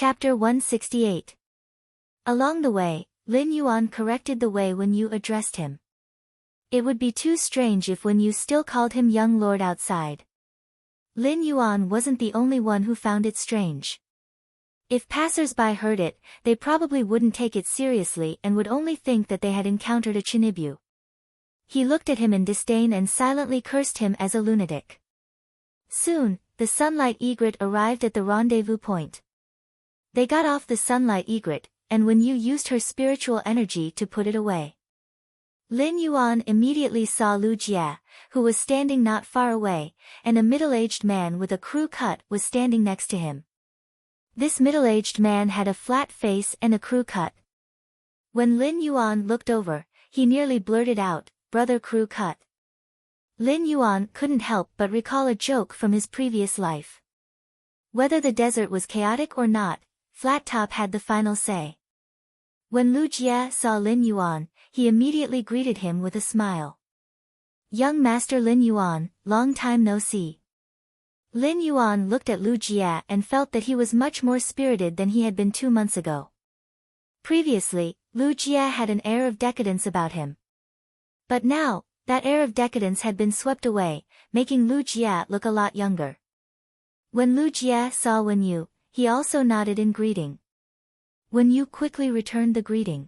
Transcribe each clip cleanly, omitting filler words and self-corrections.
Chapter 168. Along the way, Lin Yuan corrected the way Wen Yu addressed him. It would be too strange if Wen Yu still called him young lord outside. Lin Yuan wasn't the only one who found it strange. If passers-by heard it, they probably wouldn't take it seriously and would only think that they had encountered a chinibyu. He looked at him in disdain and silently cursed him as a lunatic. Soon, the Sunlight Egret arrived at the rendezvous point. They got off the Sunlight Egret, and Wen Yu used her spiritual energy to put it away. Lin Yuan immediately saw Lu Jia, who was standing not far away, and a middle-aged man with a crew cut was standing next to him. This middle-aged man had a flat face and a crew cut. When Lin Yuan looked over, he nearly blurted out, "Brother crew cut." Lin Yuan couldn't help but recall a joke from his previous life. Whether the desert was chaotic or not, Flat Top had the final say. When Lu Jia saw Lin Yuan, he immediately greeted him with a smile. "Young Master Lin Yuan, long time no see." Lin Yuan looked at Lu Jia and felt that he was much more spirited than he had been 2 months ago. Previously, Lu Jia had an air of decadence about him. But now, that air of decadence had been swept away, making Lu Jia look a lot younger. When Lu Jia saw Wen Yu, he also nodded in greeting. Wen Yu quickly returned the greeting.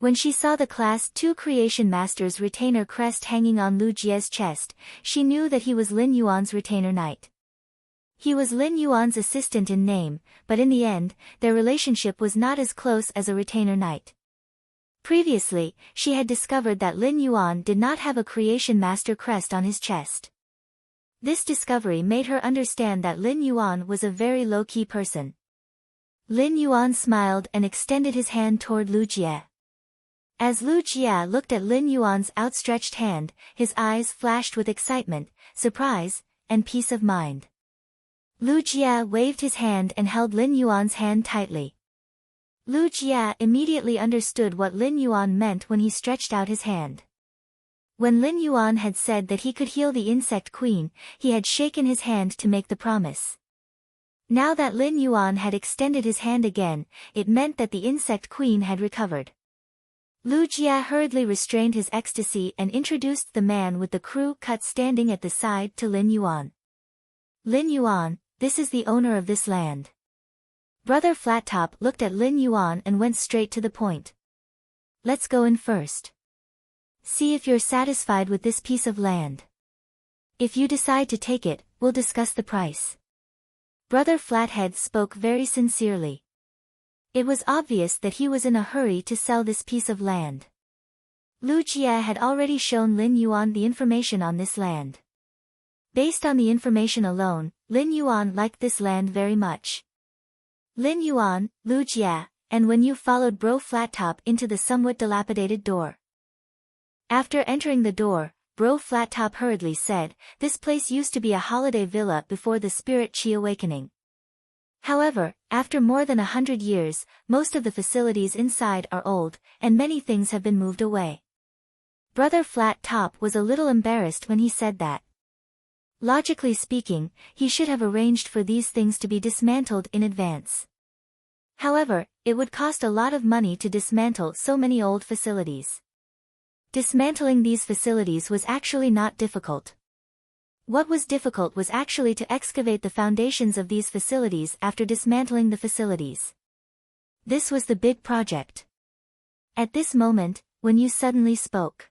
When she saw the Class 2 Creation Master's retainer crest hanging on Lu Jia's chest, she knew that he was Lin Yuan's retainer knight. He was Lin Yuan's assistant in name, but in the end, their relationship was not as close as a retainer knight. Previously, she had discovered that Lin Yuan did not have a Creation Master crest on his chest. This discovery made her understand that Lin Yuan was a very low-key person. Lin Yuan smiled and extended his hand toward Lu Jia. As Lu Jia looked at Lin Yuan's outstretched hand, his eyes flashed with excitement, surprise, and peace of mind. Lu Jia waved his hand and held Lin Yuan's hand tightly. Lu Jia immediately understood what Lin Yuan meant when he stretched out his hand. When Lin Yuan had said that he could heal the Insect Queen, he had shaken his hand to make the promise. Now that Lin Yuan had extended his hand again, it meant that the Insect Queen had recovered. Lu Jia hurriedly restrained his ecstasy and introduced the man with the crew cut standing at the side to Lin Yuan. "Lin Yuan, this is the owner of this land." Brother Flattop looked at Lin Yuan and went straight to the point. "Let's go in first. See if you're satisfied with this piece of land. If you decide to take it, we'll discuss the price." Brother Flathead spoke very sincerely. It was obvious that he was in a hurry to sell this piece of land. Lu Jia had already shown Lin Yuan the information on this land. Based on the information alone, Lin Yuan liked this land very much. Lin Yuan, Lu Jia, and Wen Yu followed Bro Flattop into the somewhat dilapidated door. After entering the door, Bro Flattop hurriedly said, "This place used to be a holiday villa before the Spirit Chi awakening. However, after more than 100 years, most of the facilities inside are old, and many things have been moved away." Brother Flat Top was a little embarrassed when he said that. Logically speaking, he should have arranged for these things to be dismantled in advance. However, it would cost a lot of money to dismantle so many old facilities. Dismantling these facilities was actually not difficult. What was difficult was actually to excavate the foundations of these facilities after dismantling the facilities. This was the big project. At this moment, Wen Yu suddenly spoke.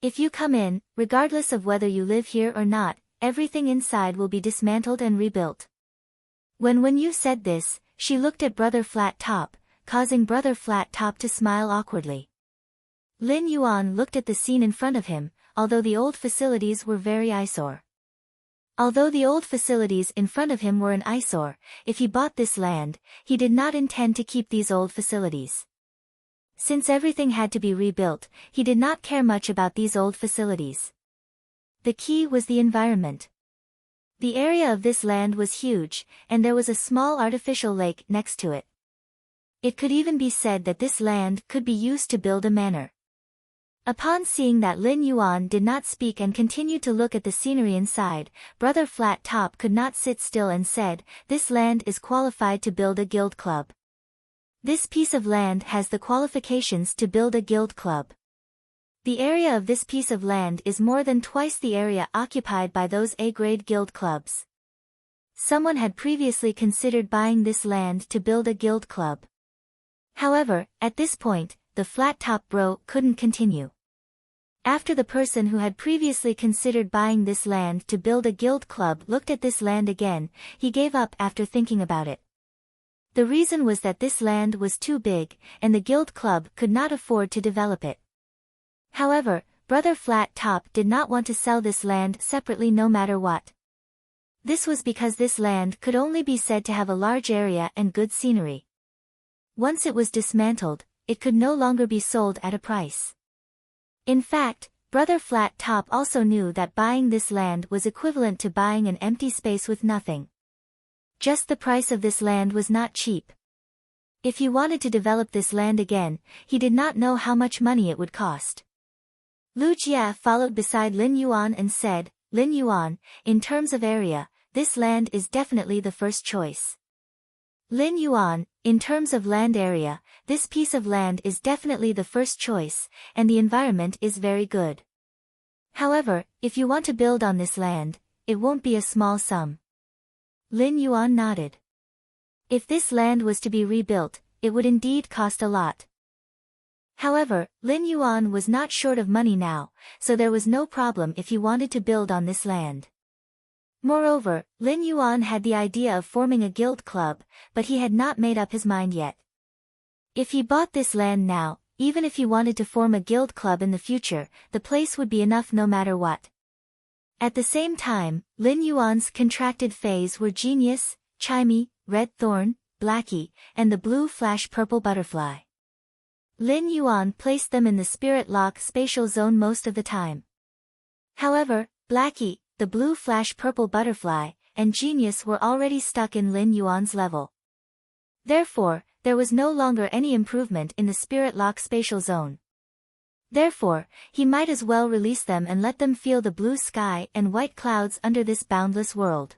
"If you come in, regardless of whether you live here or not, everything inside will be dismantled and rebuilt." When Wen Yu said this, she looked at Brother Flat Top, causing Brother Flat Top to smile awkwardly. Lin Yuan looked at the scene in front of him, although the old facilities were very eyesore. Although the old facilities in front of him were an eyesore, if he bought this land, he did not intend to keep these old facilities. Since everything had to be rebuilt, he did not care much about these old facilities. The key was the environment. The area of this land was huge, and there was a small artificial lake next to it. It could even be said that this land could be used to build a manor. Upon seeing that Lin Yuan did not speak and continued to look at the scenery inside, Brother Flat Top could not sit still and said, "This land is qualified to build a guild club. This piece of land has the qualifications to build a guild club. The area of this piece of land is more than twice the area occupied by those A-grade guild clubs." Someone had previously considered buying this land to build a guild club. However, at this point, the Flat Top Bro couldn't continue. After the person who had previously considered buying this land to build a guild club looked at this land again, he gave up after thinking about it. The reason was that this land was too big, and the guild club could not afford to develop it. However, Brother Flat Top did not want to sell this land separately no matter what. This was because this land could only be said to have a large area and good scenery. Once it was dismantled, it could no longer be sold at a price. In fact, Brother Flat Top also knew that buying this land was equivalent to buying an empty space with nothing. Just the price of this land was not cheap. If he wanted to develop this land again, he did not know how much money it would cost. Lu Jia followed beside Lin Yuan and said, "Lin Yuan, in terms of area, this land is definitely the first choice. Lin Yuan, in terms of land area, this piece of land is definitely the first choice, and the environment is very good. However, if you want to build on this land, it won't be a small sum." Lin Yuan nodded. If this land was to be rebuilt, it would indeed cost a lot. However, Lin Yuan was not short of money now, so there was no problem if he wanted to build on this land. Moreover, Lin Yuan had the idea of forming a guild club, but he had not made up his mind yet. If he bought this land now, even if he wanted to form a guild club in the future, the place would be enough no matter what. At the same time, Lin Yuan's contracted phase were Genius, Chimey, Red Thorn, Blackie, and the Blue Flash Purple Butterfly. Lin Yuan placed them in the Spirit Lock spatial zone most of the time. However, Blackie, the Blue Flash Purple Butterfly, and Genius were already stuck in Lin Yuan's level. Therefore, there was no longer any improvement in the Spirit Lock spatial zone. Therefore, he might as well release them and let them feel the blue sky and white clouds under this boundless world.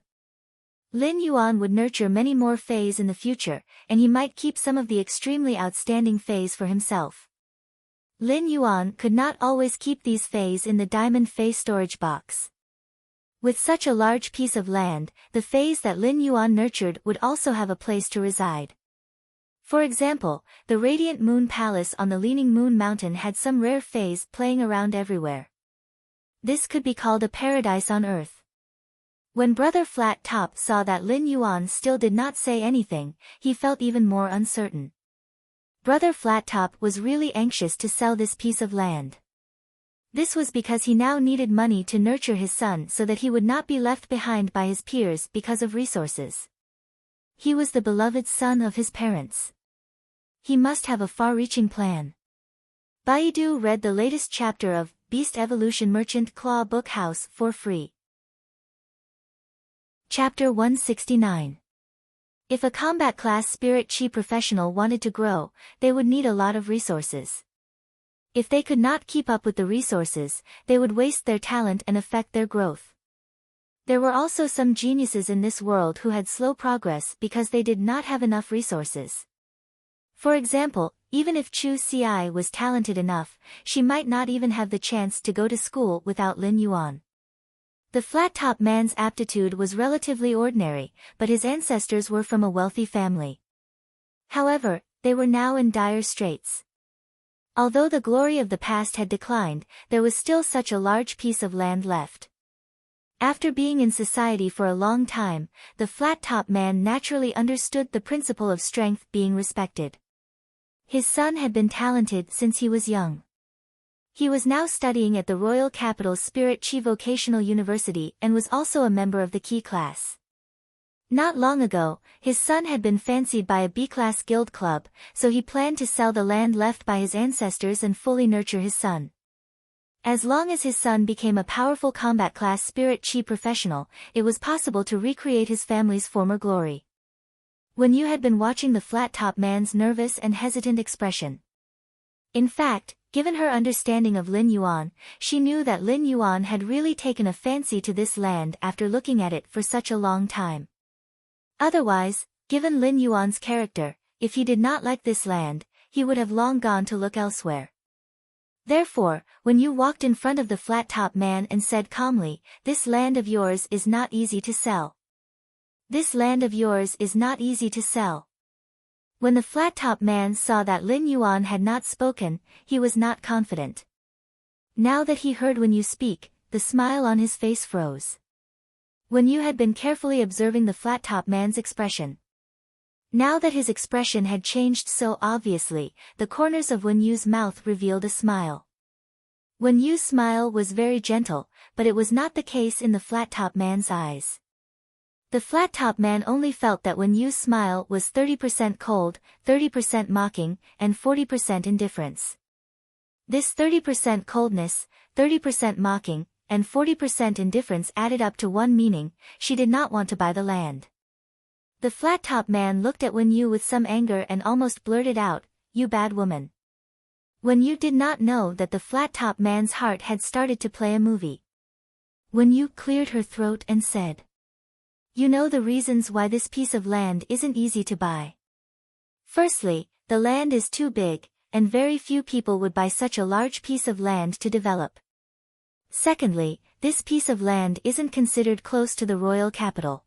Lin Yuan would nurture many more Fays in the future, and he might keep some of the extremely outstanding Fays for himself. Lin Yuan could not always keep these Fays in the Diamond Fay storage box. With such a large piece of land, the Fays that Lin Yuan nurtured would also have a place to reside. For example, the Radiant Moon Palace on the Leaning Moon Mountain had some rare Fays playing around everywhere. This could be called a paradise on Earth. When Brother Flat Top saw that Lin Yuan still did not say anything, he felt even more uncertain. Brother Flat Top was really anxious to sell this piece of land. This was because he now needed money to nurture his son so that he would not be left behind by his peers because of resources. He was the beloved son of his parents. He must have a far-reaching plan. Baidu read the latest chapter of Beast Evolution Merchant Claw Book House for free. Chapter 169. If a combat class spirit chi professional wanted to grow, they would need a lot of resources. If they could not keep up with the resources, they would waste their talent and affect their growth. There were also some geniuses in this world who had slow progress because they did not have enough resources. For example, even if Chu Ci was talented enough, she might not even have the chance to go to school without Lin Yuan. The flat-top man's aptitude was relatively ordinary, but his ancestors were from a wealthy family. However, they were now in dire straits. Although the glory of the past had declined, there was still such a large piece of land left. After being in society for a long time, the flat-top man naturally understood the principle of strength being respected. His son had been talented since he was young. He was now studying at the Royal Capital Spirit Chi Vocational University and was also a member of the Key class. Not long ago, his son had been fancied by a B-class guild club, so he planned to sell the land left by his ancestors and fully nurture his son. As long as his son became a powerful combat class spirit chi professional, it was possible to recreate his family's former glory. When you had been watching the flat-top man's nervous and hesitant expression. In fact, Given her understanding of Lin Yuan, she knew that Lin Yuan had really taken a fancy to this land after looking at it for such a long time. Otherwise, given Lin Yuan's character, if he did not like this land, he would have long gone to look elsewhere. Therefore, when you walked in front of the flat-top man and said calmly, "This land of yours is not easy to sell. This land of yours is not easy to sell." When the flat-top man saw that Lin Yuan had not spoken, he was not confident. Now that he heard when you speak, the smile on his face froze. When you had been carefully observing the flat-top man's expression. Now that his expression had changed so obviously, the corners of Wen Yu's mouth revealed a smile. Wen Yu's smile was very gentle, but it was not the case in the flat-top man's eyes. The flat-top man only felt that Wen Yu's smile was 30% cold, 30% mocking, and 40% indifference. This 30% coldness, 30% mocking, and 40% indifference added up to one meaning: she did not want to buy the land. The flat-top man looked at Wen Yu with some anger and almost blurted out, "You bad woman." Wen Yu did not know that the flat-top man's heart had started to play a movie. Wen Yu cleared her throat and said, "You know the reasons why this piece of land isn't easy to buy. Firstly, the land is too big, and very few people would buy such a large piece of land to develop. Secondly, this piece of land isn't considered close to the royal capital.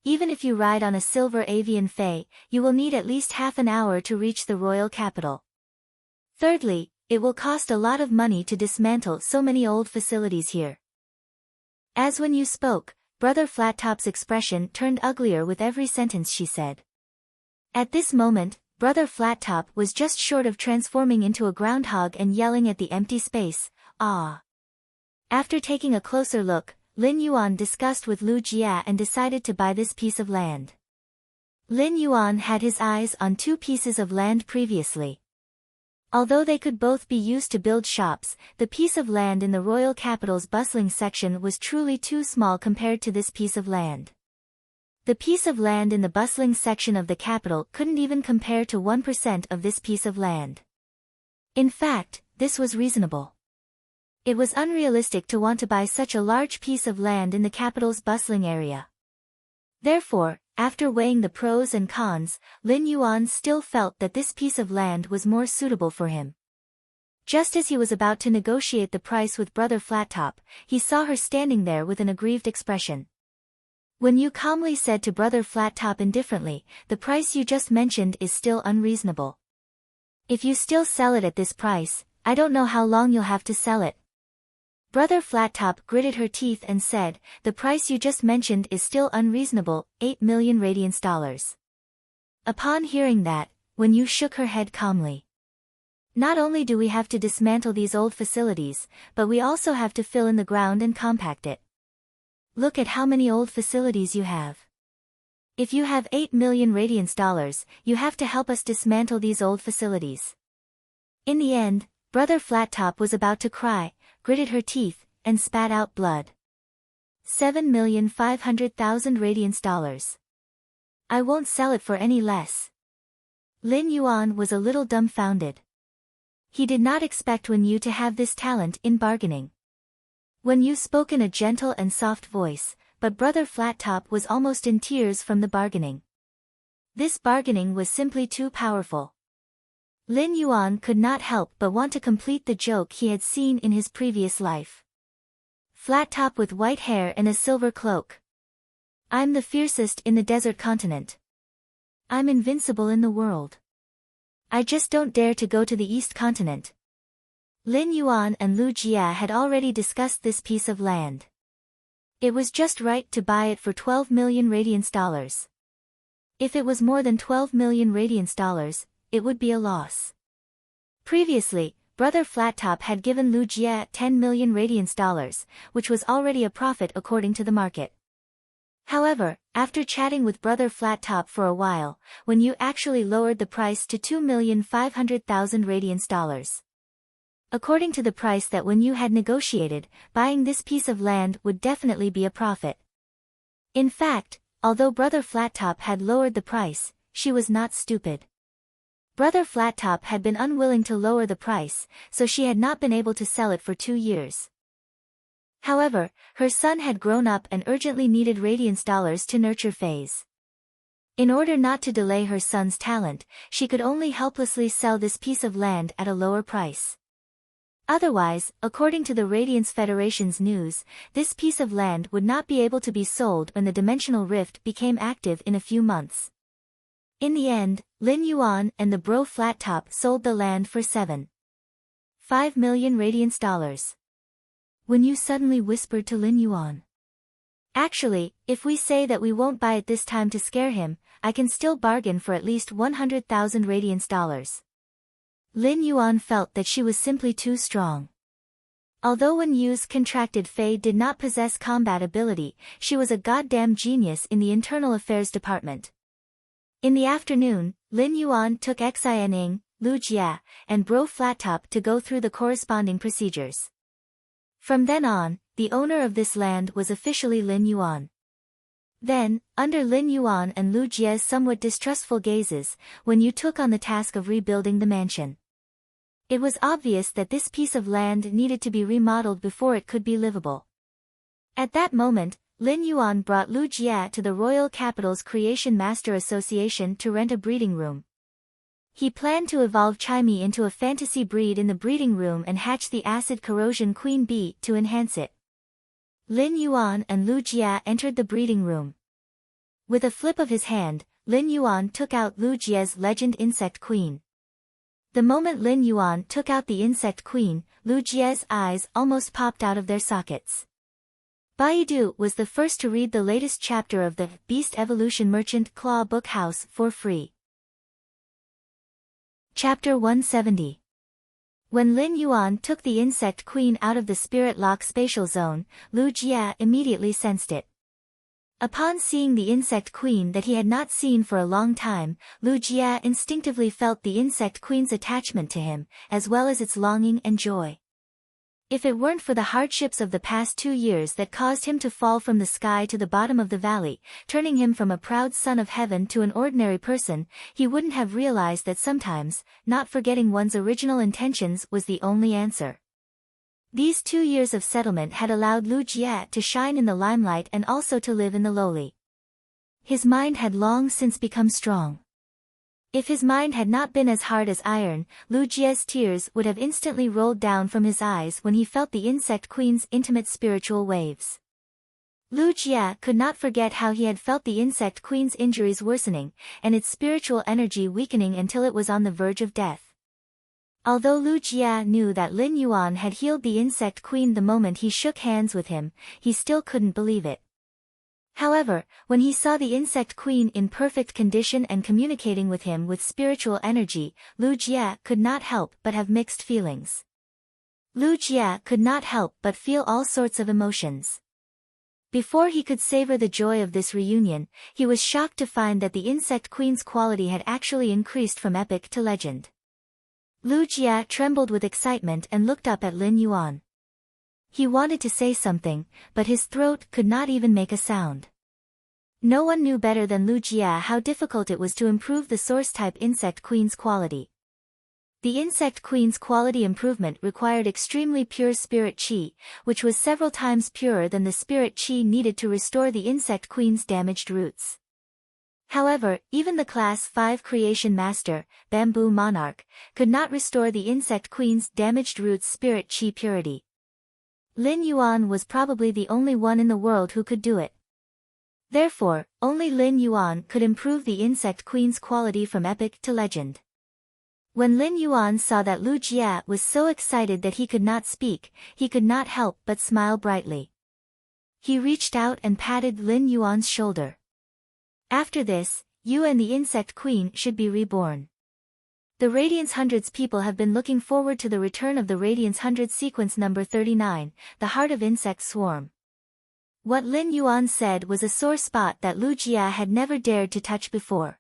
Even if you ride on a silver avian fei, you will need at least half an hour to reach the royal capital. Thirdly, it will cost a lot of money to dismantle so many old facilities here." As when you spoke, Brother Flattop's expression turned uglier with every sentence she said. At this moment, Brother Flattop was just short of transforming into a groundhog and yelling at the empty space, "Ah!" After taking a closer look, Lin Yuan discussed with Lu Jia and decided to buy this piece of land. Lin Yuan had his eyes on two pieces of land previously. Although they could both be used to build shops, the piece of land in the royal capital's bustling section was truly too small compared to this piece of land. The piece of land in the bustling section of the capital couldn't even compare to 1% of this piece of land. In fact, this was reasonable. It was unrealistic to want to buy such a large piece of land in the capital's bustling area. Therefore, after weighing the pros and cons, Lin Yuan still felt that this piece of land was more suitable for him. Just as he was about to negotiate the price with Brother Flattop, he saw her standing there with an aggrieved expression. When you calmly said to Brother Flattop indifferently, "The price you just mentioned is still unreasonable. If you still sell it at this price, I don't know how long you'll have to sell it." Brother Flattop gritted her teeth and said, "The price you just mentioned is still unreasonable, 8 million radiance dollars. Upon hearing that, Wen Yu shook her head calmly. "Not only do we have to dismantle these old facilities, but we also have to fill in the ground and compact it. Look at how many old facilities you have. If you have 8 million radiance dollars, you have to help us dismantle these old facilities." In the end, Brother Flattop was about to cry, gritted her teeth, and spat out blood. 7,500,000 radiance dollars. I won't sell it for any less. Lin Yuan was a little dumbfounded. He did not expect Wen Yu to have this talent in bargaining. Wen Yu spoke in a gentle and soft voice, but Brother Flattop was almost in tears from the bargaining. This bargaining was simply too powerful. Lin Yuan could not help but want to complete the joke he had seen in his previous life. Flattop with white hair and a silver cloak. I'm the fiercest in the desert continent. I'm invincible in the world. I just don't dare to go to the East Continent. Lin Yuan and Lu Jia had already discussed this piece of land. It was just right to buy it for 12 million radiance dollars. If it was more than 12 million radiance dollars, it would be a loss. Previously, Brother Flattop had given Lu Jia 10 million radiance dollars, which was already a profit according to the market. However, after chatting with Brother Flattop for a while, Wen Yu actually lowered the price to 2,500,000 radiance dollars. According to the price that Wen Yu had negotiated, buying this piece of land would definitely be a profit. In fact, although Brother Flattop had lowered the price, she was not stupid. Brother Flattop had been unwilling to lower the price, so she had not been able to sell it for 2 years. However, her son had grown up and urgently needed Radiance dollars to nurture Phase. In order not to delay her son's talent, she could only helplessly sell this piece of land at a lower price. Otherwise, according to the Radiance Federation's news, this piece of land would not be able to be sold when the dimensional rift became active in a few months. In the end, Lin Yuan and the bro Flattop sold the land for 7.5 million Radiance dollars. When you suddenly whispered to Lin Yuan. Actually, if we say that we won't buy it this time to scare him, I can still bargain for at least 100,000 Radiance dollars. Lin Yuan felt that she was simply too strong. Although when Yu's contracted Faye did not possess combat ability, she was a goddamn genius in the internal affairs department. In the afternoon, Lin Yuan took Xianing, Lu Jia, and bro Flattop to go through the corresponding procedures. From then on, the owner of this land was officially Lin Yuan. Then, under Lin Yuan and Lu Jia's somewhat distrustful gazes, when Yu took on the task of rebuilding the mansion. It was obvious that this piece of land needed to be remodeled before it could be livable. At that moment, Lin Yuan brought Lu Jia to the Royal Capital's Creation Master Association to rent a breeding room. He planned to evolve Chimey into a fantasy breed in the breeding room and hatch the acid corrosion queen bee to enhance it. Lin Yuan and Lu Jia entered the breeding room. With a flip of his hand, Lin Yuan took out Lu Jia's legend insect queen. The moment Lin Yuan took out the insect queen, Lu Jia's eyes almost popped out of their sockets. Baidu was the first to read the latest chapter of the Beast Evolution Merchant Claw Book House for free. Chapter 170. When Lin Yuan took the insect queen out of the spirit lock spatial zone, Lu Jia immediately sensed it. Upon seeing the insect queen that he had not seen for a long time, Lu Jia instinctively felt the insect queen's attachment to him, as well as its longing and joy. If it weren't for the hardships of the past 2 years that caused him to fall from the sky to the bottom of the valley, turning him from a proud son of heaven to an ordinary person, he wouldn't have realized that sometimes, not forgetting one's original intentions was the only answer. These 2 years of settlement had allowed Lu Jia to shine in the limelight and also to live in the lowly. His mind had long since become strong. If his mind had not been as hard as iron, Lu Jia's tears would have instantly rolled down from his eyes when he felt the insect queen's intimate spiritual waves. Lu Jia could not forget how he had felt the insect queen's injuries worsening, and its spiritual energy weakening until it was on the verge of death. Although Lu Jia knew that Lin Yuan had healed the insect queen the moment he shook hands with him, he still couldn't believe it. However, when he saw the insect queen in perfect condition and communicating with him with spiritual energy, Lu Jia could not help but have mixed feelings. Lu Jia could not help but feel all sorts of emotions. Before he could savor the joy of this reunion, he was shocked to find that the insect queen's quality had actually increased from epic to legend. Lu Jia trembled with excitement and looked up at Lin Yuan. He wanted to say something, but his throat could not even make a sound. No one knew better than Lu Jia how difficult it was to improve the source-type insect queen's quality. The insect queen's quality improvement required extremely pure spirit qi, which was several times purer than the spirit qi needed to restore the insect queen's damaged roots. However, even the Class 5 Creation Master, Bamboo Monarch, could not restore the insect queen's damaged roots' spirit qi purity. Lin Yuan was probably the only one in the world who could do it. Therefore, only Lin Yuan could improve the insect queen's quality from epic to legend. When Lin Yuan saw that Lu Jia was so excited that he could not speak, he could not help but smile brightly. He reached out and patted Lin Yuan's shoulder. After this, you and the insect queen should be reborn. The Radiance Hundreds people have been looking forward to the return of the Radiance Hundreds sequence number 39, the Heart of Insect Swarm. What Lin Yuan said was a sore spot that Lu Jia had never dared to touch before.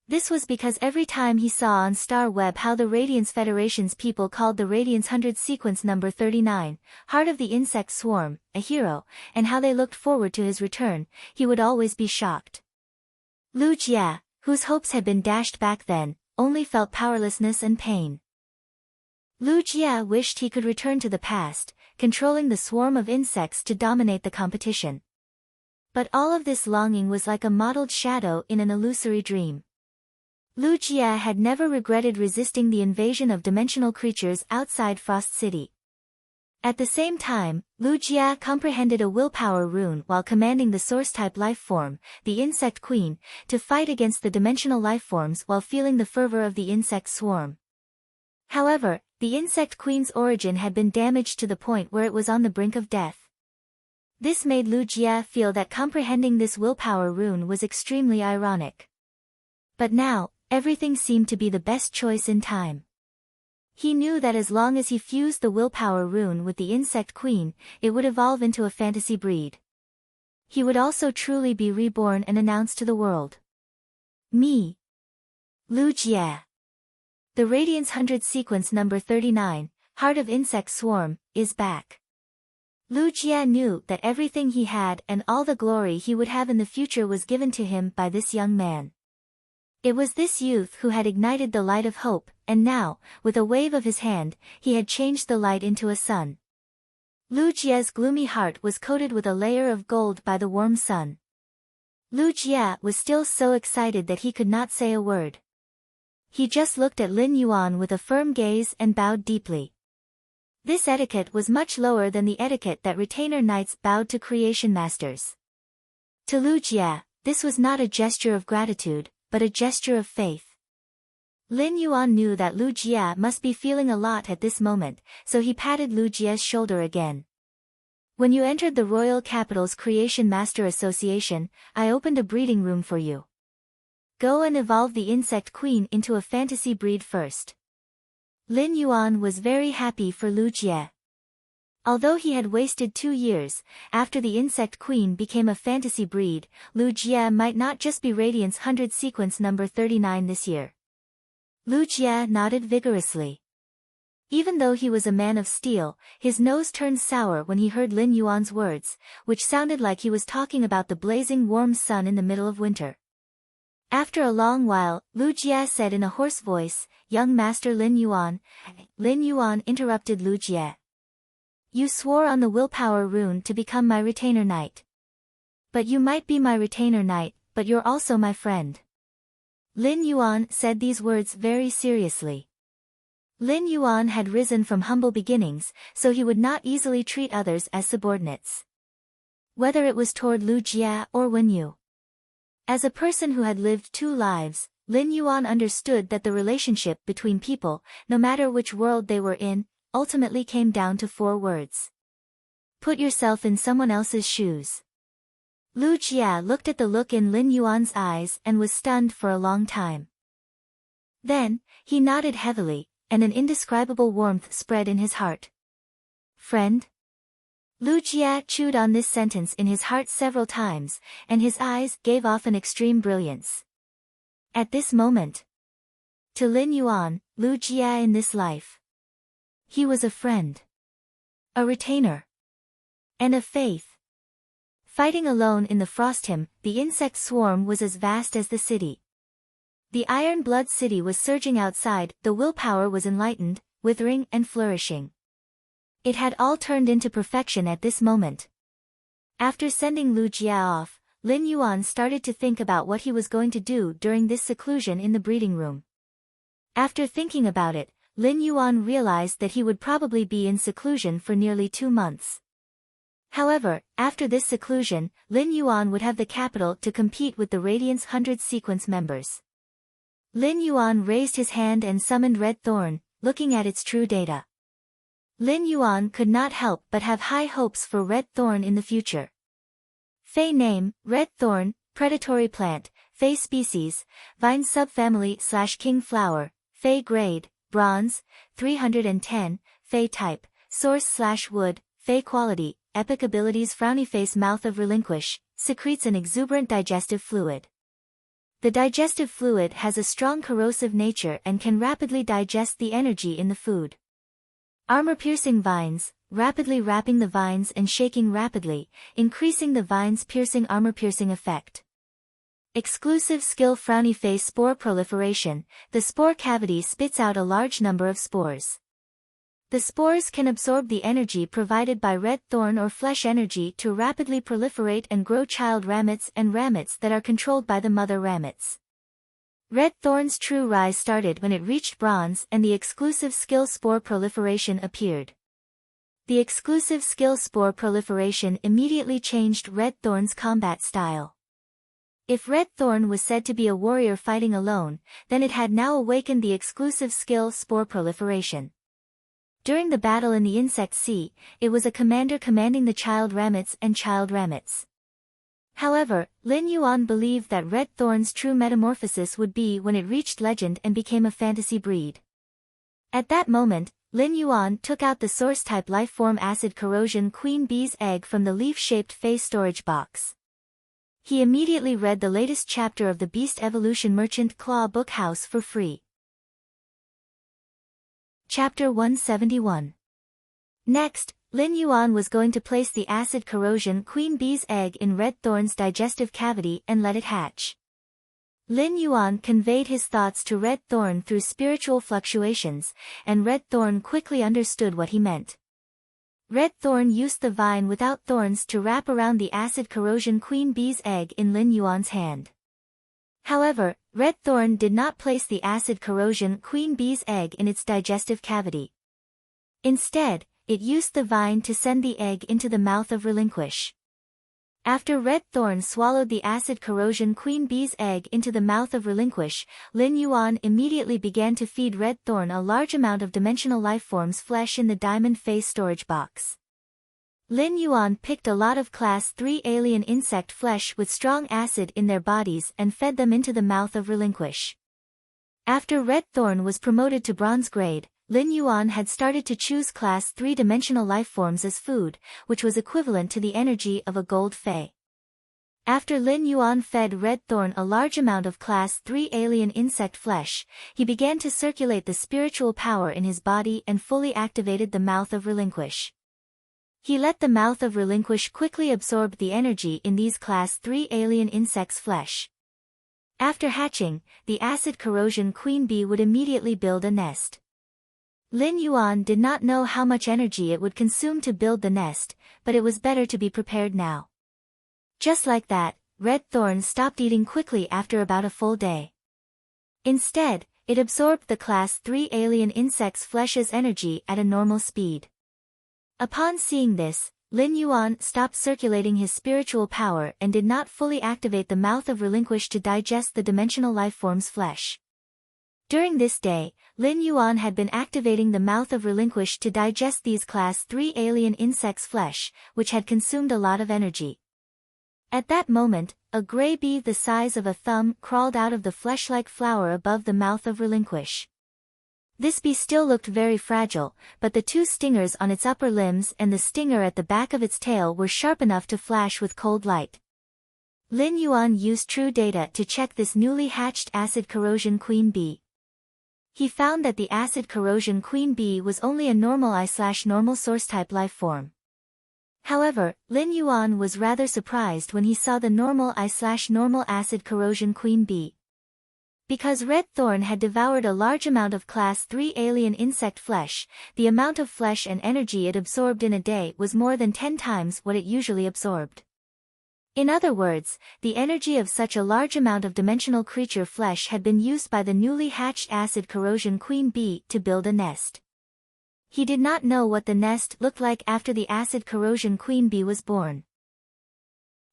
This was because every time he saw on Star Web how the Radiance Federation's people called the Radiance Hundreds sequence number 39, Heart of the Insect Swarm, a hero, and how they looked forward to his return, he would always be shocked. Lu Jia, whose hopes had been dashed back then, only felt powerlessness and pain. Lu Jie wished he could return to the past, controlling the swarm of insects to dominate the competition. But all of this longing was like a mottled shadow in an illusory dream. Lu Jie had never regretted resisting the invasion of dimensional creatures outside Frost City. At the same time, Lu Jie comprehended a willpower rune while commanding the source-type life form, the Insect Queen, to fight against the dimensional life forms while feeling the fervor of the insect swarm. However, the Insect Queen's origin had been damaged to the point where it was on the brink of death. This made Lu Jie feel that comprehending this willpower rune was extremely ironic. But now, everything seemed to be the best choice in time. He knew that as long as he fused the willpower rune with the Insect Queen, it would evolve into a fantasy breed. He would also truly be reborn and announced to the world. Me, Lu Jie. The Radiance 100 sequence number 39, Heart of Insect Swarm, is back. Lu Jie knew that everything he had and all the glory he would have in the future was given to him by this young man. It was this youth who had ignited the light of hope, and now, with a wave of his hand, he had changed the light into a sun. Lu Jie's gloomy heart was coated with a layer of gold by the warm sun. Lu Jie was still so excited that he could not say a word. He just looked at Lin Yuan with a firm gaze and bowed deeply. This etiquette was much lower than the etiquette that retainer knights bowed to creation masters. To Lu Jie, this was not a gesture of gratitude, but a gesture of faith. Lin Yuan knew that Lu Jie must be feeling a lot at this moment, so he patted Lu Jie's shoulder again. When you entered the Royal Capital's Creation Master Association, I opened a breeding room for you. Go and evolve the Insect Queen into a fantasy breed first. Lin Yuan was very happy for Lu Jie. Although he had wasted 2 years, after the Insect Queen became a fantasy breed, Lu Jie might not just be Radiance 100 sequence number 39 this year. Lu Jie nodded vigorously. Even though he was a man of steel, his nose turned sour when he heard Lin Yuan's words, which sounded like he was talking about the blazing warm sun in the middle of winter. After a long while, Lu Jie said in a hoarse voice, "Young Master Lin Yuan." Lin Yuan interrupted Lu Jie. "You swore on the willpower rune to become my retainer knight. But you might be my retainer knight, but you're also my friend." Lin Yuan said these words very seriously. Lin Yuan had risen from humble beginnings, so he would not easily treat others as subordinates. Whether it was toward Lu Jie or Wen Yu. As a person who had lived 2 lives, Lin Yuan understood that the relationship between people, no matter which world they were in, ultimately came down to 4 words. Put yourself in someone else's shoes. Lu Jie looked at the look in Lin Yuan's eyes and was stunned for a long time. Then, he nodded heavily, and an indescribable warmth spread in his heart. Friend? Lu Jie chewed on this sentence in his heart several times, and his eyes gave off an extreme brilliance. At this moment, to Lin Yuan, Lu Jie in this life, he was a friend, a retainer, and a faith. Fighting alone in the Frosthim, the insect swarm was as vast as the city. The Iron Blood City was surging outside, the willpower was enlightened, withering and flourishing. It had all turned into perfection at this moment. After sending Lu Jie off, Lin Yuan started to think about what he was going to do during this seclusion in the breeding room. After thinking about it, Lin Yuan realized that he would probably be in seclusion for nearly 2 months. However, after this seclusion, Lin Yuan would have the capital to compete with the Radiance 100 sequence members. Lin Yuan raised his hand and summoned Red Thorn, looking at its true data. Lin Yuan could not help but have high hopes for Red Thorn in the future. Fey name, Red Thorn, predatory plant, Fey species, vine subfamily/king flower, Fey grade, bronze, 310, Fey type, source/wood, Fey quality, epic abilities frowny face mouth of relinquish, secretes an exuberant digestive fluid. The digestive fluid has a strong corrosive nature and can rapidly digest the energy in the food. Armor-piercing vines, rapidly wrapping the vines and shaking rapidly, increasing the vines' piercing armor-piercing effect. Exclusive skill frowny face spore proliferation. The spore cavity spits out a large number of spores. The spores can absorb the energy provided by red thorn or flesh energy to rapidly proliferate and grow child ramets and ramets that are controlled by the mother ramets. Red thorn's true rise started when it reached bronze and the exclusive skill spore proliferation appeared. The exclusive skill spore proliferation immediately changed red thorn's combat style. If red thorn was said to be a warrior fighting alone, then it had now awakened the exclusive skill spore proliferation. During the battle in the insect sea, it was a commander commanding the child ramets and child ramets. However, Lin Yuan believed that red thorn's true metamorphosis would be when it reached legend and became a fantasy breed. At that moment, Lin Yuan took out the source-type lifeform acid corrosion queen bee's egg from the leaf-shaped face storage box. He immediately read the latest chapter of the Beast Evolution Merchant Claw book house for free. Chapter 171. Next, Lin Yuan was going to place the acid corrosion queen bee's egg in red thorn's digestive cavity and let it hatch. Lin Yuan conveyed his thoughts to red thorn through spiritual fluctuations, and red thorn quickly understood what he meant. Red thorn used the vine without thorns to wrap around the acid corrosion queen bee's egg in Lin Yuan's hand. However, red thorn did not place the acid corrosion queen bee's egg in its digestive cavity. Instead, it used the vine to send the egg into the mouth of Relinquish. After red thorn swallowed the acid corrosion queen bee's egg into the mouth of Relinquish, Lin Yuan immediately began to feed red thorn a large amount of dimensional lifeforms flesh in the diamond face storage box. Lin Yuan picked a lot of class 3 alien insect flesh with strong acid in their bodies and fed them into the mouth of Relinquish. After red thorn was promoted to bronze grade, Lin Yuan had started to choose class 3-dimensional lifeforms as food, which was equivalent to the energy of a gold fei. After Lin Yuan fed red thorn a large amount of class 3 alien insect flesh, he began to circulate the spiritual power in his body and fully activated the mouth of Relinquish. He let the mouth of Relinquish quickly absorb the energy in these class 3 alien insects' flesh. After hatching, the acid corrosion queen bee would immediately build a nest. Lin Yuan did not know how much energy it would consume to build the nest, but it was better to be prepared now. Just like that, red thorn stopped eating quickly after about a full day. Instead, it absorbed the class 3 alien insect's flesh's energy at a normal speed. Upon seeing this, Lin Yuan stopped circulating his spiritual power and did not fully activate the mouth of Relinquish to digest the dimensional lifeform's flesh. During this day, Lin Yuan had been activating the mouth of Relinquish to digest these class 3 alien insects' flesh, which had consumed a lot of energy. At that moment, a gray bee the size of a thumb crawled out of the flesh-like flower above the mouth of Relinquish. This bee still looked very fragile, but the 2 stingers on its upper limbs and the stinger at the back of its tail were sharp enough to flash with cold light. Lin Yuan used true data to check this newly hatched acid corrosion queen bee. He found that the acid corrosion queen bee was only a normal I/normal source-type life form. However, Lin Yuan was rather surprised when he saw the normal I/normal acid corrosion queen bee. Because red thorn had devoured a large amount of class 3 alien insect flesh, the amount of flesh and energy it absorbed in a day was more than 10 times what it usually absorbed. In other words, the energy of such a large amount of dimensional creature flesh had been used by the newly hatched acid corrosion queen bee to build a nest. He did not know what the nest looked like after the acid corrosion queen bee was born.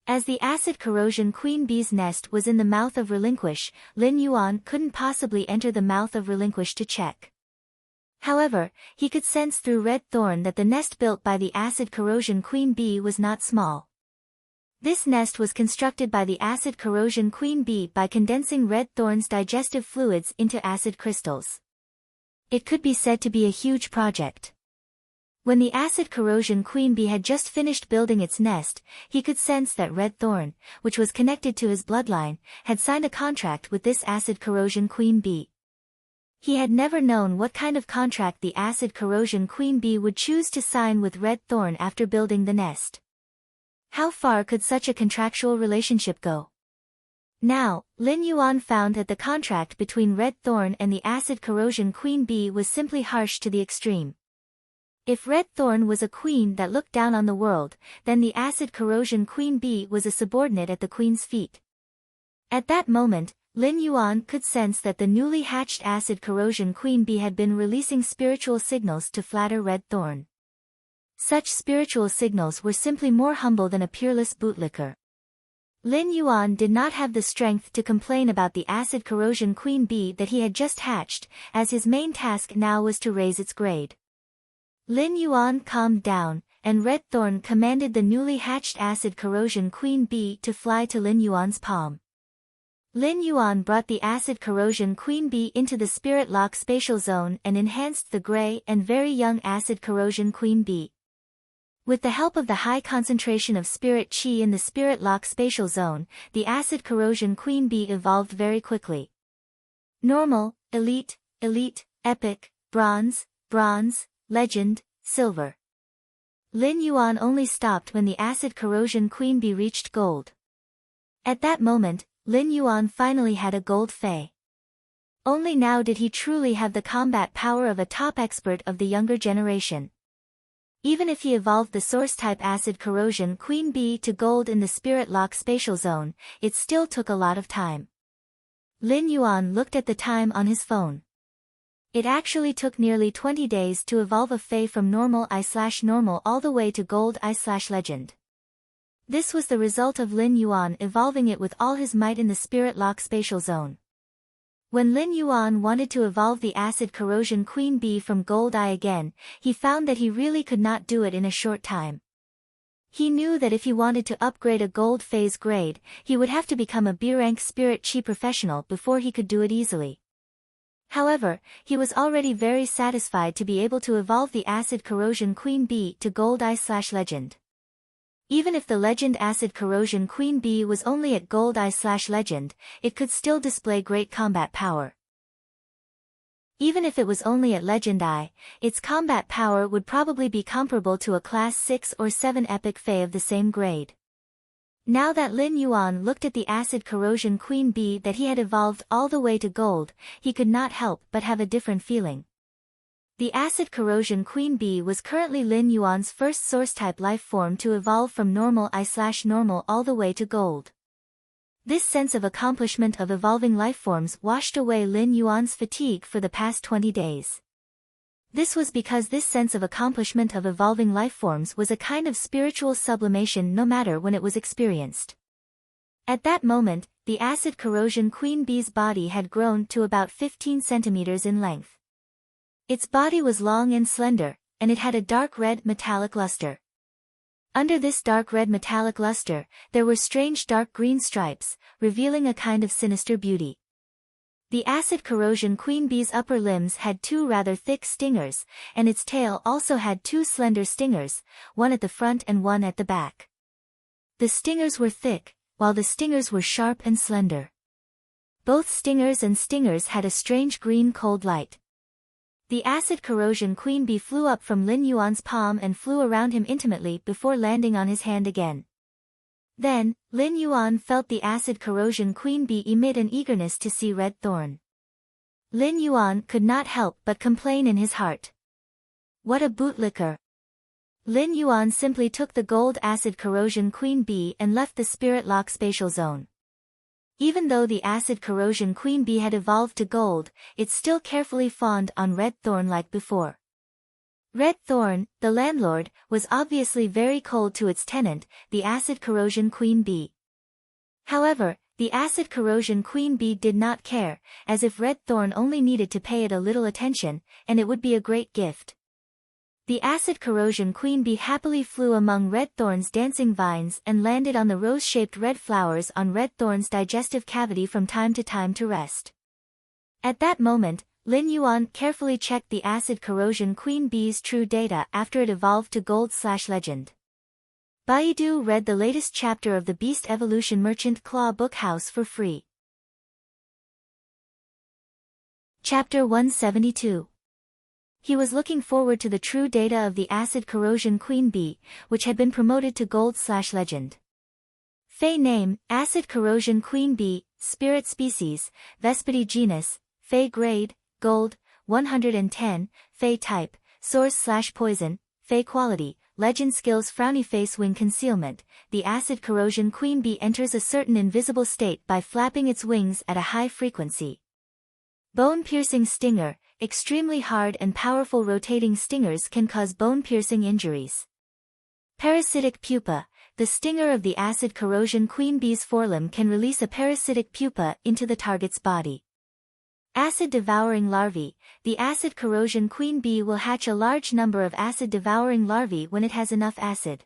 As the acid corrosion queen bee's nest was in the mouth of Relinquish, Lin Yuan couldn't possibly enter the mouth of Relinquish to check. However, he could sense through red thorn that the nest built by the acid corrosion queen bee was not small. This nest was constructed by the acid corrosion queen bee by condensing red thorn's digestive fluids into acid crystals. It could be said to be a huge project. When the acid corrosion queen bee had just finished building its nest, he could sense that red thorn, which was connected to his bloodline, had signed a contract with this acid corrosion queen bee. He had never known what kind of contract the acid corrosion queen bee would choose to sign with red thorn after building the nest. How far could such a contractual relationship go? Now, Lin Yuan found that the contract between Red Thorn and the Acid Corrosion Queen Bee was simply harsh to the extreme. If Red Thorn was a queen that looked down on the world, then the Acid Corrosion Queen Bee was a subordinate at the queen's feet. At that moment, Lin Yuan could sense that the newly hatched Acid Corrosion Queen Bee had been releasing spiritual signals to flatter Red Thorn. Such spiritual signals were simply more humble than a peerless bootlicker. Lin Yuan did not have the strength to complain about the Acid Corrosion Queen Bee that he had just hatched, as his main task now was to raise its grade. Lin Yuan calmed down, and Red Thorn commanded the newly hatched Acid Corrosion Queen Bee to fly to Lin Yuan's palm. Lin Yuan brought the Acid Corrosion Queen Bee into the Spirit Lock spatial zone and enhanced the gray and very young Acid Corrosion Queen Bee. With the help of the high concentration of Spirit Qi in the Spirit Lock spatial zone, the Acid Corrosion Queen Bee evolved very quickly. Normal, Elite, Elite, Epic, Bronze, Bronze, Legend, Silver. Lin Yuan only stopped when the Acid Corrosion Queen Bee reached Gold. At that moment, Lin Yuan finally had a Gold Fei. Only now did he truly have the combat power of a top expert of the younger generation. Even if he evolved the Source-type Acid Corrosion Queen Bee to Gold in the Spirit Lock spatial zone, it still took a lot of time. Lin Yuan looked at the time on his phone. It actually took nearly 20 days to evolve a Fei from normal I/normal all the way to Gold I/Legend. This was the result of Lin Yuan evolving it with all his might in the Spirit Lock spatial zone. When Lin Yuan wanted to evolve the Acid Corrosion Queen Bee from Gold I again, he found that he really could not do it in a short time. He knew that if he wanted to upgrade a Gold Phase grade, he would have to become a B-rank Spirit Qi professional before he could do it easily. However, he was already very satisfied to be able to evolve the Acid Corrosion Queen Bee to Gold I/Legend. Even if the Legend Acid Corrosion Queen Bee was only at Gold I/Legend, it could still display great combat power. Even if it was only at Legend I, its combat power would probably be comparable to a Class 6 or 7 Epic Fei of the same grade. Now that Lin Yuan looked at the Acid Corrosion Queen Bee that he had evolved all the way to Gold, he could not help but have a different feeling. The Acid Corrosion Queen Bee was currently Lin Yuan's first Source-type life form to evolve from normal I/normal all the way to Gold. This sense of accomplishment of evolving lifeforms washed away Lin Yuan's fatigue for the past 20 days. This was because this sense of accomplishment of evolving lifeforms was a kind of spiritual sublimation no matter when it was experienced. At that moment, the Acid Corrosion Queen Bee's body had grown to about 15 centimeters in length. Its body was long and slender, and it had a dark red metallic luster. Under this dark red metallic luster, there were strange dark green stripes, revealing a kind of sinister beauty. The Acid Corrosion Queen Bee's upper limbs had 2 rather thick stingers, and its tail also had 2 slender stingers, one at the front and one at the back. The stingers were thick, while the stingers were sharp and slender. Both stingers and stingers had a strange green cold light. The Acid Corrosion Queen Bee flew up from Lin Yuan's palm and flew around him intimately before landing on his hand again. Then, Lin Yuan felt the Acid Corrosion Queen Bee emit an eagerness to see Red Thorn. Lin Yuan could not help but complain in his heart. What a bootlicker! Lin Yuan simply took the Gold Acid Corrosion Queen Bee and left the Spirit Lock spatial zone. Even though the Acid Corrosion Queen Bee had evolved to Gold, it still carefully fawned on Red Thorn like before. Red Thorn, the landlord, was obviously very cold to its tenant, the Acid Corrosion Queen Bee. However, the Acid Corrosion Queen Bee did not care, as if Red Thorn only needed to pay it a little attention, and it would be a great gift. The Acid Corrosion Queen Bee happily flew among Red Thorn's dancing vines and landed on the rose-shaped red flowers on Red Thorn's digestive cavity from time to rest. At that moment, Lin Yuan carefully checked the Acid Corrosion Queen Bee's true data after it evolved to Gold/Legend. Baidu read the latest chapter of the Beast Evolution Merchant Claw Book House for free. Chapter 172. He was looking forward to the true data of the Acid Corrosion Queen Bee, which had been promoted to Gold/Legend. Fei name, Acid Corrosion Queen Bee, Spirit Species, Vespidi Genus, Fey Grade, Gold, 110, Fey Type, Source/Poison, Fey Quality, Legend Skills Frowny Face Wing Concealment. The acid corrosion queen bee enters a certain invisible state by flapping its wings at a high frequency. Bone-piercing stinger, extremely hard and powerful rotating stingers can cause bone-piercing injuries. Parasitic pupa, the stinger of the acid corrosion queen bee's forelimb can release a parasitic pupa into the target's body. Acid-devouring larvae, the acid corrosion queen bee will hatch a large number of acid-devouring larvae when it has enough acid.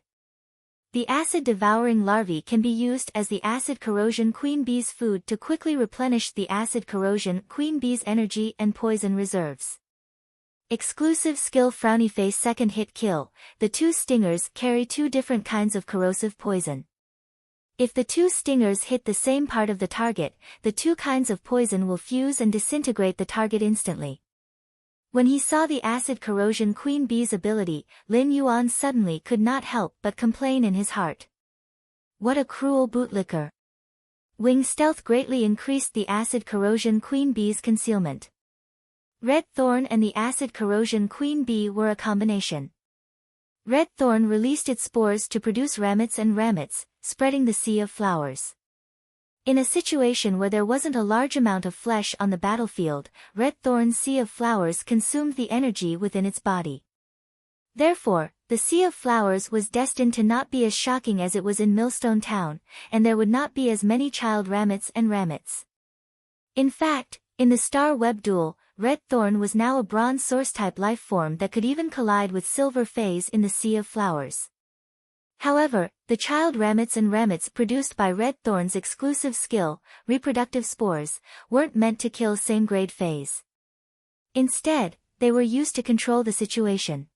The acid-devouring larvae can be used as the acid corrosion queen bee's food to quickly replenish the acid corrosion queen bee's energy and poison reserves. Exclusive skill Frowny Face Second Hit Kill, the two stingers carry two different kinds of corrosive poison. If the two stingers hit the same part of the target, the two kinds of poison will fuse and disintegrate the target instantly. When he saw the acid corrosion queen bee's ability, Lin Yuan suddenly could not help but complain in his heart. What a cruel bootlicker! Wing stealth greatly increased the acid corrosion queen bee's concealment. Red Thorn and the acid corrosion queen bee were a combination. Red Thorn released its spores to produce ramets and ramets, spreading the sea of flowers. In a situation where there wasn't a large amount of flesh on the battlefield, Red Thorn's sea of flowers consumed the energy within its body. Therefore, the sea of flowers was destined to not be as shocking as it was in Millstone Town, and there would not be as many child ramets and ramets. In fact, in the Star Web duel, Red Thorn was now a bronze source-type life form that could even collide with silver phase in the sea of flowers. However, the child ramets and ramets produced by Red Thorn's exclusive skill, reproductive spores, weren't meant to kill same-grade phase. Instead, they were used to control the situation.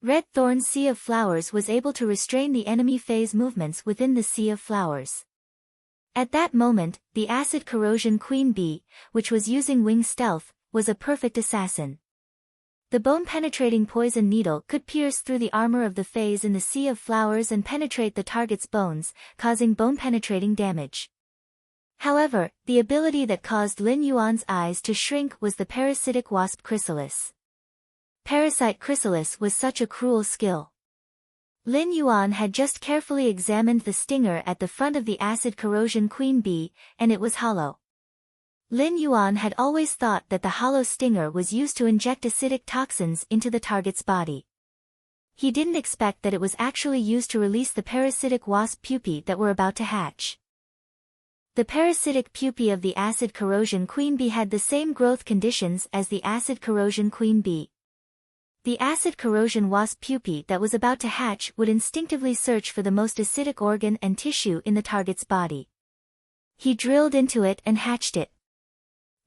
Red Thorn's sea of flowers was able to restrain the enemy phase movements within the sea of flowers. At that moment, the acid corrosion queen bee, which was using wing stealth, was a perfect assassin. The bone-penetrating poison needle could pierce through the armor of the phase in the sea of flowers and penetrate the target's bones, causing bone-penetrating damage. However, the ability that caused Lin Yuan's eyes to shrink was the parasitic wasp chrysalis. Parasite chrysalis was such a cruel skill. Lin Yuan had just carefully examined the stinger at the front of the acid corrosion queen bee, and it was hollow. Lin Yuan had always thought that the hollow stinger was used to inject acidic toxins into the target's body. He didn't expect that it was actually used to release the parasitic wasp pupae that were about to hatch. The parasitic pupae of the acid corrosion queen bee had the same growth conditions as the acid corrosion queen bee. The acid corrosion wasp pupae that was about to hatch would instinctively search for the most acidic organ and tissue in the target's body. He drilled into it and hatched it.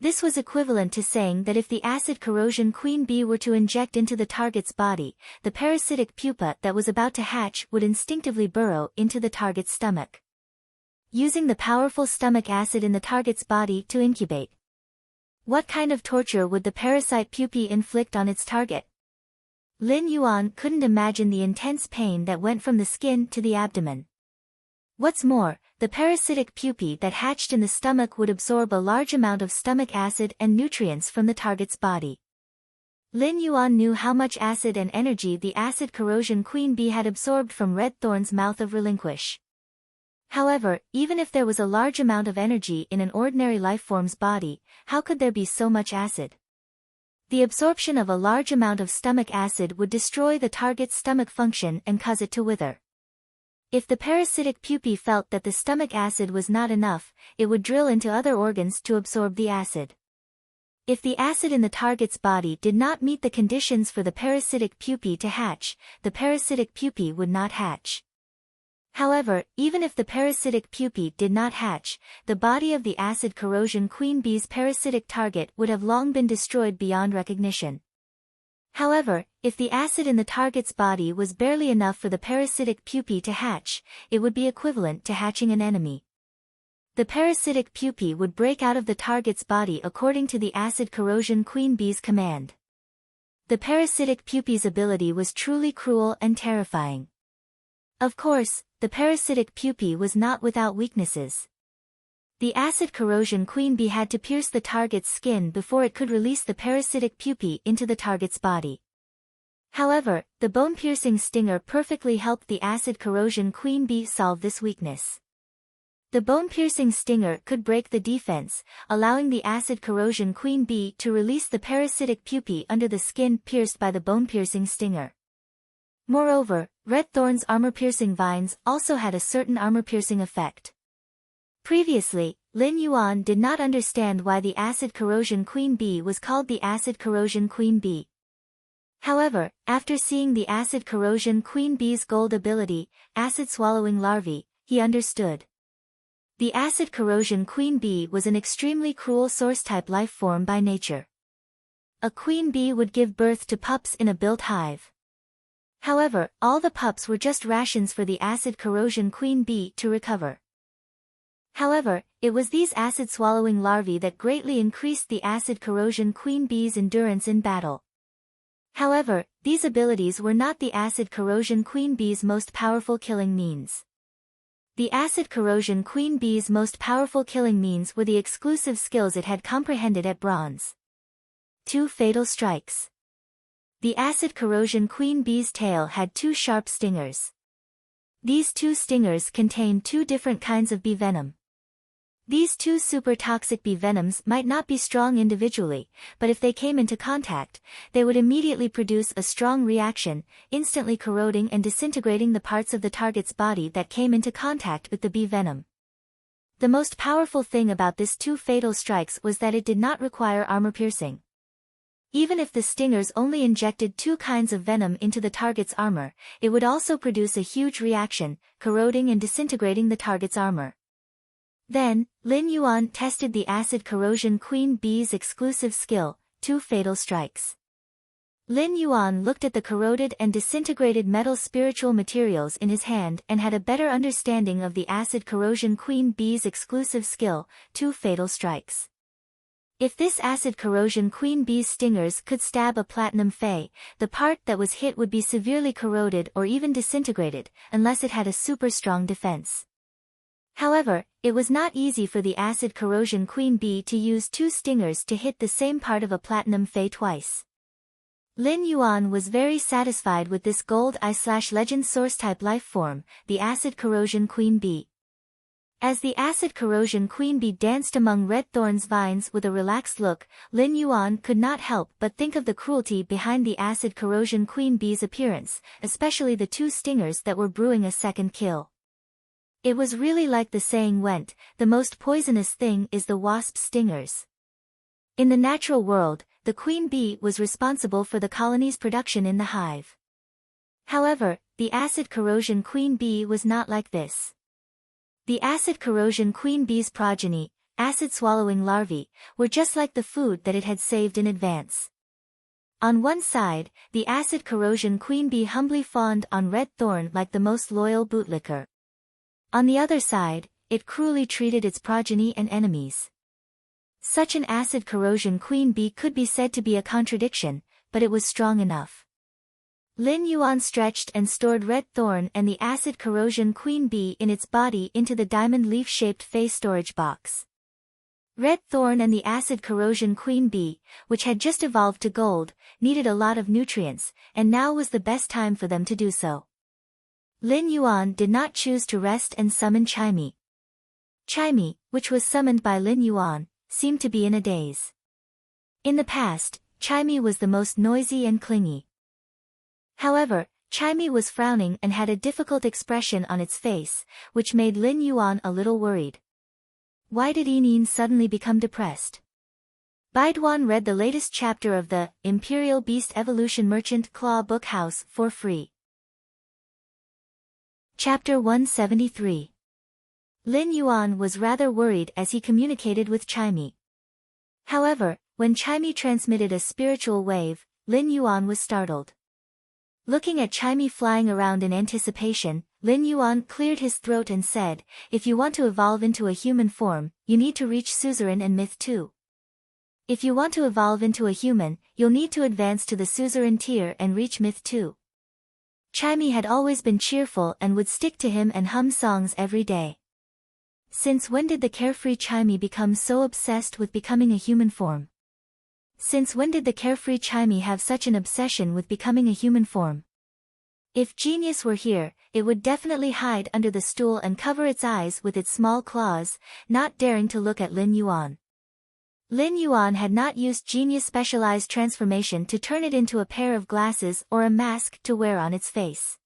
This was equivalent to saying that if the acid corrosion queen bee were to inject into the target's body, the parasitic pupa that was about to hatch would instinctively burrow into the target's stomach, using the powerful stomach acid in the target's body to incubate. What kind of torture would the parasite pupae inflict on its target? Lin Yuan couldn't imagine the intense pain that went from the skin to the abdomen. What's more, the parasitic pupae that hatched in the stomach would absorb a large amount of stomach acid and nutrients from the target's body. Lin Yuan knew how much acid and energy the acid corrosion queen bee had absorbed from Red Thorn's mouth of relinquish. However, even if there was a large amount of energy in an ordinary lifeform's body, how could there be so much acid? The absorption of a large amount of stomach acid would destroy the target's stomach function and cause it to wither. If the parasitic pupae felt that the stomach acid was not enough, it would drill into other organs to absorb the acid. If the acid in the target's body did not meet the conditions for the parasitic pupae to hatch, the parasitic pupae would not hatch. However, even if the parasitic pupae did not hatch, the body of the acid corrosion queen bee's parasitic target would have long been destroyed beyond recognition. However, if the acid in the target's body was barely enough for the parasitic pupae to hatch, it would be equivalent to hatching an enemy. The parasitic pupae would break out of the target's body according to the acid corrosion queen bee's command. The parasitic pupae's ability was truly cruel and terrifying. Of course, the parasitic pupae was not without weaknesses. The acid corrosion queen bee had to pierce the target's skin before it could release the parasitic pupae into the target's body. However, the bone-piercing stinger perfectly helped the acid corrosion queen bee solve this weakness. The bone-piercing stinger could break the defense, allowing the acid corrosion queen bee to release the parasitic pupae under the skin pierced by the bone-piercing stinger. Moreover, red thorn's armor-piercing vines also had a certain armor-piercing effect. Previously, Lin Yuan did not understand why the acid corrosion queen bee was called the acid corrosion queen bee. However, after seeing the acid corrosion queen bee's gold ability, acid-swallowing larvae, he understood. The acid corrosion queen bee was an extremely cruel source-type life form by nature. A queen bee would give birth to pups in a built hive. However, all the pups were just rations for the acid corrosion queen bee to recover. However, it was these acid-swallowing larvae that greatly increased the acid corrosion queen bee's endurance in battle. However, these abilities were not the acid corrosion queen bee's most powerful killing means. The acid corrosion queen bee's most powerful killing means were the exclusive skills it had comprehended at bronze. 2 fatal strikes. The acid corrosion queen bee's tail had 2 sharp stingers. These 2 stingers contained 2 different kinds of bee venom. These 2 super toxic bee venoms might not be strong individually, but if they came into contact, they would immediately produce a strong reaction, instantly corroding and disintegrating the parts of the target's body that came into contact with the bee venom. The most powerful thing about this 2 fatal strikes was that it did not require armor piercing. Even if the stingers only injected 2 kinds of venom into the target's armor, it would also produce a huge reaction, corroding and disintegrating the target's armor. Then, Lin Yuan tested the acid corrosion queen bee's exclusive skill, 2 fatal strikes. Lin Yuan looked at the corroded and disintegrated metal spiritual materials in his hand and had a better understanding of the acid corrosion queen bee's exclusive skill, 2 fatal strikes. If this acid corrosion queen bee's stingers could stab a platinum fey, the part that was hit would be severely corroded or even disintegrated, unless it had a super strong defense. However, it was not easy for the acid corrosion queen bee to use 2 stingers to hit the same part of a platinum fey twice. Lin Yuan was very satisfied with this gold eye/legend source-type life form, the acid corrosion queen bee. As the acid corrosion queen bee danced among red thorn's vines with a relaxed look, Lin Yuan could not help but think of the cruelty behind the acid corrosion queen bee's appearance, especially the 2 stingers that were brewing a second kill. It was really like the saying went, the most poisonous thing is the wasp's stingers. In the natural world, the queen bee was responsible for the colony's production in the hive. However, the acid corrosion queen bee was not like this. The acid corrosion queen bee's progeny, acid-swallowing larvae, were just like the food that it had saved in advance. On one side, the acid corrosion queen bee humbly fawned on red thorn like the most loyal bootlicker. On the other side, it cruelly treated its progeny and enemies. Such an acid corrosion queen bee could be said to be a contradiction, but it was strong enough. Lin Yuan stretched and stored red thorn and the acid corrosion queen bee in its body into the diamond leaf-shaped fey storage box. Red thorn and the acid corrosion queen bee, which had just evolved to gold, needed a lot of nutrients, and now was the best time for them to do so. Lin Yuan did not choose to rest and summon Chimey. Chimey, which was summoned by Lin Yuan, seemed to be in a daze. In the past, Chimey was the most noisy and clingy. However, Chimey was frowning and had a difficult expression on its face, which made Lin Yuan a little worried. Why did Enin suddenly become depressed? Baiduan read the latest chapter of the Imperial Beast Evolution Merchant Claw Book House for free. Chapter 173. Lin Yuan was rather worried as he communicated with Chimey. However, when Chimey transmitted a spiritual wave, Lin Yuan was startled. Looking at Chimey flying around in anticipation, Lin Yuan cleared his throat and said, "If you want to evolve into a human form, you need to reach suzerain and myth 2. If you want to evolve into a human, you'll need to advance to the suzerain tier and reach myth 2. Chimey had always been cheerful and would stick to him and hum songs every day. Since when did the carefree Chimey become so obsessed with becoming a human form? Since when did the carefree Chimey have such an obsession with becoming a human form? If genius were here, it would definitely hide under the stool and cover its eyes with its small claws, not daring to look at Lin Yuan. Lin Yuan had not used genius specialized transformation to turn it into a pair of glasses or a mask to wear on its face.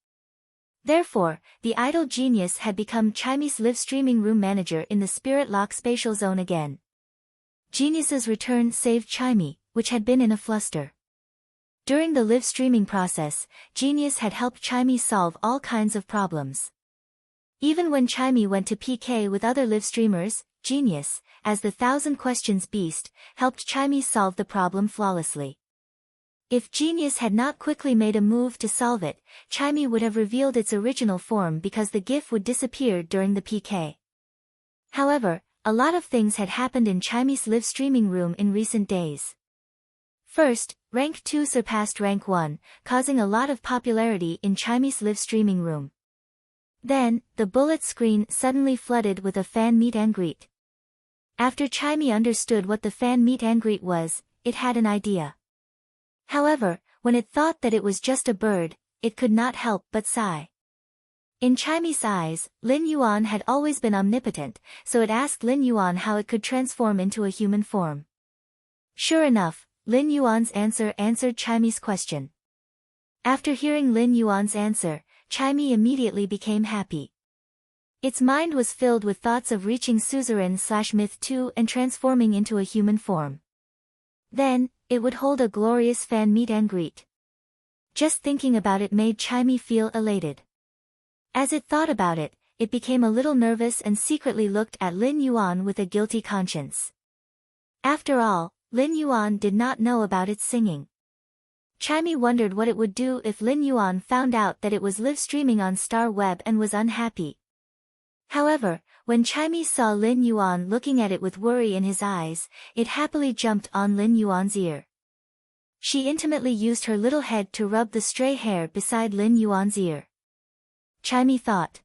Therefore, the idle genius had become Chimey's live streaming room manager in the Spirit Lock spatial zone again. Genius's return saved Chimey, which had been in a fluster. During the live streaming process, Genius had helped Chimey solve all kinds of problems. Even when Chimey went to PK with other live streamers, Genius, as the thousand questions beast, helped Chimey solve the problem flawlessly. If Genius had not quickly made a move to solve it, Chimey would have revealed its original form because the GIF would disappear during the PK. However, a lot of things had happened in Chimey's live streaming room in recent days. First, Rank 2 surpassed Rank 1, causing a lot of popularity in Chimey's live streaming room. Then, the bullet screen suddenly flooded with a fan meet and greet. After Chimey understood what the fan meet and greet was, it had an idea. However, when it thought that it was just a bird, it could not help but sigh. In Chimey's eyes, Lin Yuan had always been omnipotent, so it asked Lin Yuan how it could transform into a human form. Sure enough, Lin Yuan's answer answered Chimey's question. After hearing Lin Yuan's answer, Chimey immediately became happy. Its mind was filled with thoughts of reaching Suzerain/Myth 2 and transforming into a human form. Then, it would hold a glorious fan meet and greet. Just thinking about it made Chimey feel elated. As it thought about it, it became a little nervous and secretly looked at Lin Yuan with a guilty conscience. After all, Lin Yuan did not know about its singing. Chimey wondered what it would do if Lin Yuan found out that it was live streaming on Star Web and was unhappy. However, when Chimey saw Lin Yuan looking at it with worry in his eyes, it happily jumped on Lin Yuan's ear. She intimately used her little head to rub the stray hair beside Lin Yuan's ear. Chimey thought,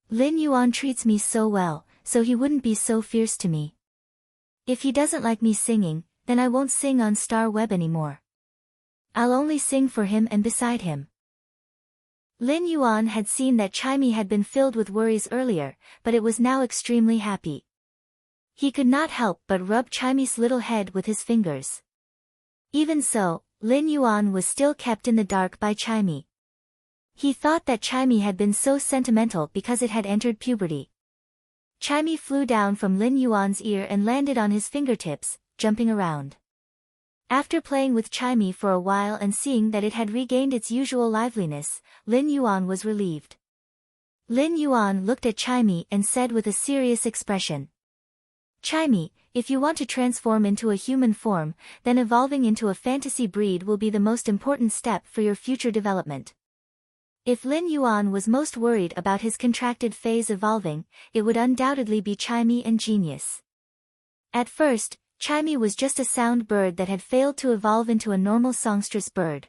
Lin Yuan treats me so well, so he wouldn't be so fierce to me. If he doesn't like me singing, then I won't sing on Star Web anymore. I'll only sing for him and beside him. Lin Yuan had seen that Chimey had been filled with worries earlier, but it was now extremely happy. He could not help but rub Chimey's little head with his fingers. Even so, Lin Yuan was still kept in the dark by Chimey. He thought that Chimey had been so sentimental because it had entered puberty. Chimey flew down from Lin Yuan's ear and landed on his fingertips, jumping around. After playing with Chimey for a while and seeing that it had regained its usual liveliness, Lin Yuan was relieved. Lin Yuan looked at Chimey and said with a serious expression, Chimey, if you want to transform into a human form, then evolving into a fantasy breed will be the most important step for your future development. If Lin Yuan was most worried about his contracted phase evolving, it would undoubtedly be Chimey and Genius. At first, Chimey was just a sound bird that had failed to evolve into a normal songstress bird.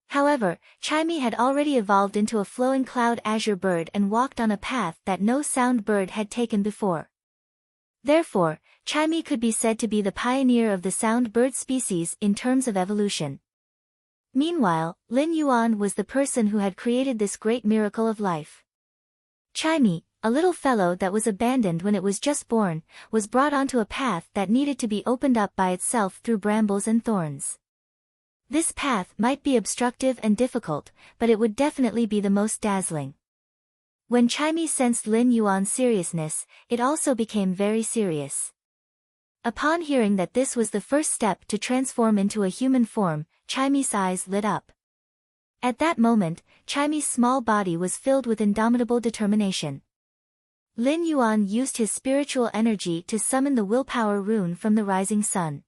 However, Chimey had already evolved into a flowing cloud azure bird and walked on a path that no sound bird had taken before. Therefore, Chimey could be said to be the pioneer of the sound bird species in terms of evolution. Meanwhile, Lin Yuan was the person who had created this great miracle of life. Chimey, a little fellow that was abandoned when it was just born, was brought onto a path that needed to be opened up by itself through brambles and thorns. This path might be obstructive and difficult, but it would definitely be the most dazzling. When Chimey sensed Lin Yuan's seriousness, it also became very serious. Upon hearing that this was the first step to transform into a human form, Chimey's eyes lit up. At that moment, Chimey's small body was filled with indomitable determination. Lin Yuan used his spiritual energy to summon the willpower rune from the rising sun.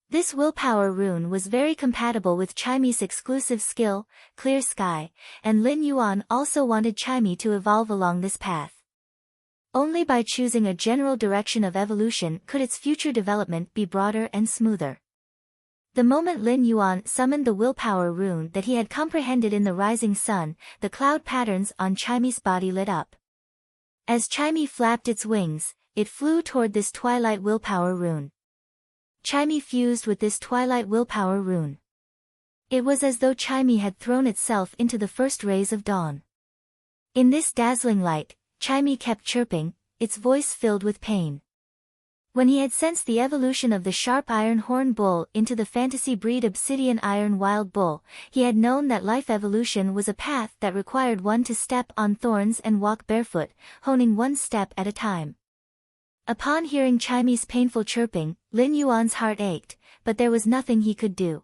This willpower rune was very compatible with Chimey's exclusive skill, Clear Sky, and Lin Yuan also wanted Chimey to evolve along this path. Only by choosing a general direction of evolution could its future development be broader and smoother. The moment Lin Yuan summoned the willpower rune that he had comprehended in the rising sun, the cloud patterns on Chimey's body lit up. As Chimey flapped its wings, it flew toward this twilight willpower rune. Chimey fused with this twilight willpower rune. It was as though Chimey had thrown itself into the first rays of dawn. In this dazzling light, Chimey kept chirping, its voice filled with pain. When he had sensed the evolution of the sharp iron horn bull into the fantasy breed obsidian iron wild bull, he had known that life evolution was a path that required one to step on thorns and walk barefoot, honing one step at a time. Upon hearing Chimey's painful chirping, Lin Yuan's heart ached, but there was nothing he could do.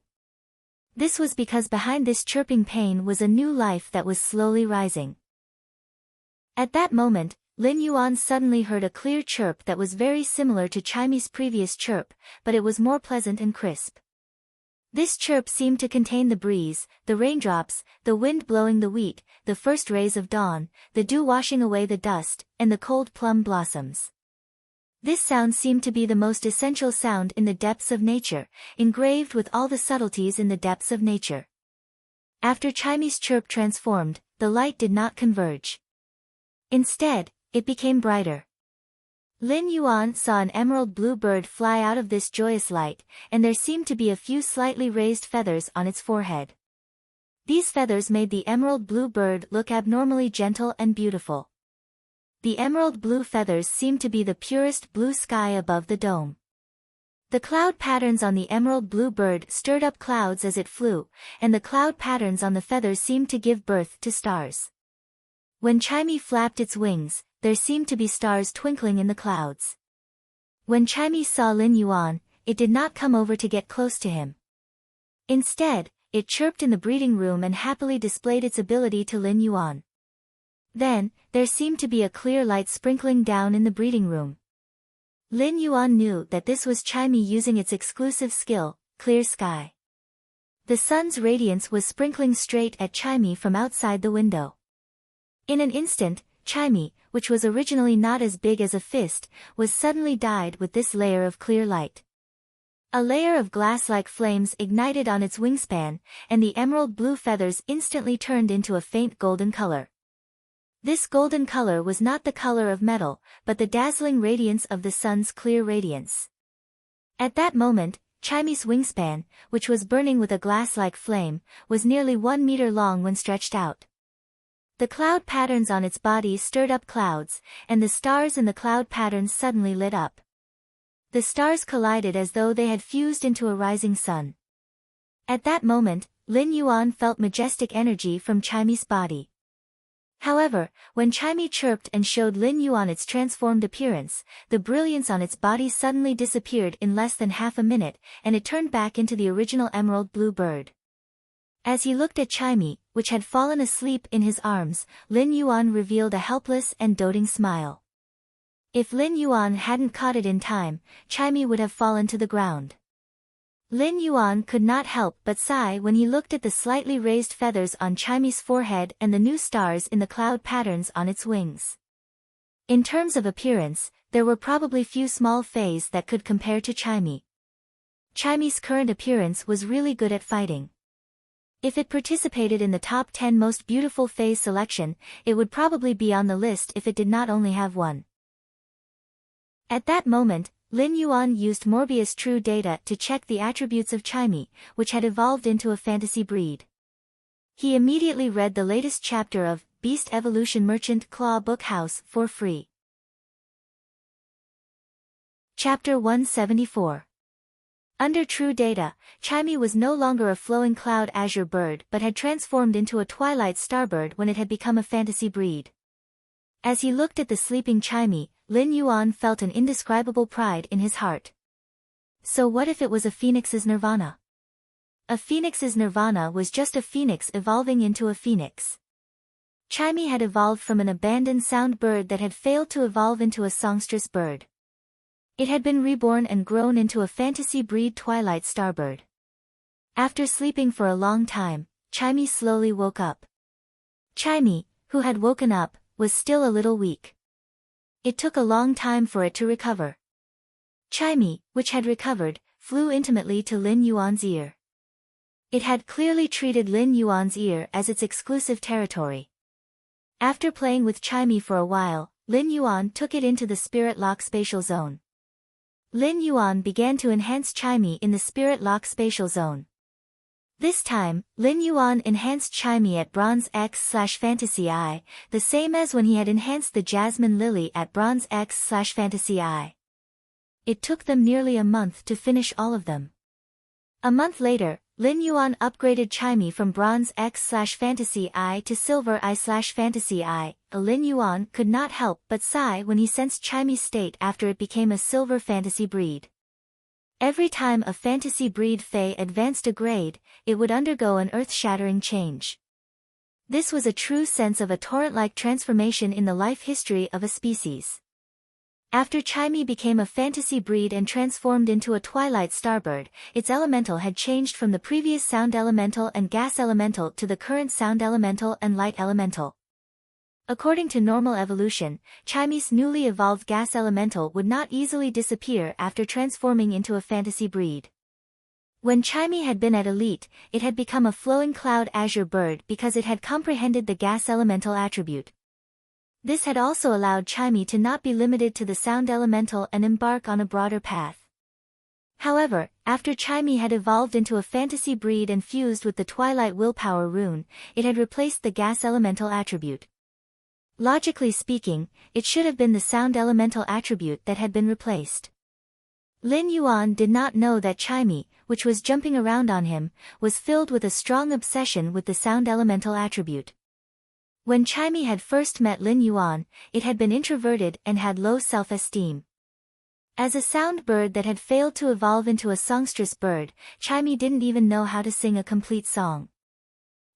This was because behind this chirping pain was a new life that was slowly rising. At that moment, Lin Yuan suddenly heard a clear chirp that was very similar to Chimey's previous chirp, but it was more pleasant and crisp. This chirp seemed to contain the breeze, the raindrops, the wind blowing the wheat, the first rays of dawn, the dew washing away the dust, and the cold plum blossoms. This sound seemed to be the most essential sound in the depths of nature, engraved with all the subtleties in the depths of nature. After Chimey's chirp transformed, the light did not converge. Instead, it became brighter. Lin Yuan saw an emerald blue bird fly out of this joyous light, and there seemed to be a few slightly raised feathers on its forehead. These feathers made the emerald blue bird look abnormally gentle and beautiful. The emerald blue feathers seemed to be the purest blue sky above the dome. The cloud patterns on the emerald blue bird stirred up clouds as it flew, and the cloud patterns on the feathers seemed to give birth to stars. When Chimey flapped its wings, there seemed to be stars twinkling in the clouds. When Chimey saw Lin Yuan, it did not come over to get close to him. Instead, it chirped in the breeding room and happily displayed its ability to Lin Yuan. Then, there seemed to be a clear light sprinkling down in the breeding room. Lin Yuan knew that this was Chimey using its exclusive skill, Clear Sky. The sun's radiance was sprinkling straight at Chimey from outside the window. In an instant, Chimey, which was originally not as big as a fist, was suddenly dyed with this layer of clear light. A layer of glass-like flames ignited on its wingspan, and the emerald blue feathers instantly turned into a faint golden color. This golden color was not the color of metal, but the dazzling radiance of the sun's clear radiance. At that moment, Chimey's wingspan, which was burning with a glass-like flame, was nearly 1 meter long when stretched out. The cloud patterns on its body stirred up clouds, and the stars in the cloud patterns suddenly lit up. The stars collided as though they had fused into a rising sun. At that moment, Lin Yuan felt majestic energy from Chimey's body. However, when Chimey chirped and showed Lin Yuan its transformed appearance, the brilliance on its body suddenly disappeared in less than half a minute, and it turned back into the original emerald blue bird. As he looked at Chimey, which had fallen asleep in his arms, Lin Yuan revealed a helpless and doting smile. If Lin Yuan hadn't caught it in time, Chimey would have fallen to the ground. Lin Yuan could not help but sigh when he looked at the slightly raised feathers on Chimey's forehead and the new stars in the cloud patterns on its wings. In terms of appearance, there were probably few small fays that could compare to Chimey. Chimey's current appearance was really good at fighting. If it participated in the top 10 most beautiful fays selection, it would probably be on the list if it did not only have one. At that moment, Lin Yuan used Morbius True Data to check the attributes of Chimey, which had evolved into a fantasy breed. He immediately read the latest chapter of Beast Evolution Merchant Claw Bookhouse for free. Chapter 174. Under True Data, Chimey was no longer a flowing cloud azure bird but had transformed into a twilight starbird when it had become a fantasy breed. As he looked at the sleeping Chimey, Lin Yuan felt an indescribable pride in his heart. So what if it was a phoenix's nirvana? A phoenix's nirvana was just a phoenix evolving into a phoenix. Chimey had evolved from an abandoned sound bird that had failed to evolve into a songstress bird. It had been reborn and grown into a fantasy breed twilight starbird. After sleeping for a long time, Chimey slowly woke up. Chimey, who had woken up, was still a little weak. It took a long time for it to recover. Chimey, which had recovered, flew intimately to Lin Yuan's ear. It had clearly treated Lin Yuan's ear as its exclusive territory. After playing with Chimey for a while, Lin Yuan took it into the Spirit Lock spatial zone. Lin Yuan began to enhance Chimey in the Spirit Lock spatial zone. This time, Lin Yuan enhanced Chimey at Bronze X/Fantasy I, the same as when he had enhanced the Jasmine Lily at Bronze X/Fantasy I. It took them nearly a month to finish all of them. A month later, Lin Yuan upgraded Chimey from Bronze X/Fantasy I to Silver I/Fantasy I. Lin Yuan could not help but sigh when he sensed Chimey's state after it became a Silver Fantasy breed. Every time a fantasy breed Fae advanced a grade, it would undergo an earth-shattering change. This was a true sense of a torrent-like transformation in the life history of a species. After Chimey became a fantasy breed and transformed into a twilight starbird, its elemental had changed from the previous sound elemental and gas elemental to the current sound elemental and light elemental. According to normal evolution, Chimey's newly evolved gas elemental would not easily disappear after transforming into a fantasy breed. When Chimey had been at elite, it had become a flowing cloud azure bird because it had comprehended the gas elemental attribute. This had also allowed Chimey to not be limited to the sound elemental and embark on a broader path. However, after Chimey had evolved into a fantasy breed and fused with the Twilight Willpower rune, it had replaced the gas elemental attribute. Logically speaking, it should have been the sound elemental attribute that had been replaced. Lin Yuan did not know that Chimey, which was jumping around on him, was filled with a strong obsession with the sound elemental attribute. When Chimey had first met Lin Yuan, it had been introverted and had low self-esteem. As a sound bird that had failed to evolve into a songstress bird, Chimey didn't even know how to sing a complete song.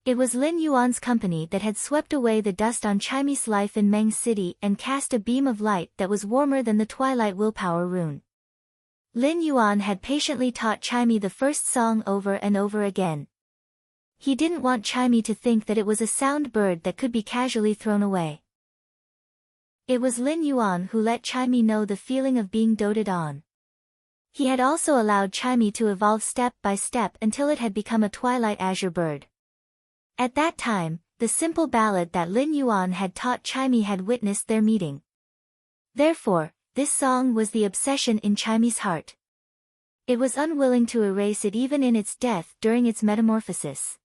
It was Lin Yuan's company that had swept away the dust on Chimey's life in Meng City and cast a beam of light that was warmer than the Twilight Willpower rune. Lin Yuan had patiently taught Chimey the first song over and over again. He didn't want Chimey to think that it was a sound bird that could be casually thrown away. It was Lin Yuan who let Chimey know the feeling of being doted on. He had also allowed Chimey to evolve step by step until it had become a Twilight Azure bird. At that time, the simple ballad that Lin Yuan had taught Chimey had witnessed their meeting. Therefore, this song was the obsession in Chimey's heart. It was unwilling to erase it even in its death during its metamorphosis.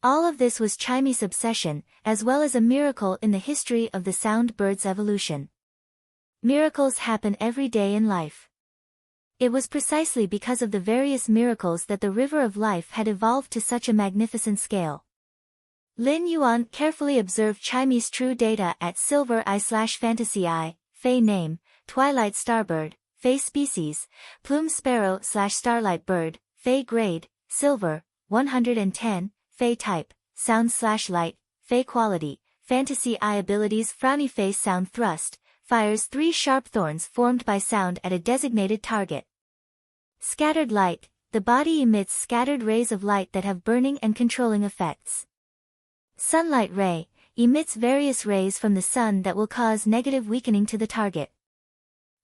All of this was Chimey's obsession, as well as a miracle in the history of the sound bird's evolution. Miracles happen every day in life. It was precisely because of the various miracles that the river of life had evolved to such a magnificent scale. Lin Yuan carefully observed Chimey's true data at Silver I/Fantasy I, Fae name, Twilight Starbird, Fae species, Plume Sparrow/Starlight Bird, Fae grade, Silver, 110, Fae type, Sound/Light, Fae quality, Fantasy I abilities Frowny Face Sound Thrust, fires 3 sharp thorns formed by sound at a designated target. Scattered light, the body emits scattered rays of light that have burning and controlling effects. Sunlight ray, emits various rays from the sun that will cause negative weakening to the target.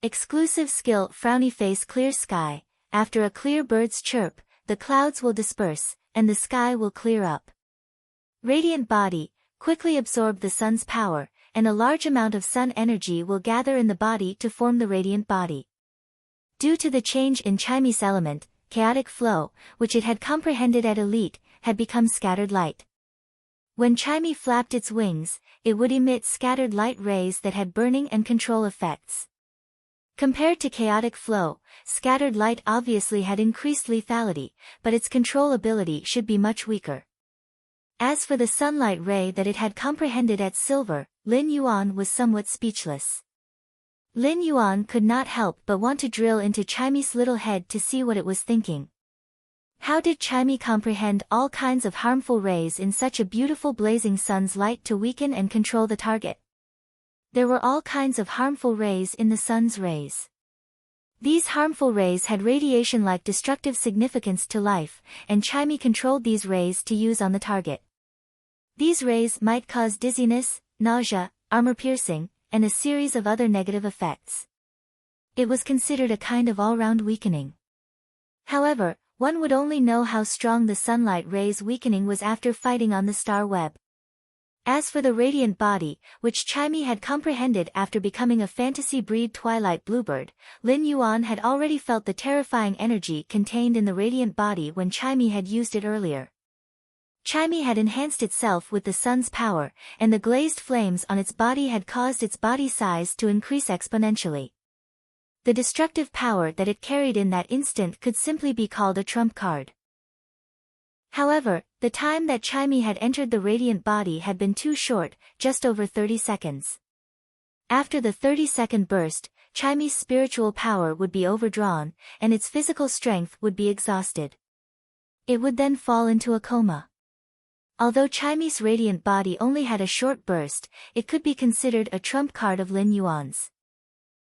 Exclusive skill Frowny Face Clear Sky, after a clear bird's chirp, the clouds will disperse, and the sky will clear up. Radiant body, quickly absorb the sun's power, and a large amount of sun energy will gather in the body to form the radiant body. Due to the change in Chimey's element, chaotic flow, which it had comprehended at elite, had become scattered light. When Chimey flapped its wings, it would emit scattered light rays that had burning and control effects. Compared to chaotic flow, scattered light obviously had increased lethality, but its control ability should be much weaker. As for the sunlight ray that it had comprehended at Silver, Lin Yuan was somewhat speechless. Lin Yuan could not help but want to drill into Chimey's little head to see what it was thinking. How did Chimey comprehend all kinds of harmful rays in such a beautiful blazing sun's light to weaken and control the target? There were all kinds of harmful rays in the sun's rays. These harmful rays had radiation-like destructive significance to life, and Chimey controlled these rays to use on the target. These rays might cause dizziness, nausea, armor-piercing, and a series of other negative effects. It was considered a kind of all-round weakening. However, one would only know how strong the sunlight rays' weakening was after fighting on the star web. As for the radiant body, which Chimey had comprehended after becoming a fantasy breed twilight bluebird, Lin Yuan had already felt the terrifying energy contained in the radiant body when Chimey had used it earlier. Chimey had enhanced itself with the sun's power, and the glazed flames on its body had caused its body size to increase exponentially. The destructive power that it carried in that instant could simply be called a trump card. However, the time that Chimey had entered the radiant body had been too short, just over 30 seconds. After the 30-second burst, Chimey's spiritual power would be overdrawn, and its physical strength would be exhausted. It would then fall into a coma. Although Chimey's radiant body only had a short burst, it could be considered a trump card of Lin Yuan's.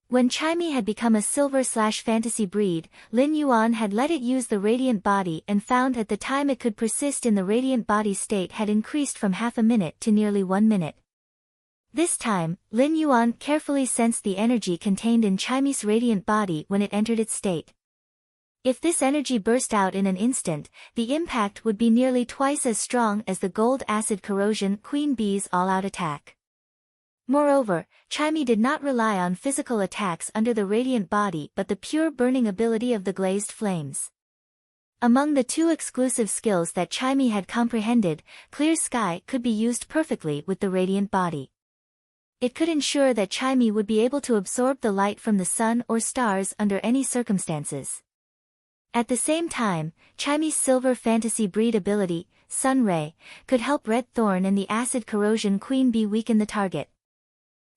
When Chimey had become a silver/fantasy breed, Lin Yuan had let it use the radiant body and found at the time it could persist in the radiant body state had increased from half a minute to nearly 1 minute. This time, Lin Yuan carefully sensed the energy contained in Chimey's radiant body when it entered its state. If this energy burst out in an instant, the impact would be nearly twice as strong as the gold acid corrosion queen bee's all-out attack. Moreover, Chimey did not rely on physical attacks under the radiant body but the pure burning ability of the glazed flames. Among the two exclusive skills that Chimey had comprehended, Clear Sky could be used perfectly with the radiant body. It could ensure that Chimey would be able to absorb the light from the sun or stars under any circumstances. At the same time, Chimey's silver fantasy breed ability, Sun Ray, could help Red Thorn and the acid corrosion queen bee weaken the target.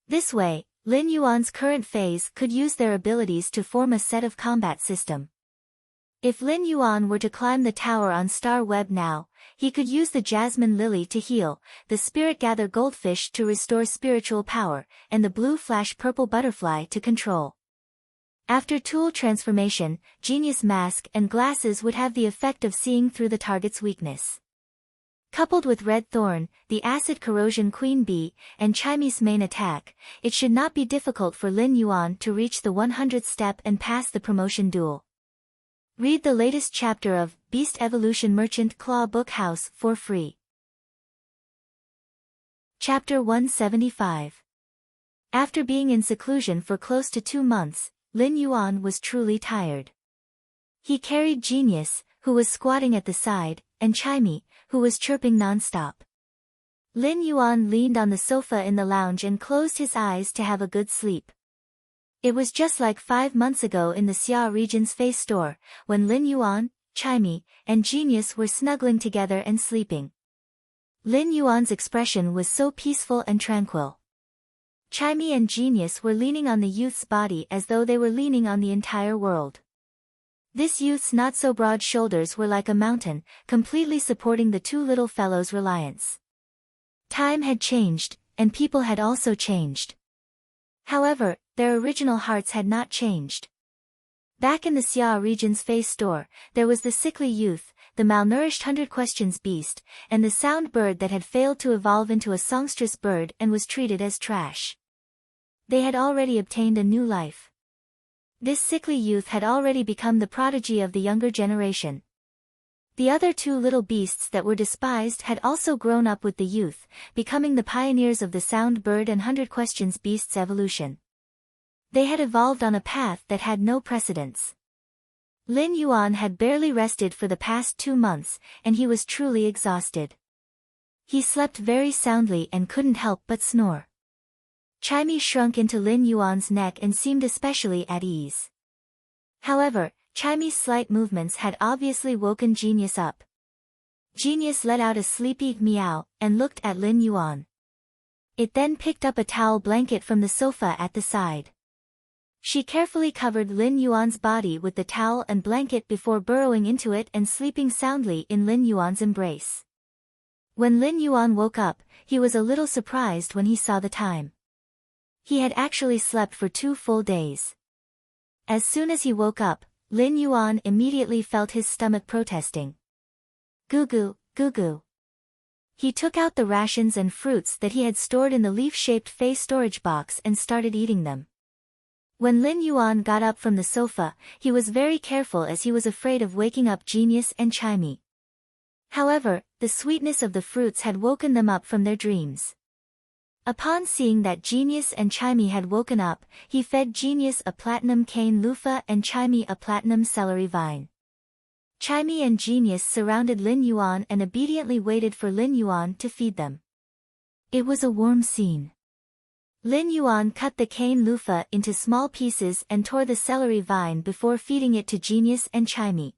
This way, Lin Yuan's current phase could use their abilities to form a set of combat system. If Lin Yuan were to climb the tower on Star Web now, he could use the Jasmine Lily to heal, the Spirit Gather Goldfish to restore spiritual power, and the Blue Flash Purple Butterfly to control. After tool transformation, Genius Mask and Glasses would have the effect of seeing through the target's weakness. Coupled with Red Thorn, the Acid Corrosion Queen Bee, and Chimey's main attack, it should not be difficult for Lin Yuan to reach the 100th step and pass the promotion duel. Read the latest chapter of Beast Evolution Merchant Claw Book House for free. Chapter 175. After being in seclusion for close to 2 months, Lin Yuan was truly tired. He carried Genius, who was squatting at the side, and Chimey, who was chirping non-stop. Lin Yuan leaned on the sofa in the lounge and closed his eyes to have a good sleep. It was just like 5 months ago in the Xia region's face store, when Lin Yuan, Chimey, and Genius were snuggling together and sleeping. Lin Yuan's expression was so peaceful and tranquil. Chimey and Genius were leaning on the youth's body as though they were leaning on the entire world. This youth's not-so-broad shoulders were like a mountain, completely supporting the two little fellows' reliance. Time had changed, and people had also changed. However, their original hearts had not changed. Back in the Xia region's face store, there was the sickly youth, the malnourished 100 questions beast, and the sound bird that had failed to evolve into a songstress bird and was treated as trash. They had already obtained a new life. This sickly youth had already become the prodigy of the younger generation. The other two little beasts that were despised had also grown up with the youth, becoming the pioneers of the sound bird and 100 questions beast's evolution. They had evolved on a path that had no precedence. Lin Yuan had barely rested for the past 2 months, and he was truly exhausted. He slept very soundly and couldn't help but snore. Chimey shrunk into Lin Yuan's neck and seemed especially at ease. However, Chimey's slight movements had obviously woken Genius up. Genius let out a sleepy meow and looked at Lin Yuan. It then picked up a towel blanket from the sofa at the side. She carefully covered Lin Yuan's body with the towel and blanket before burrowing into it and sleeping soundly in Lin Yuan's embrace. When Lin Yuan woke up, he was a little surprised when he saw the time. He had actually slept for 2 full days. As soon as he woke up, Lin Yuan immediately felt his stomach protesting. Goo-goo, goo-goo. He took out the rations and fruits that he had stored in the leaf-shaped face storage box and started eating them. When Lin Yuan got up from the sofa, he was very careful as he was afraid of waking up Genius and Chimey. However, the sweetness of the fruits had woken them up from their dreams. Upon seeing that Genius and Chimey had woken up, he fed Genius a platinum cane loofah and Chimey a platinum celery vine. Chimey and Genius surrounded Lin Yuan and obediently waited for Lin Yuan to feed them. It was a warm scene. Lin Yuan cut the cane loofah into small pieces and tore the celery vine before feeding it to Genius and Chimey.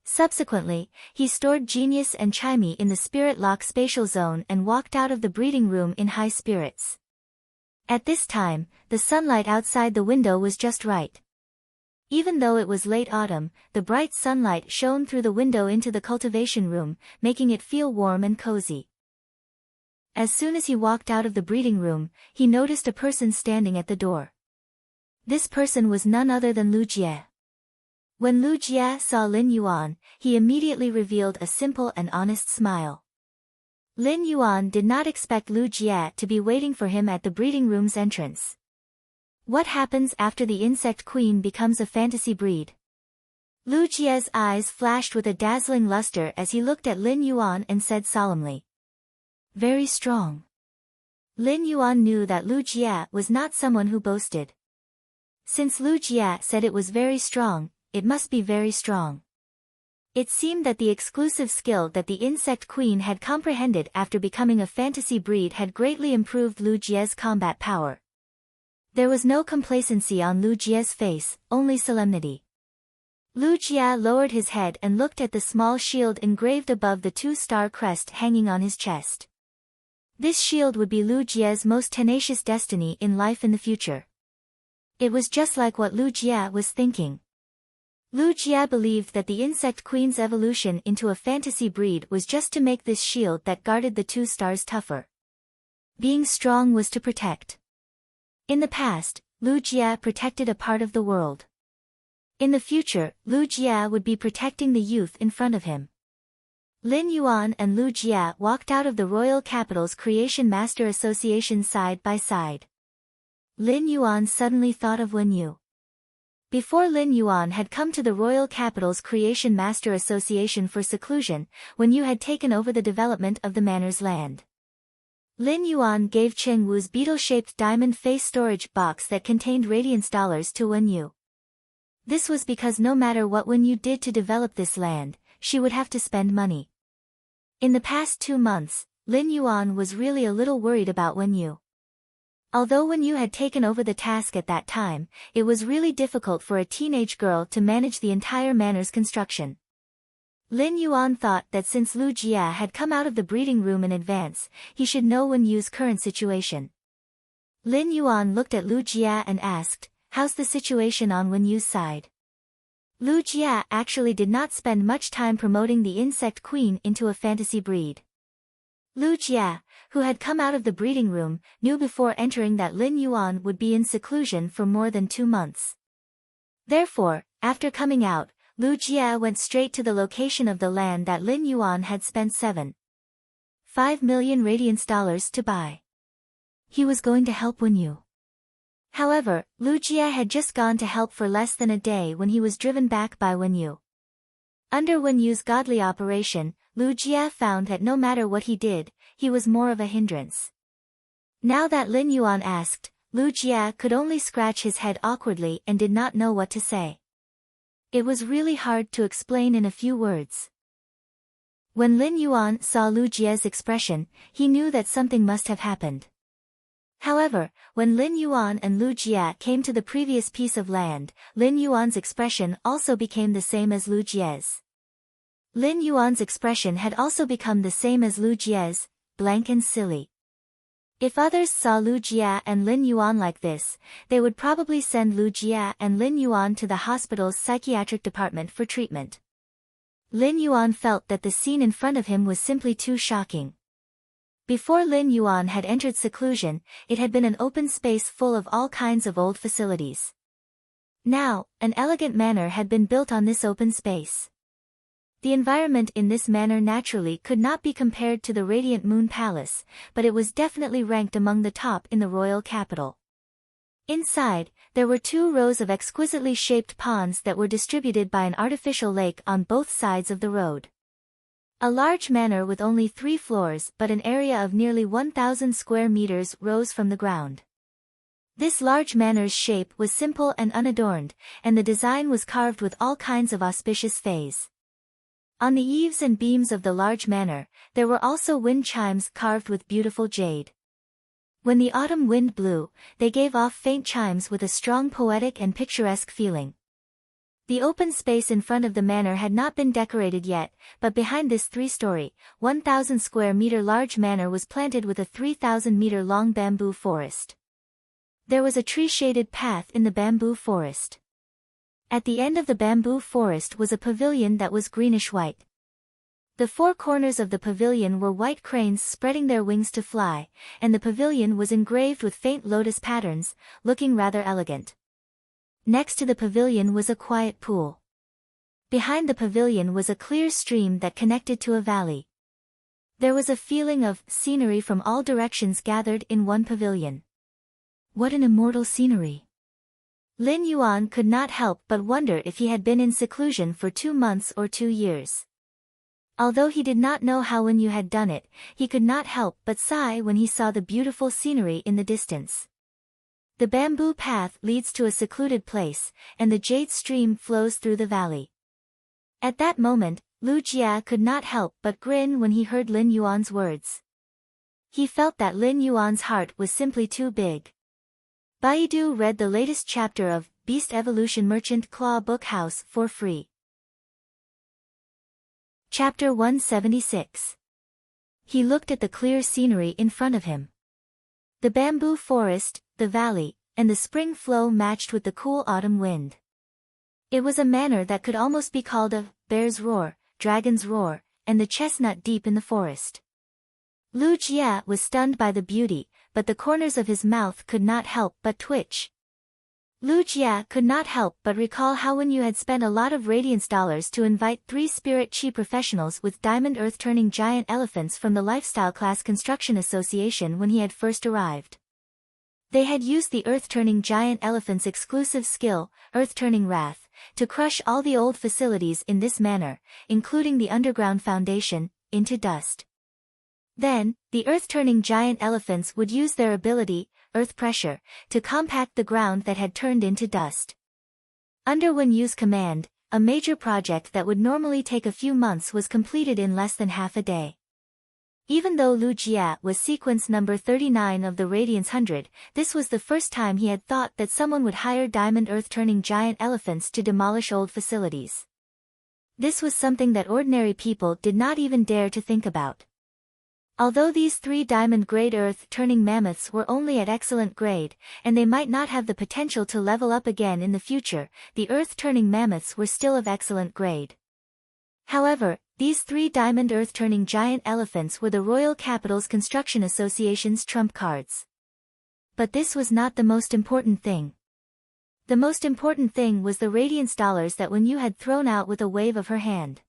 Subsequently, he stored Genius and Chimey in the Spirit Lock spatial zone and walked out of the breeding room in high spirits. At this time, the sunlight outside the window was just right. Even though it was late autumn, the bright sunlight shone through the window into the cultivation room, making it feel warm and cozy. As soon as he walked out of the breeding room, he noticed a person standing at the door. This person was none other than Lu Jie. When Lu Jie saw Lin Yuan, he immediately revealed a simple and honest smile. Lin Yuan did not expect Lu Jie to be waiting for him at the breeding room's entrance. What happens after the insect queen becomes a fantasy breed? Lu Jie's eyes flashed with a dazzling luster as he looked at Lin Yuan and said solemnly, "Very strong." Lin Yuan knew that Lu Jie was not someone who boasted. Since Lu Jie said it was very strong, it must be very strong. It seemed that the exclusive skill that the insect queen had comprehended after becoming a fantasy breed had greatly improved Lu Jie's combat power. There was no complacency on Lu Jie's face, only solemnity. Lu Jie lowered his head and looked at the small shield engraved above the two-star crest hanging on his chest. This shield would be Lu Jie's most tenacious destiny in life in the future. It was just like what Lu Jie was thinking. Lu Jie believed that the insect queen's evolution into a fantasy breed was just to make this shield that guarded the two stars tougher. Being strong was to protect. In the past, Lu Jie protected a part of the world. In the future, Lu Jie would be protecting the youth in front of him. Lin Yuan and Lu Jie walked out of the Royal Capital's Creation Master Association side by side. Lin Yuan suddenly thought of Wen Yu. Before Lin Yuan had come to the Royal Capital's Creation Master Association for seclusion, Wen Yu had taken over the development of the manor's land. Lin Yuan gave Cheng Wu's beetle-shaped diamond face storage box that contained radiance dollars to Wen Yu. This was because no matter what Wen Yu did to develop this land, she would have to spend money. In the past 2 months, Lin Yuan was really a little worried about Wen Yu. Although Wen Yu had taken over the task at that time, it was really difficult for a teenage girl to manage the entire manor's construction. Lin Yuan thought that since Lu Jie had come out of the breeding room in advance, he should know Wen Yu's current situation. Lin Yuan looked at Lu Jie and asked, "How's the situation on Wen Yu's side?" Lu Jie actually did not spend much time promoting the insect queen into a fantasy breed. Lu Jie, who had come out of the breeding room, knew before entering that Lin Yuan would be in seclusion for more than 2 months. Therefore, after coming out, Lu Jie went straight to the location of the land that Lin Yuan had spent 7.5 million radiance dollars to buy. He was going to help Wen Yu. However, Lu Jie had just gone to help for less than a day when he was driven back by Wen Yu. Under Wen Yu's godly operation, Lu Jie found that no matter what he did, he was more of a hindrance. Now that Lin Yuan asked, Lu Jie could only scratch his head awkwardly and did not know what to say. It was really hard to explain in a few words. When Lin Yuan saw Lu Jie's expression, he knew that something must have happened. However, when Lin Yuan and Lu Jie came to the previous piece of land, Lin Yuan's expression also became the same as Lu Jie's. Lin Yuan's expression had also become the same as Lu Jie's, blank and silly. If others saw Lu Jie and Lin Yuan like this, they would probably send Lu Jie and Lin Yuan to the hospital's psychiatric department for treatment. Lin Yuan felt that the scene in front of him was simply too shocking. Before Lin Yuan had entered seclusion, it had been an open space full of all kinds of old facilities. Now, an elegant manor had been built on this open space. The environment in this manor naturally could not be compared to the Radiant Moon Palace, but it was definitely ranked among the top in the royal capital. Inside, there were 2 rows of exquisitely shaped ponds that were distributed by an artificial lake on both sides of the road. A large manor with only 3 floors but an area of nearly 1,000 square meters rose from the ground. This large manor's shape was simple and unadorned, and the design was carved with all kinds of auspicious fays. On the eaves and beams of the large manor, there were also wind chimes carved with beautiful jade. When the autumn wind blew, they gave off faint chimes with a strong poetic and picturesque feeling. The open space in front of the manor had not been decorated yet, but behind this 3-story, 1,000 square meter large manor was planted with a 3,000-meter long bamboo forest. There was a tree-shaded path in the bamboo forest. At the end of the bamboo forest was a pavilion that was greenish-white. The 4 corners of the pavilion were white cranes spreading their wings to fly, and the pavilion was engraved with faint lotus patterns, looking rather elegant. Next to the pavilion was a quiet pool. Behind the pavilion was a clear stream that connected to a valley. There was a feeling of scenery from all directions gathered in one pavilion. What an immortal scenery! Lin Yuan could not help but wonder if he had been in seclusion for 2 months or 2 years. Although he did not know how Wen Yu had done it, he could not help but sigh when he saw the beautiful scenery in the distance. The bamboo path leads to a secluded place, and the jade stream flows through the valley. At that moment, Lu Jia could not help but grin when he heard Lin Yuan's words. He felt that Lin Yuan's heart was simply too big. Baidu read the latest chapter of Beast Evolution Merchant Claw Book House for free. Chapter 176. He looked at the clear scenery in front of him. The bamboo forest, the valley, and the spring flow matched with the cool autumn wind. It was a manor that could almost be called a bear's roar, dragon's roar, and the chestnut deep in the forest. Lu Jia was stunned by the beauty, but the corners of his mouth could not help but twitch. Lu Jia could not help but recall how Wen Yu had spent a lot of radiance dollars to invite 3 spirit chi professionals with diamond earth-turning giant elephants from the Lifestyle Class Construction Association when he had first arrived. They had used the earth-turning giant elephant's exclusive skill, earth-turning wrath, to crush all the old facilities in this manor, including the underground foundation, into dust. Then, the earth-turning giant elephants would use their ability, earth pressure, to compact the ground that had turned into dust. Under Wen Yu's command, a major project that would normally take a few months was completed in less than half a day. Even though Lu Jia was sequence number 39 of the Radiance 100, this was the first time he had thought that someone would hire diamond earth-turning giant elephants to demolish old facilities. This was something that ordinary people did not even dare to think about. Although these 3 diamond-grade earth-turning mammoths were only at excellent grade, and they might not have the potential to level up again in the future, the earth-turning mammoths were still of excellent grade. However, these 3 diamond earth-turning giant elephants were the Royal Capital's Construction Association's trump cards. But this was not the most important thing. The most important thing was the radiance dollars that Wen Yu had thrown out with a wave of her hand.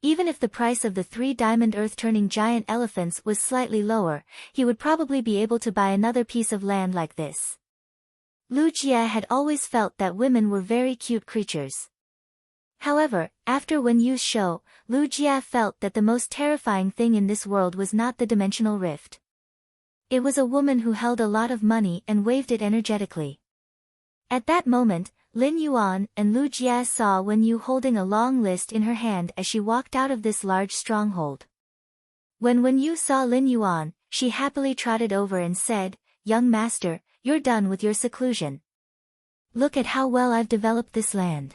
Even if the price of the 3 diamond earth-turning giant elephants was slightly lower, he would probably be able to buy another piece of land like this. Lu Jia had always felt that women were very cute creatures. However, after Wen Yu's show, Lu Jia felt that the most terrifying thing in this world was not the dimensional rift. It was a woman who held a lot of money and waved it energetically. At that moment, Lin Yuan and Lu Jia saw Wen Yu holding a long list in her hand as she walked out of this large stronghold. When Wen Yu saw Lin Yuan, she happily trotted over and said, "Young master, you're done with your seclusion. Look at how well I've developed this land."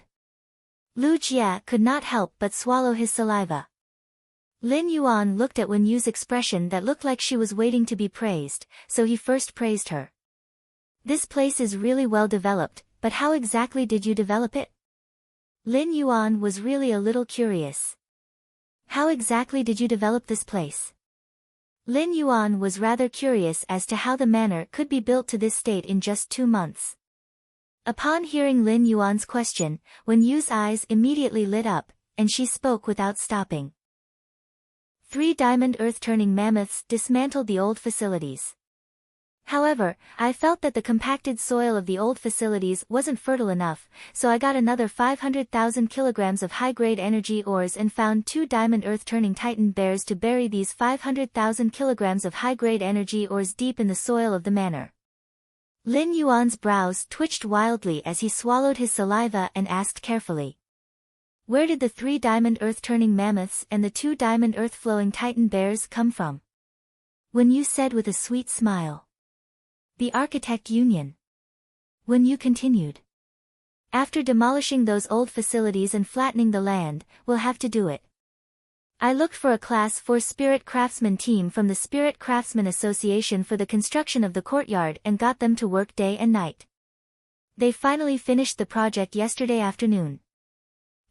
Lu Jia could not help but swallow his saliva. Lin Yuan looked at Wen Yu's expression that looked like she was waiting to be praised, so he first praised her. "This place is really well developed, but how exactly did you develop it?" Lin Yuan was really a little curious. "How exactly did you develop this place?" Lin Yuan was rather curious as to how the manor could be built to this state in just 2 months. Upon hearing Lin Yuan's question, Wen Yu's eyes immediately lit up, and she spoke without stopping. 3 diamond earth-turning mammoths dismantled the old facilities. However, I felt that the compacted soil of the old facilities wasn't fertile enough, so I got another 500,000 kilograms of high-grade energy ores and found 2 diamond earth-turning titan bears to bury these 500,000 kilograms of high-grade energy ores deep in the soil of the manor. Lin Yuan's brows twitched wildly as he swallowed his saliva and asked carefully. Where did the 3 diamond earth-turning mammoths and the 2 diamond earth-flowing titan bears come from? When you said with a sweet smile. The Architect Union. When you continued. After demolishing those old facilities and flattening the land, we'll have to do it. I looked for a Class 4 Spirit Craftsman team from the Spirit Craftsman Association for the construction of the courtyard and got them to work day and night. They finally finished the project yesterday afternoon.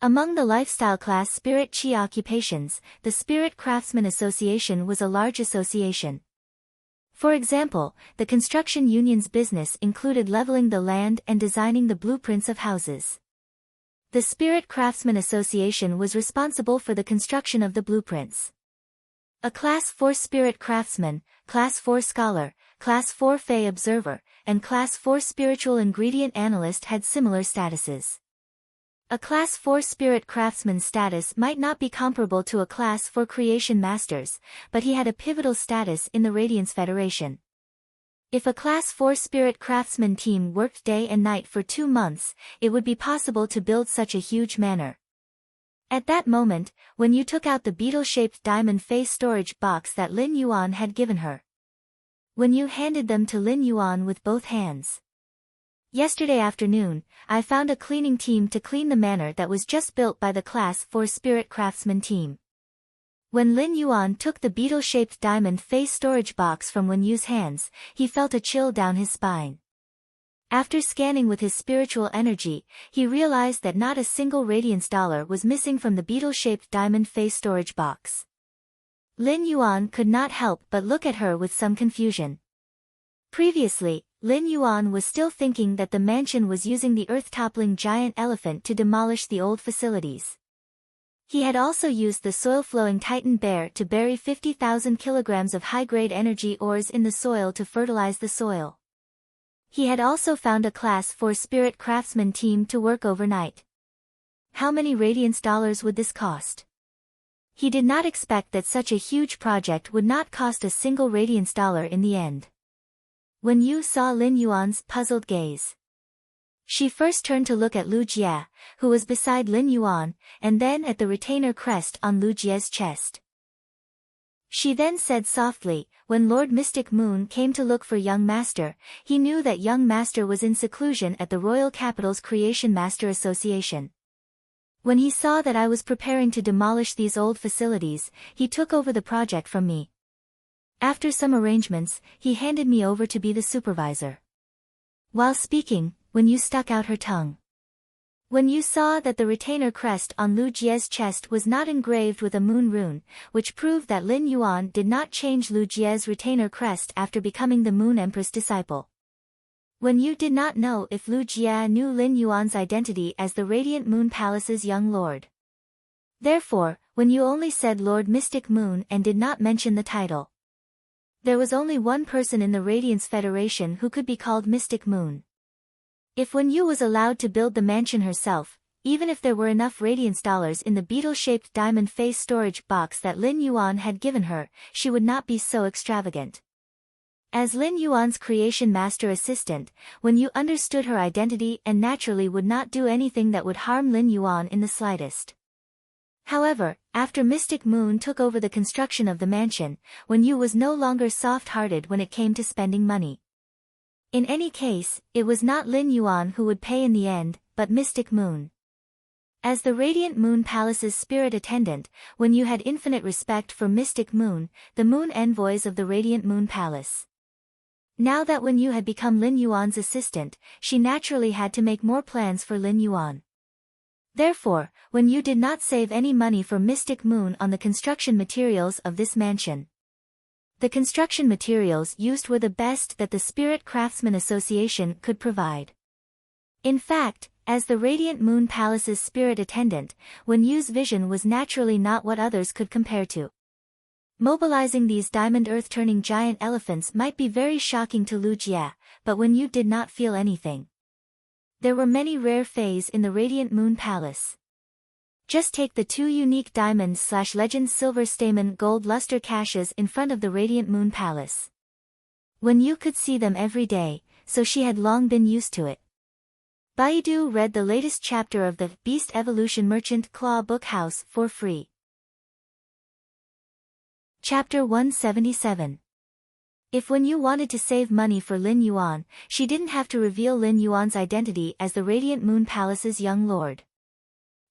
Among the lifestyle class Spirit Chi occupations, the Spirit Craftsman Association was a large association. For example, the construction union's business included leveling the land and designing the blueprints of houses. The Spirit Craftsman Association was responsible for the construction of the blueprints. A Class 4 Spirit Craftsman, Class 4 Scholar, Class 4 Fey Observer, and Class 4 Spiritual Ingredient Analyst had similar statuses. A Class 4 Spirit Craftsman status might not be comparable to a Class 4 Creation Masters, but he had a pivotal status in the Radiance Federation. If a Class 4 Spirit Craftsman team worked day and night for 2 months, it would be possible to build such a huge manor. At that moment, when you took out the beetle-shaped diamond face storage box that Lin Yuan had given her. When you handed them to Lin Yuan with both hands. Yesterday afternoon, I found a cleaning team to clean the manor that was just built by the Class 4 Spirit Craftsman team. When Lin Yuan took the beetle-shaped diamond face storage box from Wen Yu's hands, he felt a chill down his spine. After scanning with his spiritual energy, he realized that not a single radiance dollar was missing from the beetle-shaped diamond face storage box. Lin Yuan could not help but look at her with some confusion. Previously, Lin Yuan was still thinking that the mansion was using the earth-toppling giant elephant to demolish the old facilities. He had also used the soil-flowing Titan bear to bury 50,000 kilograms of high-grade energy ores in the soil to fertilize the soil. He had also found a Class 4 Spirit Craftsman team to work overnight. How many radiance dollars would this cost? He did not expect that such a huge project would not cost a single radiance dollar in the end. Wen Yu saw Lin Yuan's puzzled gaze. She first turned to look at Lu Jie, who was beside Lin Yuan, and then at the retainer crest on Lu Jie's chest. She then said softly, when Lord Mystic Moon came to look for young master, he knew that young master was in seclusion at the Royal Capital's Creation Master Association. When he saw that I was preparing to demolish these old facilities, he took over the project from me. After some arrangements, he handed me over to be the supervisor. While speaking, Wen Yu stuck out her tongue. Wen Yu saw that the retainer crest on Lu Jie's chest was not engraved with a moon rune, which proved that Lin Yuan did not change Lu Jie's retainer crest after becoming the Moon Empress disciple. Wen Yu did not know if Lu Jie knew Lin Yuan's identity as the Radiant Moon Palace's young lord. Therefore, Wen Yu only said Lord Mystic Moon and did not mention the title. There was only one person in the Radiance Federation who could be called Mystic Moon. If Wen Yu was allowed to build the mansion herself, even if there were enough radiance dollars in the beetle-shaped diamond face storage box that Lin Yuan had given her, she would not be so extravagant. As Lin Yuan's creation master assistant, Wen Yu understood her identity and naturally would not do anything that would harm Lin Yuan in the slightest. However, after Mystic Moon took over the construction of the mansion, Wen Yu was no longer soft-hearted when it came to spending money. In any case, it was not Lin Yuan who would pay in the end, but Mystic Moon. As the Radiant Moon Palace's spirit attendant, Wen Yu had infinite respect for Mystic Moon, the moon envoys of the Radiant Moon Palace. Now that Wen Yu had become Lin Yuan's assistant, she naturally had to make more plans for Lin Yuan. Therefore, Wen Yu did not save any money for Mystic Moon on the construction materials of this mansion. The construction materials used were the best that the Spirit Craftsman Association could provide. In fact, as the Radiant Moon Palace's spirit attendant, Wen Yu's vision was naturally not what others could compare to. Mobilizing these diamond earth-turning giant elephants might be very shocking to Lu Jie, but Wen Yu did not feel anything. There were many rare fays in the Radiant Moon Palace. Just take the 2 unique diamond/legend silver stamen gold luster caches in front of the Radiant Moon Palace. Wen Yu could see them every day, so she had long been used to it. Baidu read the latest chapter of the Beast Evolution Merchant Claw Book House for free. Chapter 177. If Wen Yu wanted to save money for Lin Yuan, she didn't have to reveal Lin Yuan's identity as the Radiant Moon Palace's young lord.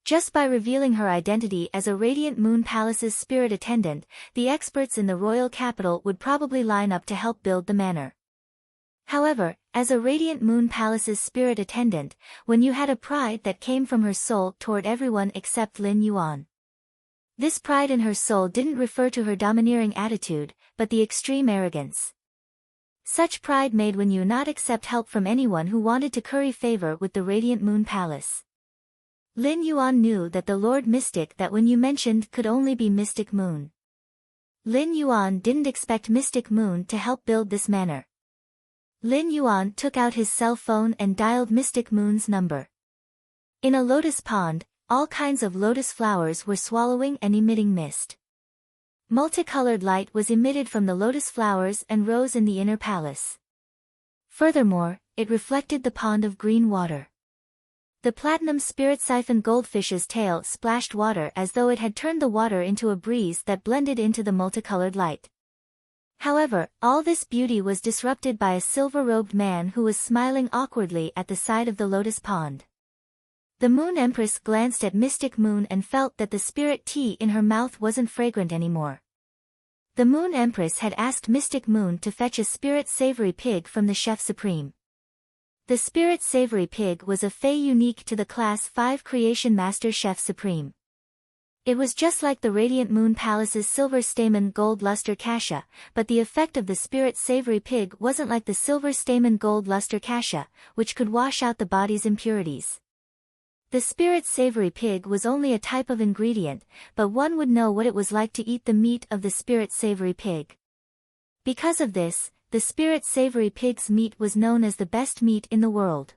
Just by revealing her identity as a Radiant Moon Palace's spirit attendant, the experts in the royal capital would probably line up to help build the manor. However, as a Radiant Moon Palace's spirit attendant, Wen Yu had a pride that came from her soul toward everyone except Lin Yuan. This pride in her soul didn't refer to her domineering attitude, but the extreme arrogance. Such pride made Wen Yu not accept help from anyone who wanted to curry favor with the Radiant Moon Palace. Lin Yuan knew that the Lord Mystic that Wen Yu mentioned could only be Mystic Moon. Lin Yuan didn't expect Mystic Moon to help build this manor. Lin Yuan took out his cell phone and dialed Mystic Moon's number. In a lotus pond, all kinds of lotus flowers were swallowing and emitting mist. Multicolored light was emitted from the lotus flowers and rose in the inner palace. Furthermore, it reflected the pond of green water. The platinum spirit siphon goldfish's tail splashed water as though it had turned the water into a breeze that blended into the multicolored light. However, all this beauty was disrupted by a silver-robed man who was smiling awkwardly at the side of the lotus pond. The Moon Empress glanced at Mystic Moon and felt that the spirit tea in her mouth wasn't fragrant anymore. The Moon Empress had asked Mystic Moon to fetch a spirit savory pig from the Chef Supreme. The spirit savory pig was a fey unique to the Class 5 Creation Master Chef Supreme. It was just like the Radiant Moon Palace's silver stamen gold luster kasha, but the effect of the spirit savory pig wasn't like the silver stamen gold luster kasha, which could wash out the body's impurities. The spirit savory pig was only a type of ingredient, but one would know what it was like to eat the meat of the spirit savory pig. Because of this, the spirit savory pig's meat was known as the best meat in the world.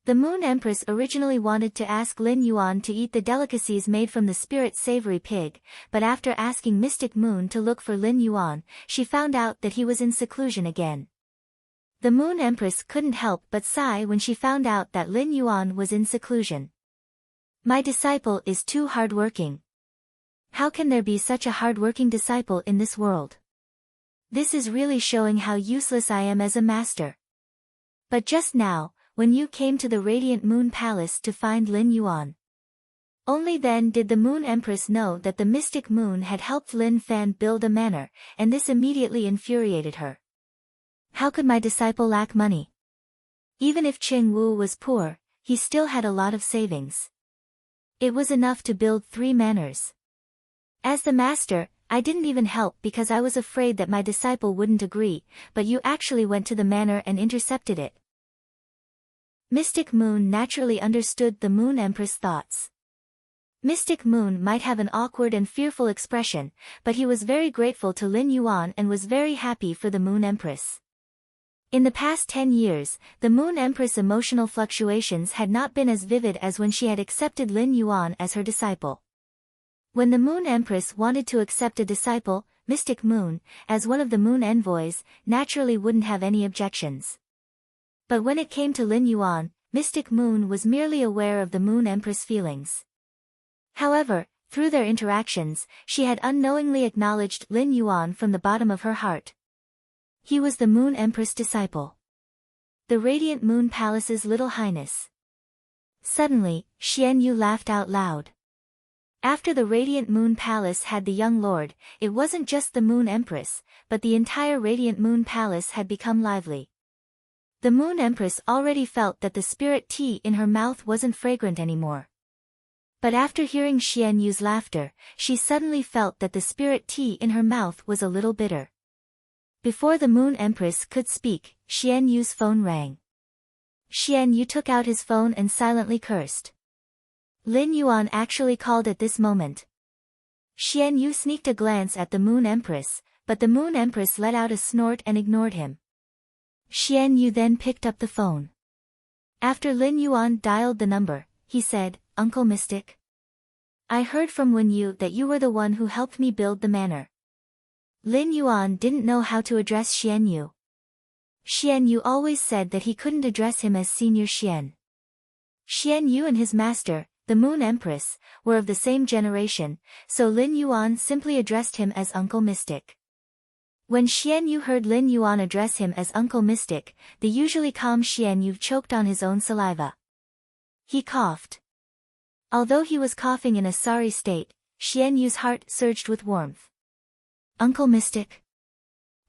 The Moon Empress originally wanted to ask Lin Yuan to eat the delicacies made from the spirit savory pig, but after asking Mystic Moon to look for Lin Yuan, she found out that he was in seclusion again. The Moon Empress couldn't help but sigh when she found out that Lin Yuan was in seclusion. My disciple is too hardworking. How can there be such a hardworking disciple in this world? This is really showing how useless I am as a master. But just now, when you came to the Radiant Moon Palace to find Lin Yuan. Only then did the Moon Empress know that the Mystic Moon had helped Lin Fan build a manor, and this immediately infuriated her. How could my disciple lack money? Even if Qing Wu was poor, he still had a lot of savings. It was enough to build 3 manors. As the master, I didn't even help because I was afraid that my disciple wouldn't agree, but you actually went to the manor and intercepted it. Mystic Moon naturally understood the Moon Empress' thoughts. Mystic Moon might have an awkward and fearful expression, but he was very grateful to Lin Yuan and was very happy for the Moon Empress. In the past 10 years, the Moon Empress' emotional fluctuations had not been as vivid as when she had accepted Lin Yuan as her disciple. When the Moon Empress wanted to accept a disciple, Mystic Moon, as one of the Moon Envoys, naturally wouldn't have any objections. But when it came to Lin Yuan, Mystic Moon was merely aware of the Moon Empress' feelings. However, through their interactions, she had unknowingly acknowledged Lin Yuan from the bottom of her heart. He was the Moon Empress' disciple. The Radiant Moon Palace's Little Highness. Suddenly, Xian Yu laughed out loud. After the Radiant Moon Palace had the young lord, it wasn't just the Moon Empress, but the entire Radiant Moon Palace had become lively. The Moon Empress already felt that the spirit tea in her mouth wasn't fragrant anymore. But after hearing Xian Yu's laughter, she suddenly felt that the spirit tea in her mouth was a little bitter. Before the Moon Empress could speak, Xian Yu's phone rang. Xian Yu took out his phone and silently cursed. Lin Yuan actually called at this moment. Xian Yu sneaked a glance at the Moon Empress, but the Moon Empress let out a snort and ignored him. Xian Yu then picked up the phone. After Lin Yuan dialed the number, he said, "Uncle Mystic? I heard from Wen Yu that you were the one who helped me build the manor." Lin Yuan didn't know how to address Xian Yu. Xian Yu always said that he couldn't address him as Senior Xian. Xian Yu and his master, the Moon Empress, were of the same generation, so Lin Yuan simply addressed him as Uncle Mystic. When Xian Yu heard Lin Yuan address him as Uncle Mystic, the usually calm Xian Yu choked on his own saliva. He coughed. Although he was coughing in a sorry state, Xian Yu's heart surged with warmth. Uncle Mystic.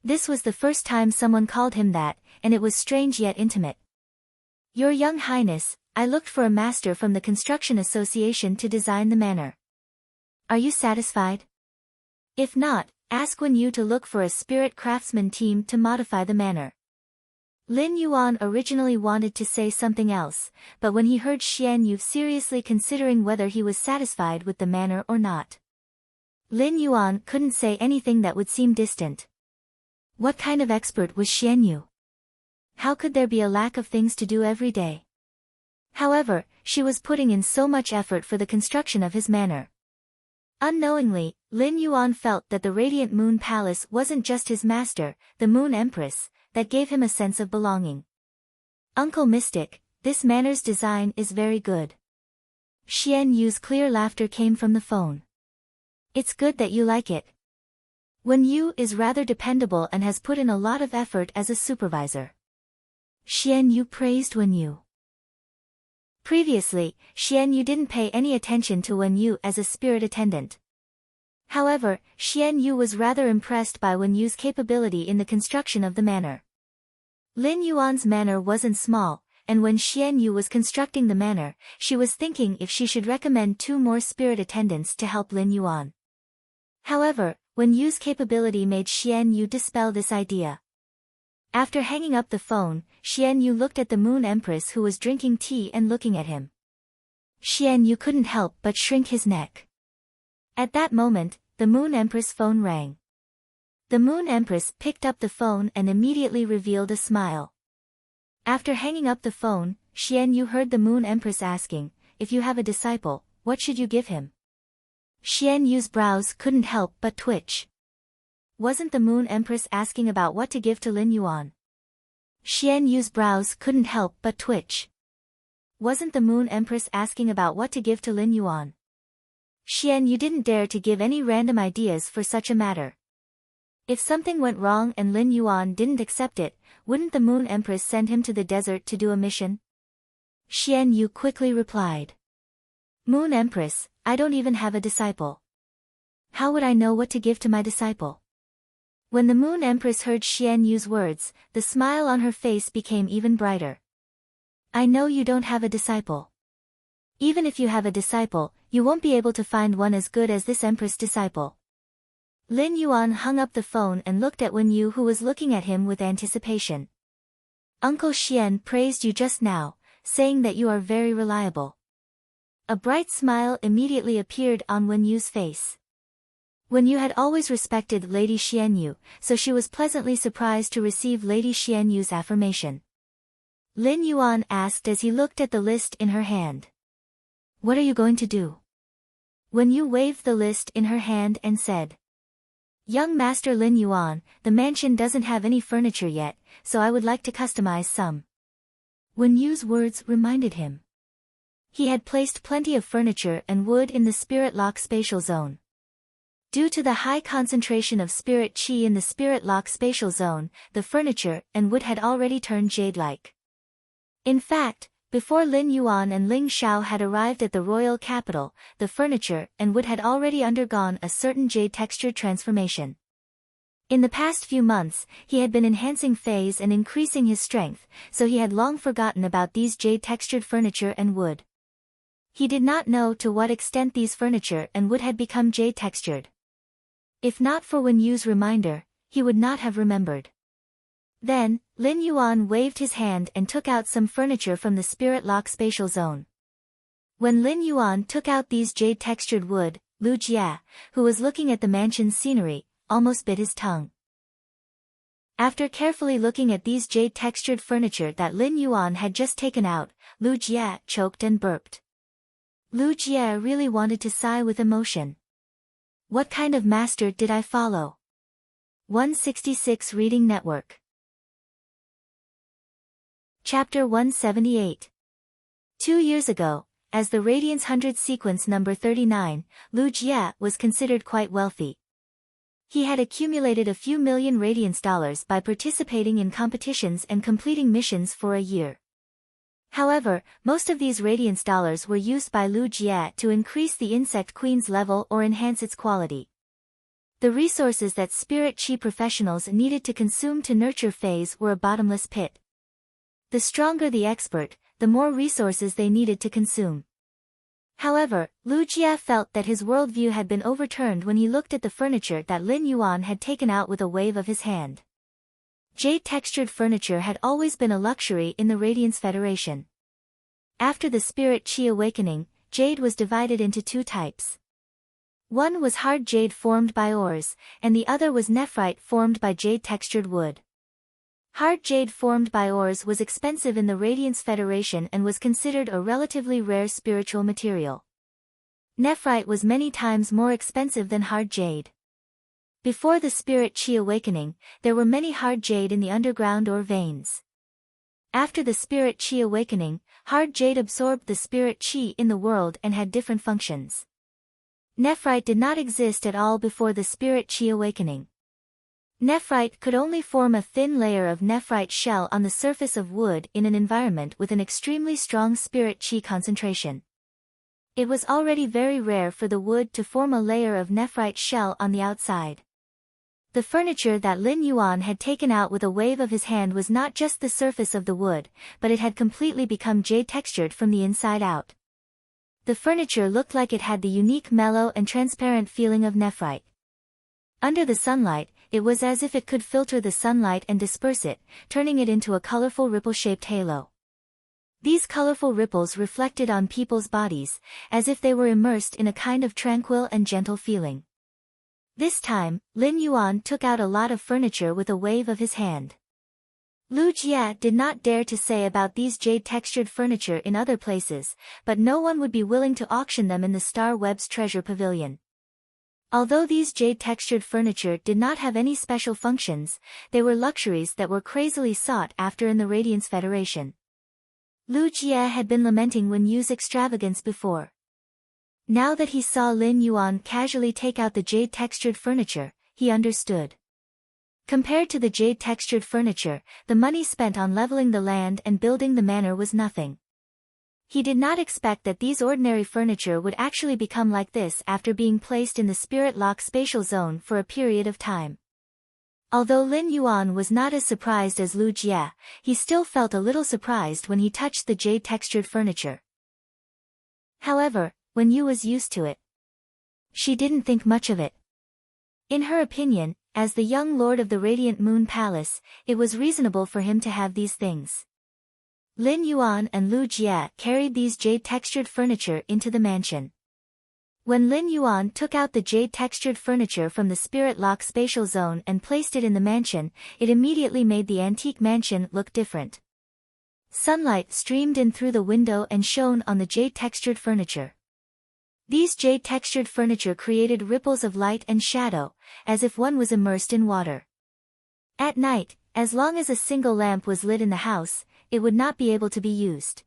This was the first time someone called him that, and it was strange yet intimate. Your Young Highness, I looked for a master from the Construction Association to design the manor. Are you satisfied? If not, ask Wen Yu to look for a spirit craftsman team to modify the manor. Lin Yuan originally wanted to say something else, but when he heard Xian Yu seriously considering whether he was satisfied with the manor or not, Lin Yuan couldn't say anything that would seem distant. What kind of expert was Xian Yu? How could there be a lack of things to do every day? However, she was putting in so much effort for the construction of his manor. Unknowingly, Lin Yuan felt that the Radiant Moon Palace wasn't just his master, the Moon Empress, that gave him a sense of belonging. Uncle Mystic, this manor's design is very good. Xian Yu's clear laughter came from the phone. It's good that you like it. Wen Yu is rather dependable and has put in a lot of effort as a supervisor. Xian Yu praised Wen Yu. Previously, Xian Yu didn't pay any attention to Wen Yu as a spirit attendant. However, Xian Yu was rather impressed by Wen Yu's capability in the construction of the manor. Lin Yuan's manor wasn't small, and when Xian Yu was constructing the manor, she was thinking if she should recommend 2 more spirit attendants to help Lin Yuan. However, Wen Yu's capability made Xian Yu dispel this idea. After hanging up the phone, Xian Yu looked at the Moon Empress who was drinking tea and looking at him. Xian Yu couldn't help but shrink his neck. At that moment, the Moon Empress' phone rang. The Moon Empress picked up the phone and immediately revealed a smile. After hanging up the phone, Xian Yu heard the Moon Empress asking, "If you have a disciple, what should you give him?" Xian Yu's brows couldn't help but twitch. Wasn't the Moon Empress asking about what to give to Lin Yuan? Xian Yu's brows couldn't help but twitch. Wasn't the Moon Empress asking about what to give to Lin Yuan? Xian Yu didn't dare to give any random ideas for such a matter. If something went wrong and Lin Yuan didn't accept it, wouldn't the Moon Empress send him to the desert to do a mission? Xian Yu quickly replied. Moon Empress, I don't even have a disciple. How would I know what to give to my disciple? When the Moon Empress heard Xian Yu's words, the smile on her face became even brighter. I know you don't have a disciple. Even if you have a disciple, you won't be able to find one as good as this Empress disciple. Lin Yuan hung up the phone and looked at Wen Yu who was looking at him with anticipation. Uncle Xian praised you just now, saying that you are very reliable. A bright smile immediately appeared on Wen Yu's face. Wen Yu had always respected Lady Xian Yu, so she was pleasantly surprised to receive Lady Xian Yu's affirmation. Lin Yuan asked as he looked at the list in her hand. What are you going to do? Wen Yu waved the list in her hand and said. Young Master Lin Yuan, the mansion doesn't have any furniture yet, so I would like to customize some. Wen Yu's words reminded him. He had placed plenty of furniture and wood in the Spirit Lock spatial zone. Due to the high concentration of spirit qi in the Spirit Lock spatial zone, the furniture and wood had already turned jade-like. In fact, before Lin Yuan and Ling Xiao had arrived at the royal capital, the furniture and wood had already undergone a certain jade-textured transformation. In the past few months, he had been enhancing phase and increasing his strength, so he had long forgotten about these jade-textured furniture and wood. He did not know to what extent these furniture and wood had become jade-textured. If not for Wen Yu's reminder, he would not have remembered. Then, Lin Yuan waved his hand and took out some furniture from the Spirit Lock spatial zone. When Lin Yuan took out these jade-textured wood, Lu Jie, who was looking at the mansion's scenery, almost bit his tongue. After carefully looking at these jade-textured furniture that Lin Yuan had just taken out, Lu Jie choked and burped. Lu Jie really wanted to sigh with emotion. What kind of master did I follow? 166 Reading Network. Chapter 178. 2 years ago, as the Radiance 100 sequence number 39, Lu Jie was considered quite wealthy. He had accumulated a few million Radiance dollars by participating in competitions and completing missions for a year. However, most of these Radiance dollars were used by Lu Jie to increase the Insect Queen's level or enhance its quality. The resources that Spirit Chi professionals needed to consume to nurture phase were a bottomless pit. The stronger the expert, the more resources they needed to consume. However, Lu Jie felt that his worldview had been overturned when he looked at the furniture that Lin Yuan had taken out with a wave of his hand. Jade-textured furniture had always been a luxury in the Radiance Federation. After the Spirit Chi awakening, jade was divided into two types. One was hard jade formed by ores, and the other was nephrite formed by jade-textured wood. Hard jade formed by ores was expensive in the Radiance Federation and was considered a relatively rare spiritual material. Nephrite was many times more expensive than hard jade. Before the Spirit Chi awakening, there were many hard jade in the underground ore veins. After the Spirit Chi awakening, hard jade absorbed the Spirit Chi in the world and had different functions. Nephrite did not exist at all before the Spirit Chi awakening. Nephrite could only form a thin layer of nephrite shell on the surface of wood in an environment with an extremely strong Spirit Chi concentration. It was already very rare for the wood to form a layer of nephrite shell on the outside. The furniture that Lin Yuan had taken out with a wave of his hand was not just the surface of the wood, but it had completely become jade-textured from the inside out. The furniture looked like it had the unique mellow and transparent feeling of nephrite. Under the sunlight, it was as if it could filter the sunlight and disperse it, turning it into a colorful ripple-shaped halo. These colorful ripples reflected on people's bodies, as if they were immersed in a kind of tranquil and gentle feeling. This time, Lin Yuan took out a lot of furniture with a wave of his hand. Lu Jie did not dare to say about these jade-textured furniture in other places, but no one would be willing to auction them in the Star Web's treasure pavilion. Although these jade-textured furniture did not have any special functions, they were luxuries that were crazily sought after in the Radiance Federation. Lu Jie had been lamenting Wen Yu's extravagance before. Now that he saw Lin Yuan casually take out the jade-textured furniture, he understood. Compared to the jade-textured furniture, the money spent on leveling the land and building the manor was nothing. He did not expect that these ordinary furniture would actually become like this after being placed in the Spirit Lock spatial zone for a period of time. Although Lin Yuan was not as surprised as Lu Jie, he still felt a little surprised when he touched the jade-textured furniture. However, Wen Yu was used to it. She didn't think much of it. In her opinion, as the young lord of the Radiant Moon Palace, it was reasonable for him to have these things. Lin Yuan and Lu Jie carried these jade-textured furniture into the mansion. When Lin Yuan took out the jade-textured furniture from the Spirit Lock spatial zone and placed it in the mansion, it immediately made the antique mansion look different. Sunlight streamed in through the window and shone on the jade-textured furniture. These jade-textured furniture created ripples of light and shadow, as if one was immersed in water. At night, as long as a single lamp was lit in the house, it would not be able to be used.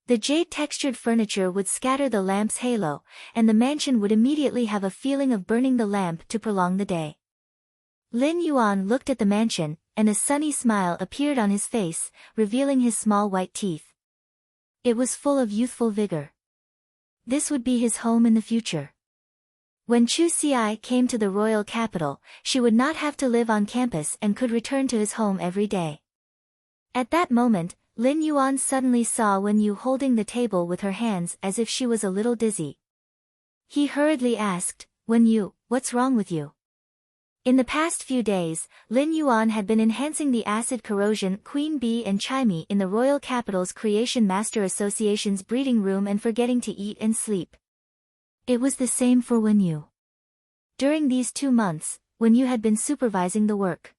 The jade-textured furniture would scatter the lamp's halo, and the mansion would immediately have a feeling of burning the lamp to prolong the day. Lin Yuan looked at the mansion, and a sunny smile appeared on his face, revealing his small white teeth. It was full of youthful vigor. This would be his home in the future. When Chu Xi came to the royal capital, she would not have to live on campus and could return to his home every day. At that moment, Lin Yuan suddenly saw Wen Yu holding the table with her hands as if she was a little dizzy. He hurriedly asked, "Wen Yu, what's wrong with you?" In the past few days, Lin Yuan had been enhancing the acid corrosion Queen Bee and Chimey in the royal capital's Creation Master Association's breeding room and forgetting to eat and sleep. It was the same for Wen Yu. During these 2 months, Wen Yu had been supervising the work.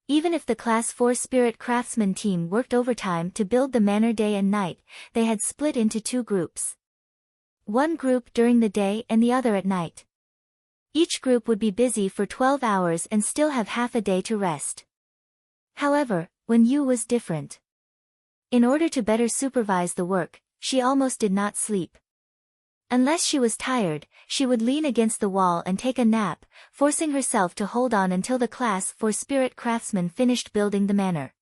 Even if the Class 4 Spirit Craftsman team worked overtime to build the manor day and night, they had split into 2 groups. One group during the day and the other at night. Each group would be busy for 12 hours and still have half a day to rest. However, Wen Yu was different. In order to better supervise the work, she almost did not sleep. Unless she was tired, she would lean against the wall and take a nap, forcing herself to hold on until the Class 4 Spirit Craftsman finished building the manor.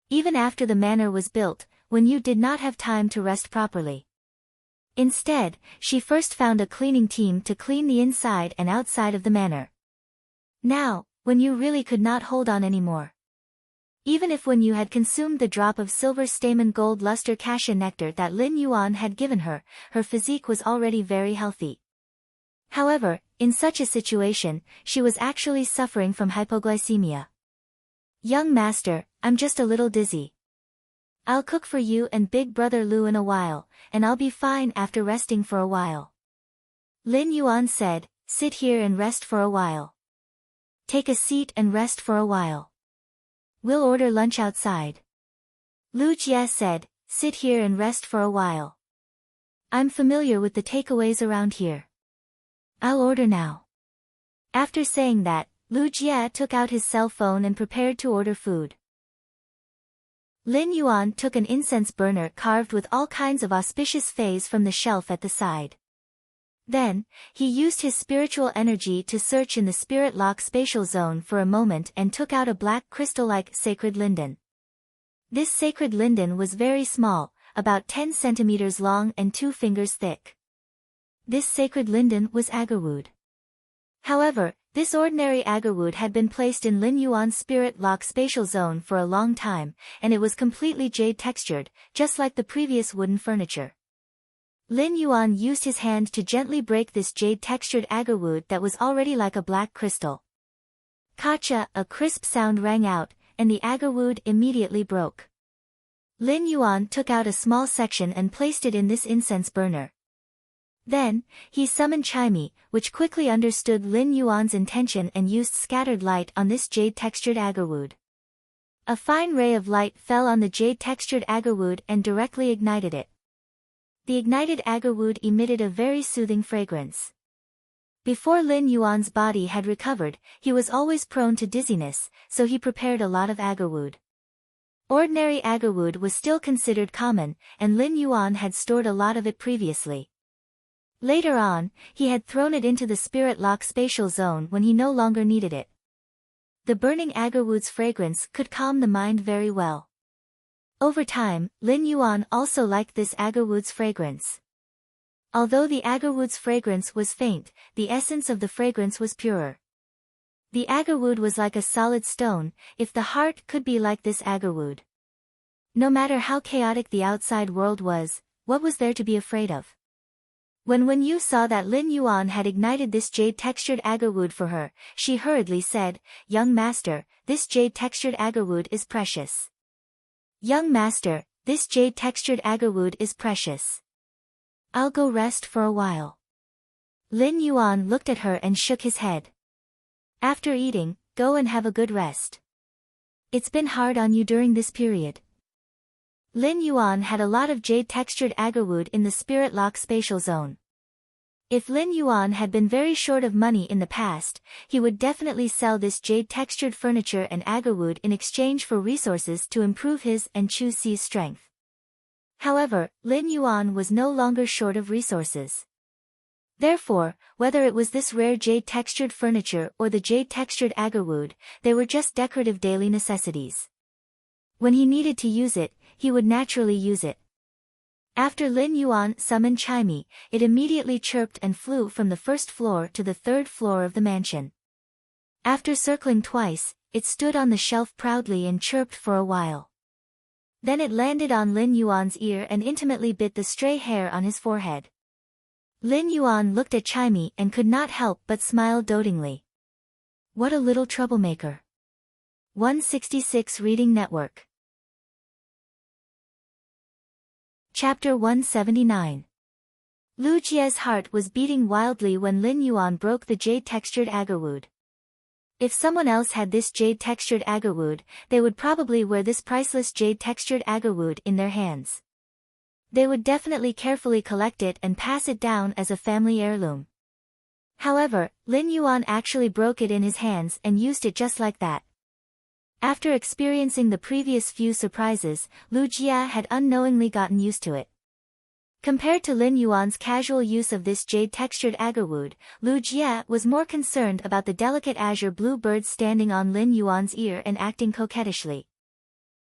Even after the manor was built, Wen Yu did not have time to rest properly. Instead, she first found a cleaning team to clean the inside and outside of the manor. Now, Wen Yu really could not hold on anymore. Even if Wen Yu had consumed the drop of silver stamen gold luster cassia nectar that Lin Yuan had given her, her physique was already very healthy. However, in such a situation, she was actually suffering from hypoglycemia. "Young master, I'm just a little dizzy. I'll cook for you and big brother Lu in a while, and I'll be fine after resting for a while." Lin Yuan said, "Sit here and rest for a while. Take a seat and rest for a while. We'll order lunch outside." Lu Jie said, "Sit here and rest for a while. I'm familiar with the takeaways around here. I'll order now." After saying that, Lu Jie took out his cell phone and prepared to order food. Lin Yuan took an incense burner carved with all kinds of auspicious fays from the shelf at the side. Then, he used his spiritual energy to search in the spirit lock spatial zone for a moment and took out a black crystal-like sacred linden. This sacred linden was very small, about 10 centimeters long and 2 fingers thick. This sacred linden was agarwood. However, this ordinary agarwood had been placed in Lin Yuan's spirit lock spatial zone for a long time, and it was completely jade textured, just like the previous wooden furniture. Lin Yuan used his hand to gently break this jade-textured agarwood that was already like a black crystal. Kacha, a crisp sound rang out, and the agarwood immediately broke. Lin Yuan took out a small section and placed it in this incense burner. Then, he summoned Chimey, which quickly understood Lin Yuan's intention and used scattered light on this jade-textured agarwood. A fine ray of light fell on the jade-textured agarwood and directly ignited it. The ignited agarwood emitted a very soothing fragrance. Before Lin Yuan's body had recovered, he was always prone to dizziness, so he prepared a lot of agarwood. Ordinary agarwood was still considered common, and Lin Yuan had stored a lot of it previously. Later on, he had thrown it into the spirit lock spatial zone when he no longer needed it. The burning agarwood's fragrance could calm the mind very well. Over time, Lin Yuan also liked this agarwood's fragrance. Although the agarwood's fragrance was faint, the essence of the fragrance was purer. The agarwood was like a solid stone, if the heart could be like this agarwood. No matter how chaotic the outside world was, what was there to be afraid of? When Wen Yu saw that Lin Yuan had ignited this jade-textured agarwood for her, she hurriedly said, "Young master, this jade-textured agarwood is precious. Young master, this jade-textured agarwood is precious. I'll go rest for a while." Lin Yuan looked at her and shook his head. "After eating, go and have a good rest. It's been hard on you during this period." Lin Yuan had a lot of jade-textured agarwood in the spirit lock spatial zone. If Lin Yuan had been very short of money in the past, he would definitely sell this jade-textured furniture and agarwood in exchange for resources to improve his and Chu Si's strength. However, Lin Yuan was no longer short of resources. Therefore, whether it was this rare jade-textured furniture or the jade-textured agarwood, they were just decorative daily necessities. When he needed to use it, he would naturally use it. After Lin Yuan summoned Chimey, it immediately chirped and flew from the first floor to the 3rd floor of the mansion. After circling twice, it stood on the shelf proudly and chirped for a while. Then it landed on Lin Yuan's ear and intimately bit the stray hair on his forehead. Lin Yuan looked at Chimey and could not help but smile dotingly. What a little troublemaker. 166 Reading Network. Chapter 179. Lu Jie's heart was beating wildly when Lin Yuan broke the jade-textured agarwood. If someone else had this jade-textured agarwood, they would probably wear this priceless jade-textured agarwood in their hands. They would definitely carefully collect it and pass it down as a family heirloom. However, Lin Yuan actually broke it in his hands and used it just like that. After experiencing the previous few surprises, Lu Jie had unknowingly gotten used to it. Compared to Lin Yuan's casual use of this jade-textured agarwood, Lu Jie was more concerned about the delicate azure blue bird standing on Lin Yuan's ear and acting coquettishly.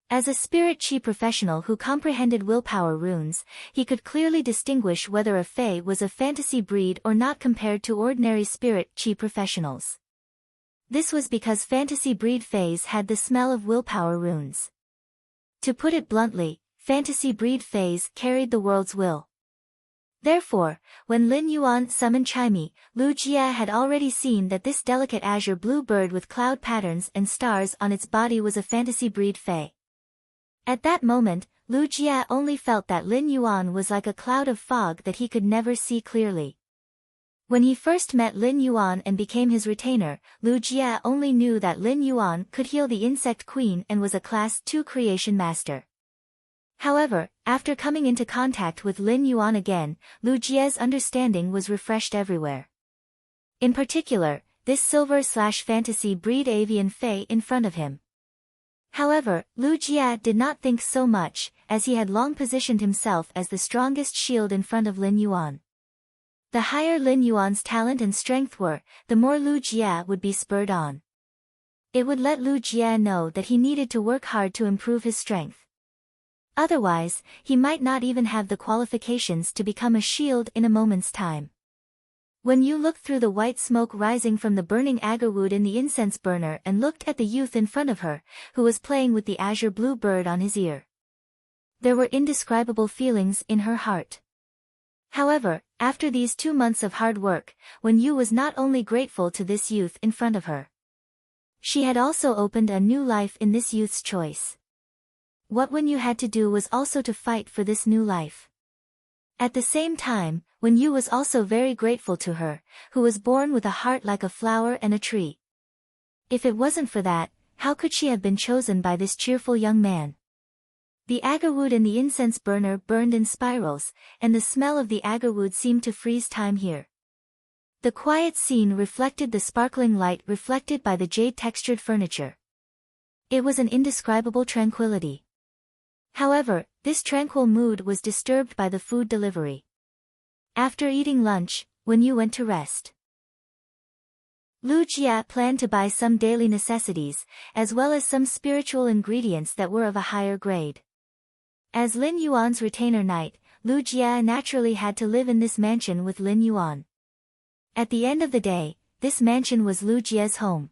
As a spirit qi professional who comprehended willpower runes, he could clearly distinguish whether a fae was a fantasy breed or not compared to ordinary spirit qi professionals. This was because fantasy breed faes had the smell of willpower runes. To put it bluntly, fantasy breed faes carried the world's will. Therefore, when Lin Yuan summoned Chimei, Lu Jie had already seen that this delicate azure blue bird with cloud patterns and stars on its body was a fantasy breed fae. At that moment, Lu Jie only felt that Lin Yuan was like a cloud of fog that he could never see clearly. When he first met Lin Yuan and became his retainer, Lu Jie only knew that Lin Yuan could heal the insect queen and was a class 2 creation master. However, after coming into contact with Lin Yuan again, Lu Jie's understanding was refreshed everywhere. In particular, this silver/fantasy breed avian fae in front of him. However, Lu Jie did not think so much, as he had long positioned himself as the strongest shield in front of Lin Yuan. The higher Lin Yuan's talent and strength were, the more Lu Jie would be spurred on. It would let Lu Jie know that he needed to work hard to improve his strength. Otherwise, he might not even have the qualifications to become a shield in a moment's time. When you looked through the white smoke rising from the burning agarwood in the incense burner and looked at the youth in front of her, who was playing with the azure blue bird on his ear, there were indescribable feelings in her heart. However, after these 2 months of hard work, Wen Yu was not only grateful to this youth in front of her. She had also opened a new life in this youth's choice. What Wen Yu had to do was also to fight for this new life. At the same time, Wen Yu was also very grateful to her, who was born with a heart like a flower and a tree. If it wasn't for that, how could she have been chosen by this cheerful young man? The agarwood in the incense burner burned in spirals, and the smell of the agarwood seemed to freeze time here. The quiet scene reflected the sparkling light reflected by the jade-textured furniture. It was an indescribable tranquility. However, this tranquil mood was disturbed by the food delivery. After eating lunch, Wen Yu went to rest. Lu Jie planned to buy some daily necessities, as well as some spiritual ingredients that were of a higher grade. As Lin Yuan's retainer knight, Lu Jie naturally had to live in this mansion with Lin Yuan. At the end of the day, this mansion was Lu Jie's home.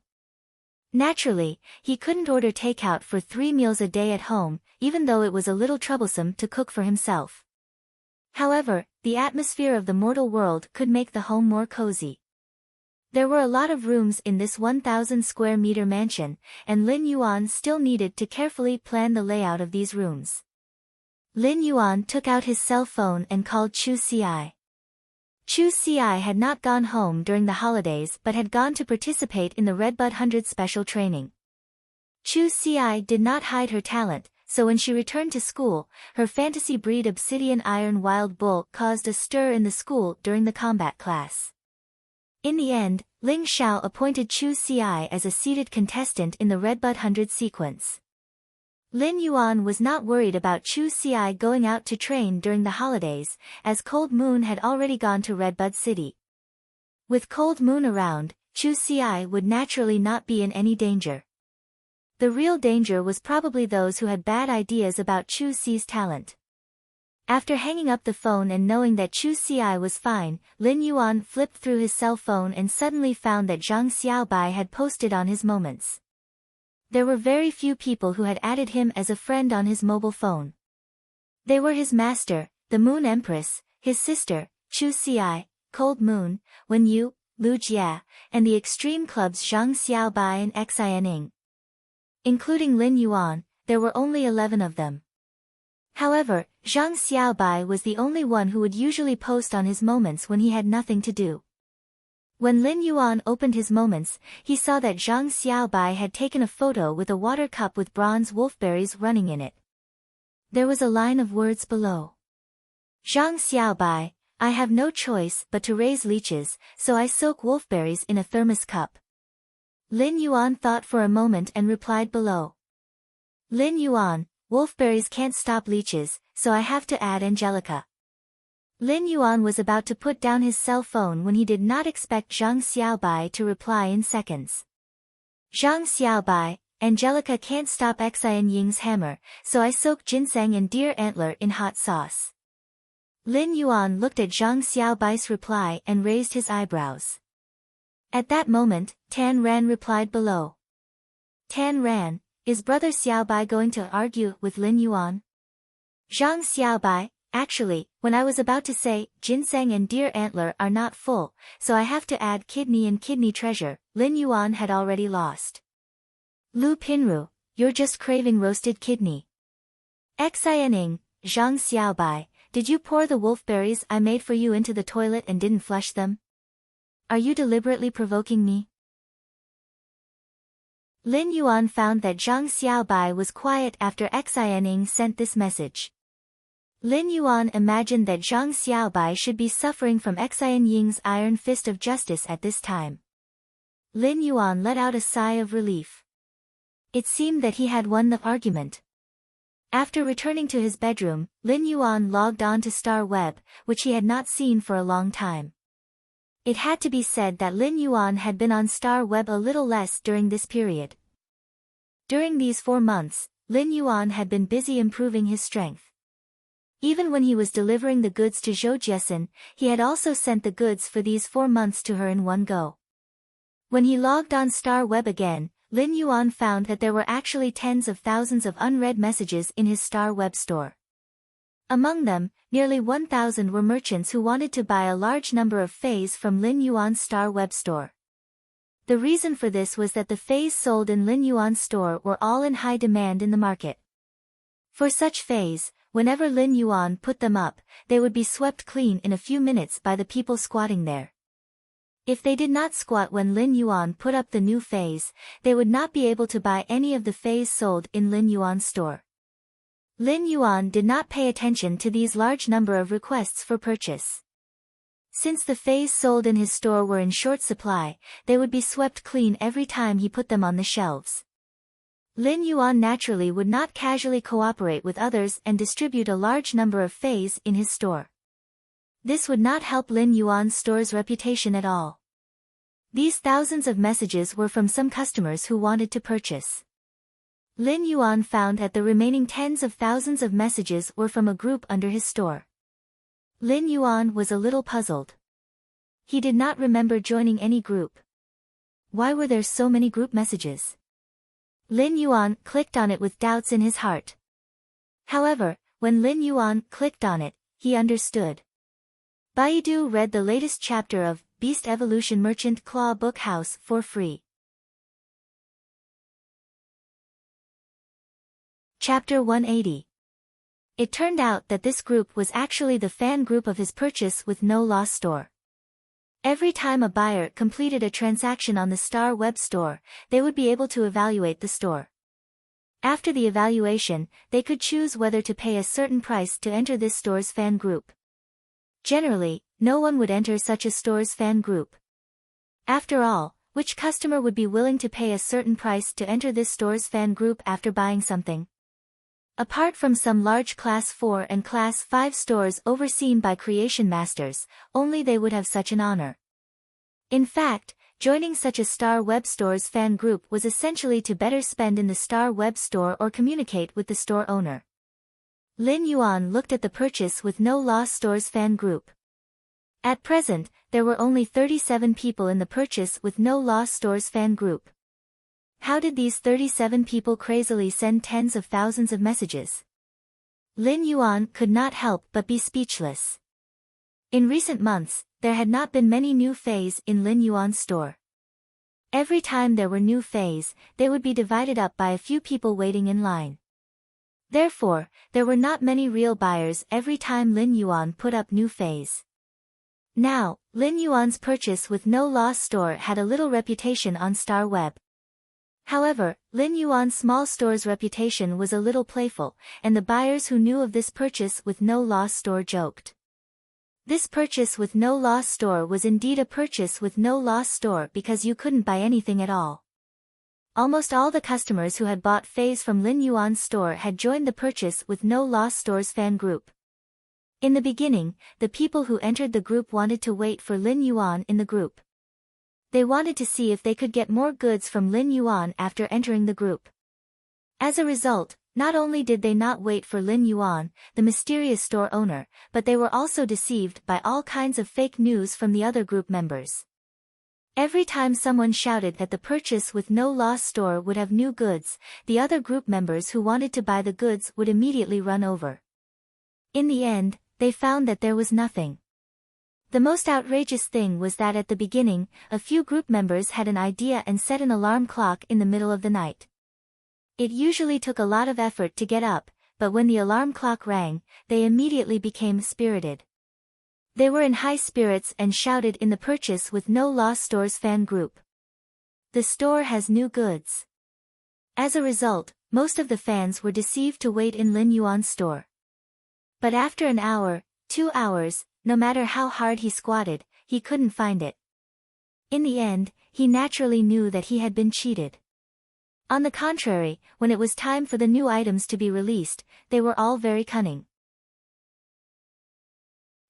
Naturally, he couldn't order takeout for 3 meals a day at home, even though it was a little troublesome to cook for himself. However, the atmosphere of the mortal world could make the home more cozy. There were a lot of rooms in this 1,000 square meter mansion, and Lin Yuan still needed to carefully plan the layout of these rooms. Lin Yuan took out his cell phone and called Chu Ci. Chu Ci had not gone home during the holidays but had gone to participate in the Redbud 100 special training. Chu Ci did not hide her talent, so when she returned to school, her fantasy breed obsidian iron wild bull caused a stir in the school during the combat class. In the end, Ling Xiao appointed Chu Ci as a seated contestant in the Redbud 100 sequence. Lin Yuan was not worried about Chu Ci going out to train during the holidays, as Cold Moon had already gone to Redbud City. With Cold Moon around, Chu Ci would naturally not be in any danger. The real danger was probably those who had bad ideas about Chu Ci's talent. After hanging up the phone and knowing that Chu Ci was fine, Lin Yuan flipped through his cell phone and suddenly found that Zhang Xiaobai had posted on his moments. There were very few people who had added him as a friend on his mobile phone. They were his master, the Moon Empress, his sister, Chu Ci, Cold Moon, Wen Yu, Lu Jie, and the extreme clubs Zhang Xiaobai and Xianing. Including Lin Yuan, there were only 11 of them. However, Zhang Xiaobai was the only one who would usually post on his moments when he had nothing to do. When Lin Yuan opened his moments, he saw that Zhang Xiaobai had taken a photo with a water cup with bronze wolfberries running in it. There was a line of words below. Zhang Xiaobai, I have no choice but to raise leeches, so I soak wolfberries in a thermos cup. Lin Yuan thought for a moment and replied below. Lin Yuan, wolfberries can't stop leeches, so I have to add Angelica. Lin Yuan was about to put down his cell phone when he did not expect Zhang Xiaobai to reply in seconds. Zhang Xiaobai, Angelica can't stop Xian Ying's hammer, so I soak ginseng and deer antler in hot sauce. Lin Yuan looked at Zhang Xiaobai's reply and raised his eyebrows. At that moment, Tan Ran replied below. Tan Ran, is brother Xiaobai going to argue with Lin Yuan? Zhang Xiaobai, actually, when I was about to say, ginseng and deer antler are not full, so I have to add kidney and kidney treasure, Lin Yuan had already lost. Lu Pinru, you're just craving roasted kidney. Xianing, Zhang Xiaobai, did you pour the wolfberries I made for you into the toilet and didn't flush them? Are you deliberately provoking me? Lin Yuan found that Zhang Xiaobai was quiet after Xianing sent this message. Lin Yuan imagined that Zhang Xiaobai should be suffering from Xian Ying's iron fist of justice at this time. Lin Yuan let out a sigh of relief. It seemed that he had won the argument. After returning to his bedroom, Lin Yuan logged on to Star Web, which he had not seen for a long time. It had to be said that Lin Yuan had been on Star Web a little less during this period. During these 4 months, Lin Yuan had been busy improving his strength. Even when he was delivering the goods to Zhou Jiesin, he had also sent the goods for these 4 months to her in one go. When he logged on Star Web again, Lin Yuan found that there were actually tens of thousands of unread messages in his Star Web store. Among them, nearly 1,000 were merchants who wanted to buy a large number of fays from Lin Yuan's Star Web store. The reason for this was that the fays sold in Lin Yuan's store were all in high demand in the market. For such fays, whenever Lin Yuan put them up, they would be swept clean in a few minutes by the people squatting there. If they did not squat when Lin Yuan put up the new fays, they would not be able to buy any of the fays sold in Lin Yuan's store. Lin Yuan did not pay attention to these large number of requests for purchase. Since the fays sold in his store were in short supply, they would be swept clean every time he put them on the shelves. Lin Yuan naturally would not casually cooperate with others and distribute a large number of fays in his store. This would not help Lin Yuan's store's reputation at all. These thousands of messages were from some customers who wanted to purchase. Lin Yuan found that the remaining tens of thousands of messages were from a group under his store. Lin Yuan was a little puzzled. He did not remember joining any group. Why were there so many group messages? Lin Yuan clicked on it with doubts in his heart. However, when Lin Yuan clicked on it, he understood. Baidu read the latest chapter of Beast Evolution Merchant Claw Book House for free. Chapter 180. It turned out that this group was actually the fan group of his purchase with no loss store. Every time a buyer completed a transaction on the Star Web store, they would be able to evaluate the store. After the evaluation, they could choose whether to pay a certain price to enter this store's fan group. Generally, no one would enter such a store's fan group. After all, which customer would be willing to pay a certain price to enter this store's fan group after buying something? Apart from some large Class 4 and Class 5 stores overseen by creation masters, only they would have such an honor. In fact, joining such a Star Web store's fan group was essentially to better spend in the Star Web store or communicate with the store owner. Lin Yuan looked at the purchase with no loss store's fan group. At present, there were only 37 people in the purchase with no loss store's fan group. How did these 37 people crazily send tens of thousands of messages? Lin Yuan could not help but be speechless. In recent months, there had not been many new fays in Lin Yuan's store. Every time there were new fays, they would be divided up by a few people waiting in line. Therefore, there were not many real buyers every time Lin Yuan put up new fays. Now, Lin Yuan's purchase with no loss store had a little reputation on Star Web. However, Lin Yuan's small store's reputation was a little playful, and the buyers who knew of this purchase with no loss store joked. This purchase with no loss store was indeed a purchase with no loss store because you couldn't buy anything at all. Almost all the customers who had bought fays from Lin Yuan's store had joined the purchase with no loss store's fan group. In the beginning, the people who entered the group wanted to wait for Lin Yuan in the group. They wanted to see if they could get more goods from Lin Yuan after entering the group. As a result, not only did they not wait for Lin Yuan, the mysterious store owner, but they were also deceived by all kinds of fake news from the other group members. Every time someone shouted that the purchase with no loss store would have new goods, the other group members who wanted to buy the goods would immediately run over. In the end, they found that there was nothing. The most outrageous thing was that at the beginning, a few group members had an idea and set an alarm clock in the middle of the night. It usually took a lot of effort to get up, but when the alarm clock rang, they immediately became spirited. They were in high spirits and shouted in the purchase with no loss store's fan group. The store has new goods. As a result, most of the fans were deceived to wait in Lin Yuan's store. But after an hour, 2 hours, no matter how hard he squatted, he couldn't find it. In the end, he naturally knew that he had been cheated. On the contrary, when it was time for the new items to be released, they were all very cunning.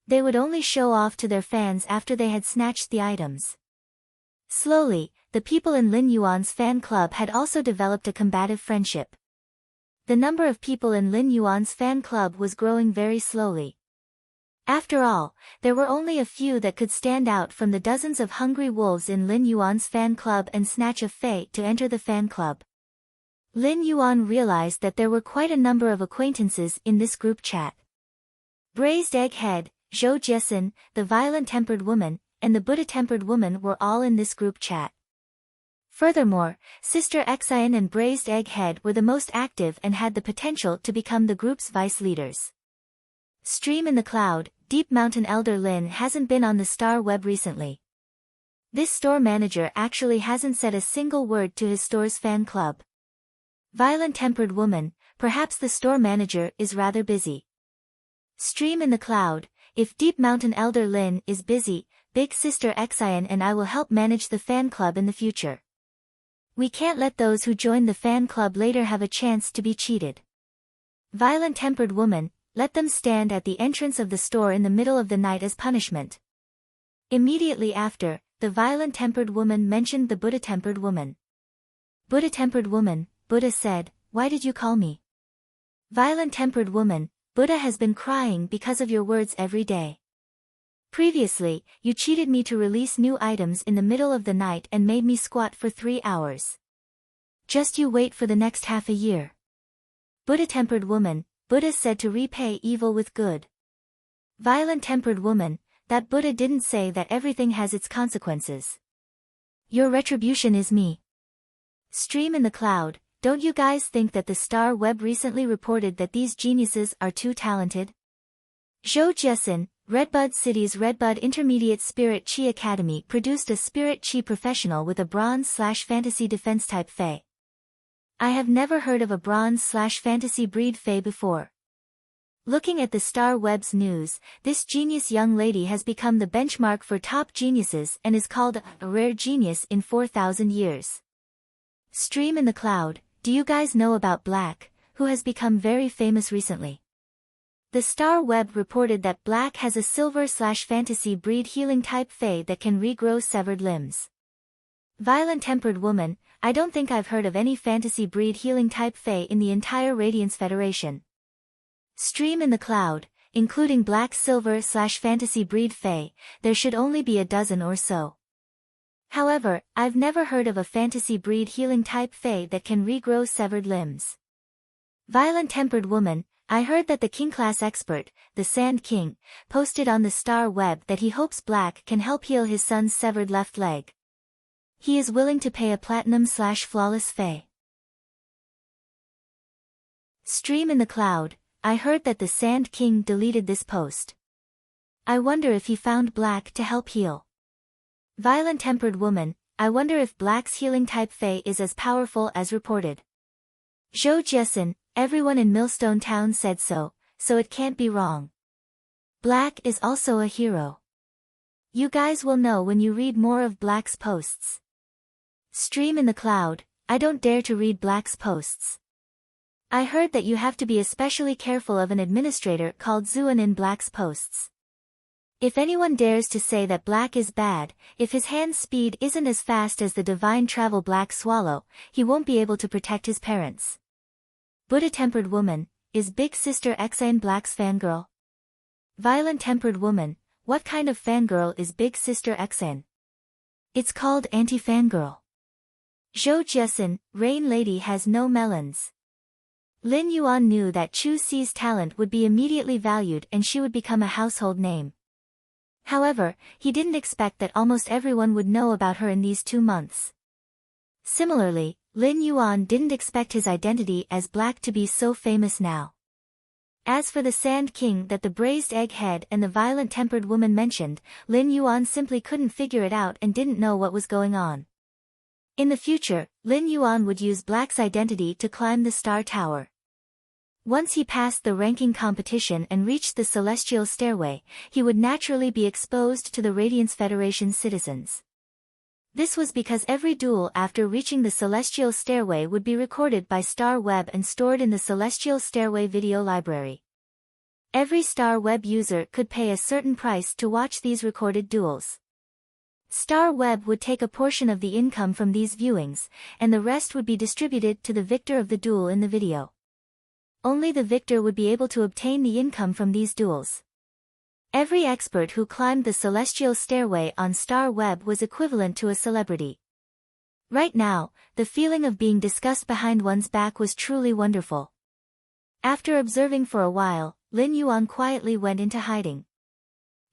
They would only show off to their fans after they had snatched the items. Slowly, the people in Lin Yuan's fan club had also developed a combative friendship. The number of people in Lin Yuan's fan club was growing very slowly. After all, there were only a few that could stand out from the dozens of hungry wolves in Lin Yuan's fan club and snatch a fei to enter the fan club. Lin Yuan realized that there were quite a number of acquaintances in this group chat. Braised Egghead, Zhou Jiesin, the violent-tempered woman, and the Buddha-tempered woman were all in this group chat. Furthermore, Sister Xian and Braised Egghead were the most active and had the potential to become the group's vice leaders. Stream in the Cloud, Deep Mountain Elder Lin hasn't been on the Star Web recently. This store manager actually hasn't said a single word to his store's fan club. Violent-tempered woman, perhaps the store manager is rather busy. Stream in the Cloud, if Deep Mountain Elder Lin is busy, Big Sister Xian and I will help manage the fan club in the future. We can't let those who join the fan club later have a chance to be cheated. Violent-tempered woman, let them stand at the entrance of the store in the middle of the night as punishment. Immediately after, the violent-tempered woman mentioned the Buddha-tempered woman. Buddha-tempered woman, Buddha said, "Why did you call me?" Violent-tempered woman, Buddha has been crying because of your words every day. Previously, you cheated me to release new items in the middle of the night and made me squat for 3 hours. Just you wait for the next half a year. Buddha-tempered woman, Buddha said to repay evil with good. Violent-tempered woman, that Buddha didn't say that everything has its consequences. Your retribution is me. Stream in the Cloud, don't you guys think that the Star Web recently reported that these geniuses are too talented? Zhou Jiesin, Redbud City's Redbud Intermediate Spirit Chi Academy produced a Spirit Chi professional with a bronze/fantasy defense type Fey. I have never heard of a bronze/fantasy breed Fey before. Looking at the Star Web's news, this genius young lady has become the benchmark for top geniuses and is called a rare genius in 4,000 years. Stream in the Cloud, do you guys know about Black, who has become very famous recently? The Star Web reported that Black has a silver/fantasy breed healing type Fey that can regrow severed limbs. Violent-tempered woman, I don't think I've heard of any fantasy breed healing type Fey in the entire Radiance Federation. Stream in the Cloud, including Black silver/fantasy breed Fey, there should only be a dozen or so. However, I've never heard of a fantasy breed healing type Fey that can regrow severed limbs. Violent-tempered woman, I heard that the King-class expert, the Sand King, posted on the Star Web that he hopes Black can help heal his son's severed left leg. He is willing to pay a platinum/flawless Fey. Stream in the cloud, I heard that the Sand King deleted this post. I wonder if he found Black to help heal. Violent-tempered woman, I wonder if Black's healing type Fae is as powerful as reported. Zhou Jiesin, everyone in Millstone Town said so it can't be wrong. Black is also a hero. You guys will know when you read more of Black's posts. Stream in the cloud, I don't dare to read Black's posts. I heard that you have to be especially careful of an administrator called Zuan in Black's posts. If anyone dares to say that Black is bad, if his hand speed isn't as fast as the divine travel Black Swallow, he won't be able to protect his parents. Buddha-tempered woman, is Big Sister Xan Black's fangirl? Violent-tempered woman, what kind of fangirl is Big Sister Xan? It's called anti-fangirl. Zhou Jiesin, Rain Lady has no melons. Lin Yuan knew that Chu Xi's talent would be immediately valued and she would become a household name. However, he didn't expect that almost everyone would know about her in these 2 months. Similarly, Lin Yuan didn't expect his identity as Black to be so famous now. As for the Sand King that the braised egg head and the violent-tempered woman mentioned, Lin Yuan simply couldn't figure it out and didn't know what was going on. In the future, Lin Yuan would use Black's identity to climb the Star Tower. Once he passed the ranking competition and reached the Celestial Stairway, he would naturally be exposed to the Radiance Federation's citizens. This was because every duel after reaching the Celestial Stairway would be recorded by Star Web and stored in the Celestial Stairway video library. Every Star Web user could pay a certain price to watch these recorded duels. Star Web would take a portion of the income from these viewings, and the rest would be distributed to the victor of the duel in the video. Only the victor would be able to obtain the income from these duels. Every expert who climbed the Celestial Stairway on Star Web was equivalent to a celebrity. Right now, the feeling of being discussed behind one's back was truly wonderful. After observing for a while, Lin Yuan quietly went into hiding.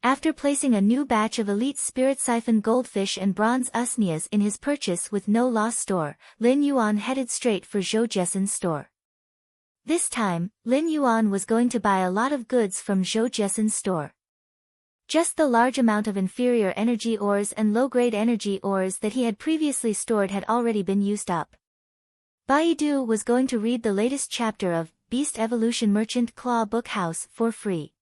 After placing a new batch of Elite Spirit Siphon Goldfish and Bronze Usnias in his purchase with no loss store, Lin Yuan headed straight for Zhou Jiesin's store. This time, Lin Yuan was going to buy a lot of goods from Zhou Jiesin's store. Just the large amount of inferior energy ores and low-grade energy ores that he had previously stored had already been used up. Baidu was going to read the latest chapter of Beast Evolution Merchant Claw Book House for free.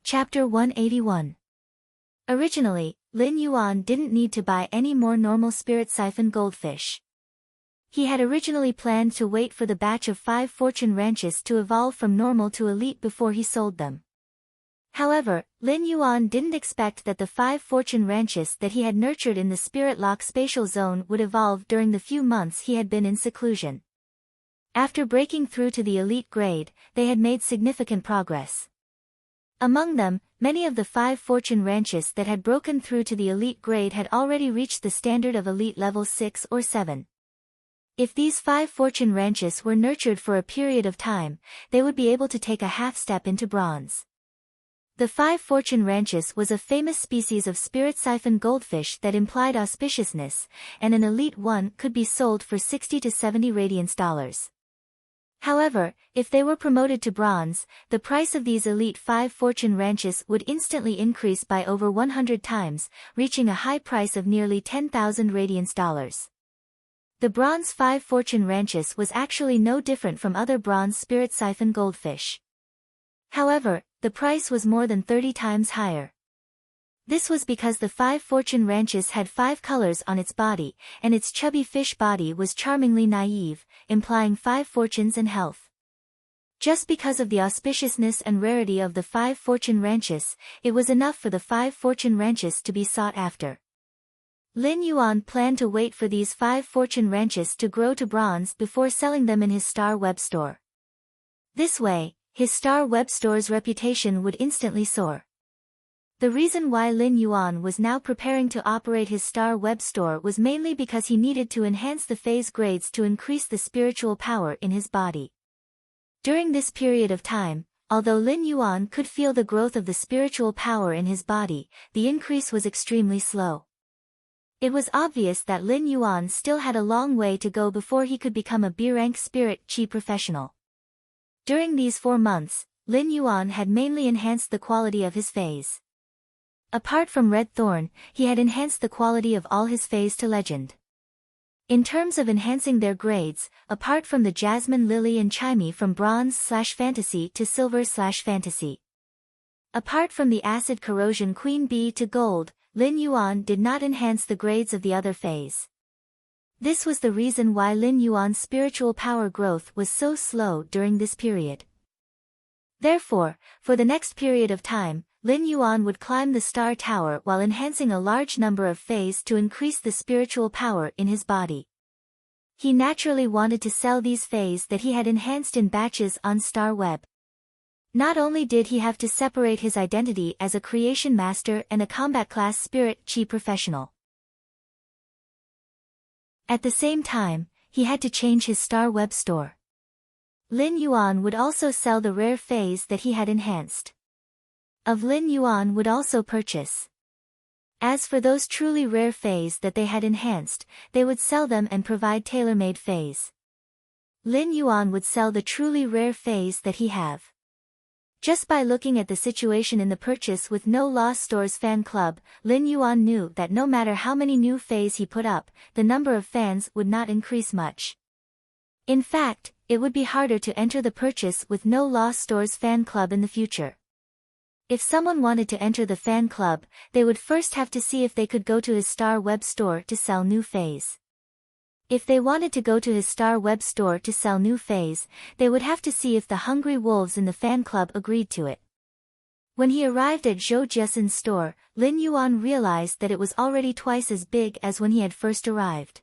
Chapter 181. Originally, Lin Yuan didn't need to buy any more normal Spirit Siphon Goldfish. He had originally planned to wait for the batch of 5 Fortune Ranches to evolve from normal to elite before he sold them. However, Lin Yuan didn't expect that the 5 Fortune Ranches that he had nurtured in the Spirit Lock Spatial Zone would evolve during the few months he had been in seclusion. After breaking through to the elite grade, they had made significant progress. Among them, many of the 5 Fortune Ranches that had broken through to the elite grade had already reached the standard of elite level 6 or 7. If these 5 Fortune Ranches were nurtured for a period of time, they would be able to take a half step into bronze. The 5 Fortune Ranches was a famous species of Spirit Siphon Goldfish that implied auspiciousness, and an elite one could be sold for 60 to 70 Radiance dollars. However, if they were promoted to bronze, the price of these elite 5 Fortune Ranches would instantly increase by over 100 times, reaching a high price of nearly 10,000 Radiance dollars. The bronze 5 Fortune Ranches was actually no different from other bronze Spirit Siphon Goldfish. However, the price was more than 30 times higher. This was because the 5 Fortune Ranches had 5 colors on its body, and its chubby fish body was charmingly naive, implying 5 fortunes and health. Just because of the auspiciousness and rarity of the 5 Fortune Ranches, it was enough for the 5 Fortune Ranches to be sought after. Lin Yuan planned to wait for these 5 Fortune Ranches to grow to bronze before selling them in his Star Web store. This way, his Star Web store's reputation would instantly soar. The reason why Lin Yuan was now preparing to operate his Star Web store was mainly because he needed to enhance the phase grades to increase the spiritual power in his body. During this period of time, although Lin Yuan could feel the growth of the spiritual power in his body, the increase was extremely slow. It was obvious that Lin Yuan still had a long way to go before he could become a B-rank spirit chi professional. During these 4 months, Lin Yuan had mainly enhanced the quality of his phase. Apart from Red Thorn, he had enhanced the quality of all his phase to legend. In terms of enhancing their grades, apart from the Jasmine Lily and Chimey from Bronze/Fantasy to Silver/Fantasy. Apart from the Acid Corrosion Queen Bee to Gold, Lin Yuan did not enhance the grades of the other phase. This was the reason why Lin Yuan's spiritual power growth was so slow during this period. Therefore, for the next period of time, Lin Yuan would climb the Star Tower while enhancing a large number of phase to increase the spiritual power in his body. He naturally wanted to sell these phase that he had enhanced in batches on Star Web. Not only did he have to separate his identity as a creation master and a combat class spirit chi professional. At the same time, he had to change his Star Web store. Lin Yuan would also sell the rare phase that he had enhanced. Of Lin Yuan would also purchase. As for those truly rare phase that they had enhanced, they would sell them and provide tailor-made phase. Lin Yuan would sell the truly rare phase that he have. Just by looking at the situation in the Purchase with No Lost Stores fan club, Lin Yuan knew that no matter how many new phase he put up, the number of fans would not increase much. In fact, it would be harder to enter the Purchase with No Lost Stores fan club in the future. If someone wanted to enter the fan club, they would first have to see if they could go to his Star Web store to sell new phase. If they wanted to go to his Star Web store to sell new phase, they would have to see if the Hungry Wolves in the fan club agreed to it. When he arrived at Zhou Jiesin's store, Lin Yuan realized that it was already twice as big as when he had first arrived.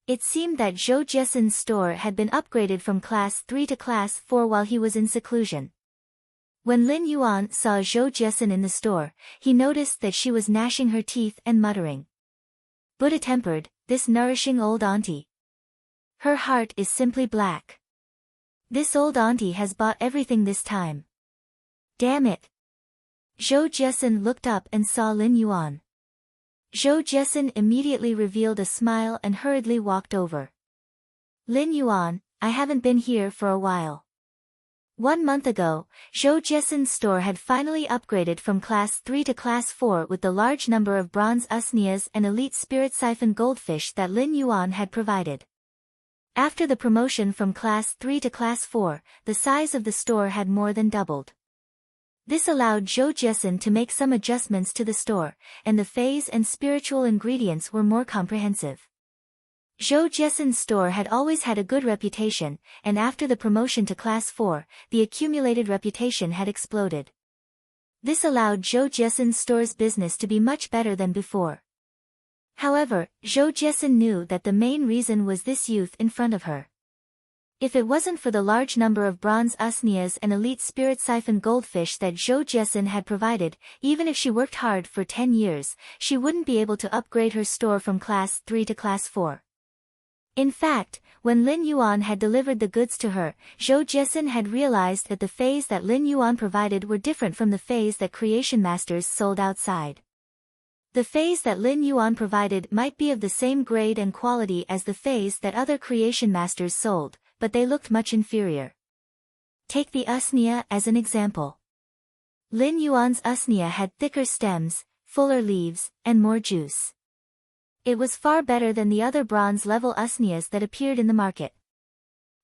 It seemed that Zhou Jiesin's store had been upgraded from Class 3 to Class 4 while he was in seclusion. When Lin Yuan saw Zhou Jiesin in the store, he noticed that she was gnashing her teeth and muttering. Buddha-tempered, this nourishing old auntie. Her heart is simply black. This old auntie has bought everything this time. Damn it. Zhou Jiesin looked up and saw Lin Yuan. Zhou Jiesin immediately revealed a smile and hurriedly walked over. Lin Yuan, I haven't been here for a while. 1 month ago, Zhou Jiesin's store had finally upgraded from Class 3 to Class 4 with the large number of bronze usnias and elite spirit siphon goldfish that Lin Yuan had provided. After the promotion from Class 3 to Class 4, the size of the store had more than doubled. This allowed Zhou Jiesin to make some adjustments to the store, and the phase and spiritual ingredients were more comprehensive. Zhou Jiesin's store had always had a good reputation, and after the promotion to Class 4, the accumulated reputation had exploded. This allowed Zhou Jiesin's store's business to be much better than before. However, Zhou Jiesin knew that the main reason was this youth in front of her. If it wasn't for the large number of bronze usnias and elite spirit siphon goldfish that Zhou Jiesin had provided, even if she worked hard for 10 years, she wouldn't be able to upgrade her store from Class 3 to Class 4. In fact, when Lin Yuan had delivered the goods to her, Zhou Jiesin had realized that the phase that Lin Yuan provided were different from the phase that Creation Masters sold outside. The phase that Lin Yuan provided might be of the same grade and quality as the phase that other Creation Masters sold, but they looked much inferior. Take the usnia as an example. Lin Yuan's usnia had thicker stems, fuller leaves, and more juice. It was far better than the other bronze-level usnias that appeared in the market.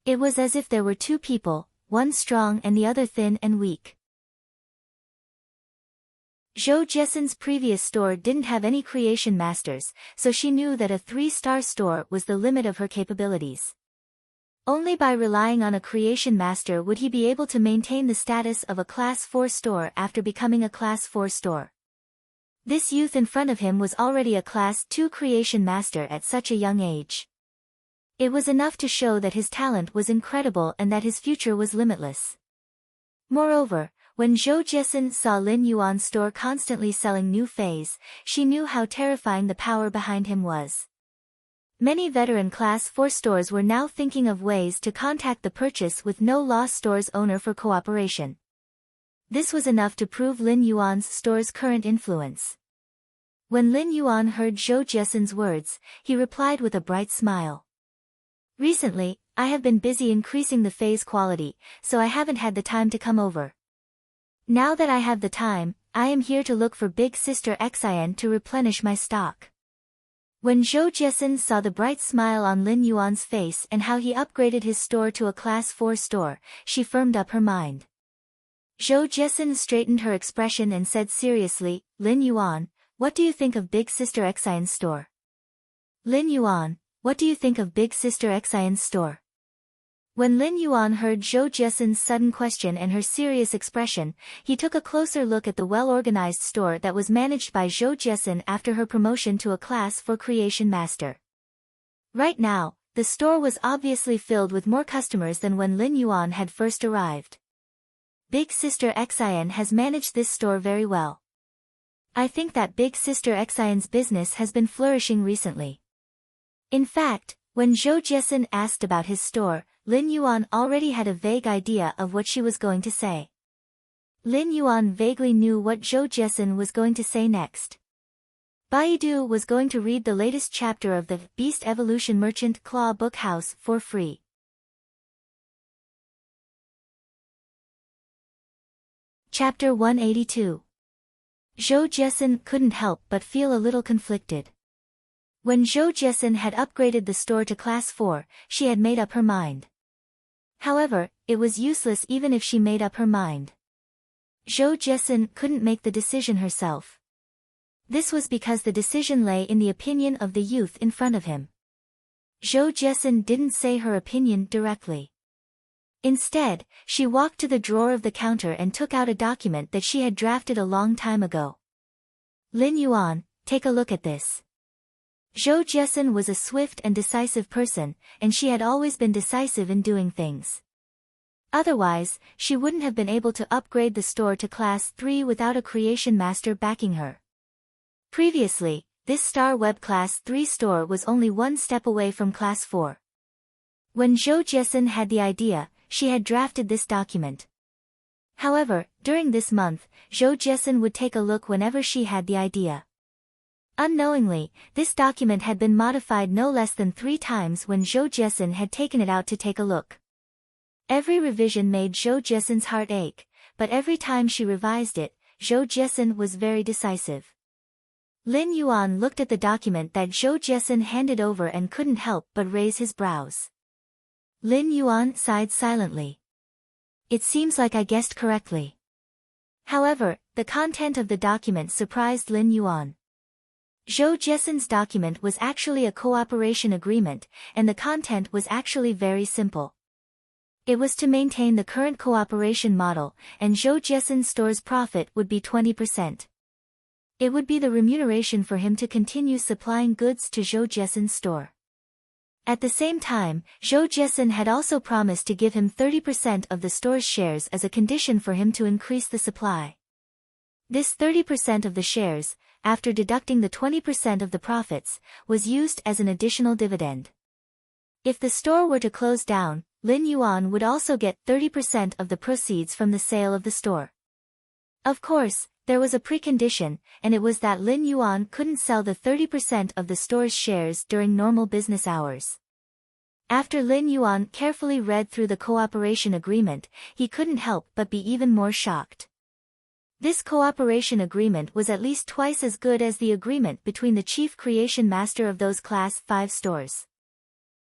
It was as if there were two people, one strong and the other thin and weak. Zhou Jiesin's previous store didn't have any creation masters, so she knew that a 3-star store was the limit of her capabilities. Only by relying on a creation master would he be able to maintain the status of a Class 4 store after becoming a Class 4 store. This youth in front of him was already a Class 2 creation master at such a young age. It was enough to show that his talent was incredible and that his future was limitless. Moreover, when Zhou Jiesin saw Lin Yuan's store constantly selling new phase, she knew how terrifying the power behind him was. Many veteran Class 4 stores were now thinking of ways to contact the Purchase with No Lost Stores owner for cooperation. This was enough to prove Lin Yuan's store's current influence. When Lin Yuan heard Zhou Jiesen's words, he replied with a bright smile. Recently, I have been busy increasing the phase quality, so I haven't had the time to come over. Now that I have the time, I am here to look for Big Sister Xian to replenish my stock. When Zhou Jiesen saw the bright smile on Lin Yuan's face and how he upgraded his store to a Class 4 store, she firmed up her mind. Zhou Jiesen straightened her expression and said seriously, Lin Yuan, what do you think of Big Sister Xian's store? Lin Yuan, what do you think of Big Sister Xian's store? When Lin Yuan heard Zhou Jiesen's sudden question and her serious expression, he took a closer look at the well-organized store that was managed by Zhou Jiesen after her promotion to a Class 4 Creation Master. Right now, the store was obviously filled with more customers than when Lin Yuan had first arrived. Big Sister Xian has managed this store very well. I think that Big Sister Xian's business has been flourishing recently. In fact, when Zhou Jiesen asked about his store, Lin Yuan already had a vague idea of what she was going to say. Lin Yuan vaguely knew what Zhou Jiesen was going to say next. Baidu was going to read the latest chapter of the Beast Evolution Merchant Claw Book House for free. Chapter 182. Zhou Jiesen couldn't help but feel a little conflicted. When Zhou Jiesen had upgraded the store to Class 4, she had made up her mind. However, it was useless even if she made up her mind. Zhou Jiesen couldn't make the decision herself. This was because the decision lay in the opinion of the youth in front of him. Zhou Jiesen didn't say her opinion directly. Instead, she walked to the drawer of the counter and took out a document that she had drafted a long time ago. Lin Yuan, take a look at this. Zhou Jiesen was a swift and decisive person, and she had always been decisive in doing things. Otherwise, she wouldn't have been able to upgrade the store to Class 3 without a creation master backing her. Previously, this Star Web Class 3 store was only one step away from Class 4. When Zhou Jiesen had the idea, she had drafted this document. However, during this month, Zhou Jiesen would take a look whenever she had the idea. Unknowingly, this document had been modified no less than 3 times when Zhou Jiesen had taken it out to take a look. Every revision made Zhou Jiesen's heart ache, but every time she revised it, Zhou Jiesen was very decisive. Lin Yuan looked at the document that Zhou Jiesen handed over and couldn't help but raise his brows. Lin Yuan sighed silently. It seems like I guessed correctly. However, the content of the document surprised Lin Yuan. Zhou Jiesen's document was actually a cooperation agreement, and the content was actually very simple. It was to maintain the current cooperation model, and Zhou Jiesen's store's profit would be 20%. It would be the remuneration for him to continue supplying goods to Zhou Jiesen's store. At the same time, Zhou Jiesen had also promised to give him 30% of the store's shares as a condition for him to increase the supply. This 30% of the shares, after deducting the 20% of the profits, was used as an additional dividend. If the store were to close down, Lin Yuan would also get 30% of the proceeds from the sale of the store. Of course, there was a precondition, and it was that Lin Yuan couldn't sell the 30% of the store's shares during normal business hours. After Lin Yuan carefully read through the cooperation agreement, he couldn't help but be even more shocked. This cooperation agreement was at least twice as good as the agreement between the chief creation master of those Class 5 stores.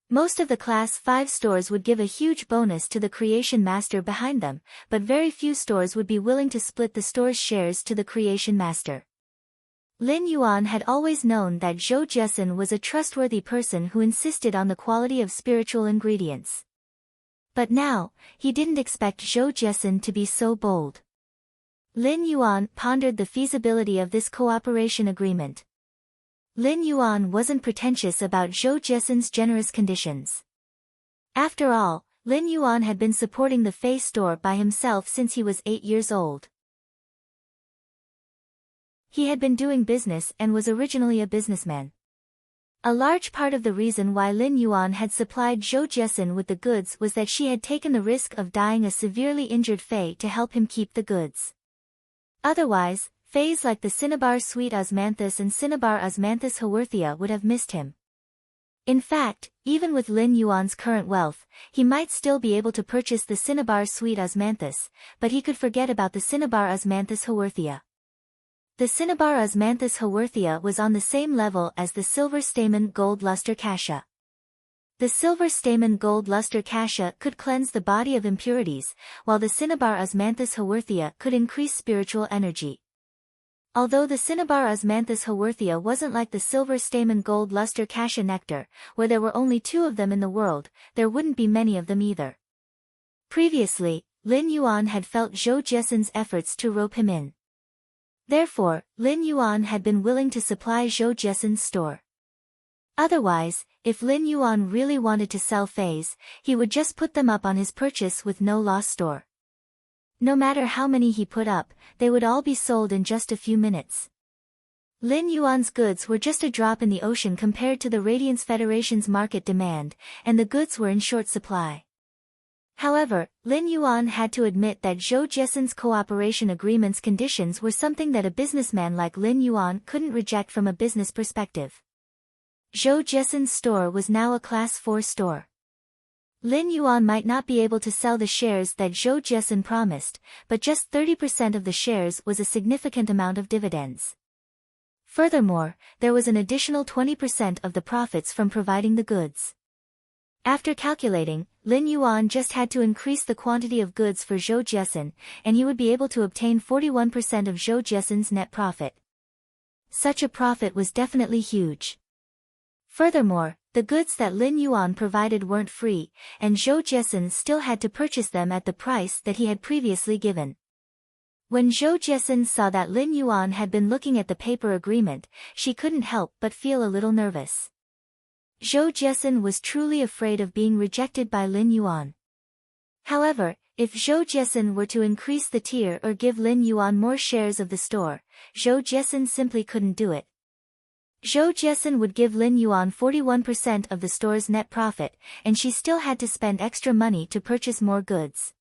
Most of the Class 5 stores would give a huge bonus to the creation master behind them, but very few stores would be willing to split the store's shares to the creation master. Lin Yuan had always known that Zhou Jiesen was a trustworthy person who insisted on the quality of spiritual ingredients. But now, he didn't expect Zhou Jiesen to be so bold. Lin Yuan pondered the feasibility of this cooperation agreement. Lin Yuan wasn't pretentious about Zhou Jiesen's generous conditions. After all, Lin Yuan had been supporting the Fei store by himself since he was 8 years old. He had been doing business and was originally a businessman. A large part of the reason why Lin Yuan had supplied Zhou Jiesen with the goods was that she had taken the risk of dying a severely injured Fei to help him keep the goods. Otherwise, Fays like the Cinnabar Sweet Osmanthus and Cinnabar Osmanthus Haworthia would have missed him. In fact, even with Lin Yuan's current wealth, he might still be able to purchase the Cinnabar Sweet Osmanthus, but he could forget about the Cinnabar Osmanthus Haworthia. The Cinnabar Osmanthus Haworthia was on the same level as the Silver Stamen Gold Luster Cassia. The Silver Stamen Gold Luster Cassia could cleanse the body of impurities, while the Cinnabar Osmanthus Haworthia could increase spiritual energy. Although the Cinnabar Osmanthus Haworthia wasn't like the Silver Stamen Gold Luster Cassia nectar, where there were only 2 of them in the world, there wouldn't be many of them either. Previously, Lin Yuan had felt Zhou Jiesen's efforts to rope him in. Therefore, Lin Yuan had been willing to supply Zhou Jiesen's store. Otherwise, if Lin Yuan really wanted to sell Fays, he would just put them up on his purchase with no loss store. No matter how many he put up, they would all be sold in just a few minutes. Lin Yuan's goods were just a drop in the ocean compared to the Radiance Federation's market demand, and the goods were in short supply. However, Lin Yuan had to admit that Zhou Jiesen's cooperation agreement's conditions were something that a businessman like Lin Yuan couldn't reject from a business perspective. Zhou Jiesen's store was now a Class 4 store. Lin Yuan might not be able to sell the shares that Zhou Jiesen promised, but just 30% of the shares was a significant amount of dividends. Furthermore, there was an additional 20% of the profits from providing the goods. After calculating, Lin Yuan just had to increase the quantity of goods for Zhou Jiesen, and he would be able to obtain 41% of Zhou Jiesen's net profit. Such a profit was definitely huge. Furthermore, the goods that Lin Yuan provided weren't free, and Zhou Jiesen still had to purchase them at the price that he had previously given. When Zhou Jiesen saw that Lin Yuan had been looking at the paper agreement, she couldn't help but feel a little nervous. Zhou Jiesen was truly afraid of being rejected by Lin Yuan. However, if Zhou Jiesen were to increase the tier or give Lin Yuan more shares of the store, Zhou Jiesen simply couldn't do it. Zhou Jiesen would give Lin Yuan 41% of the store's net profit, and she still had to spend extra money to purchase more goods.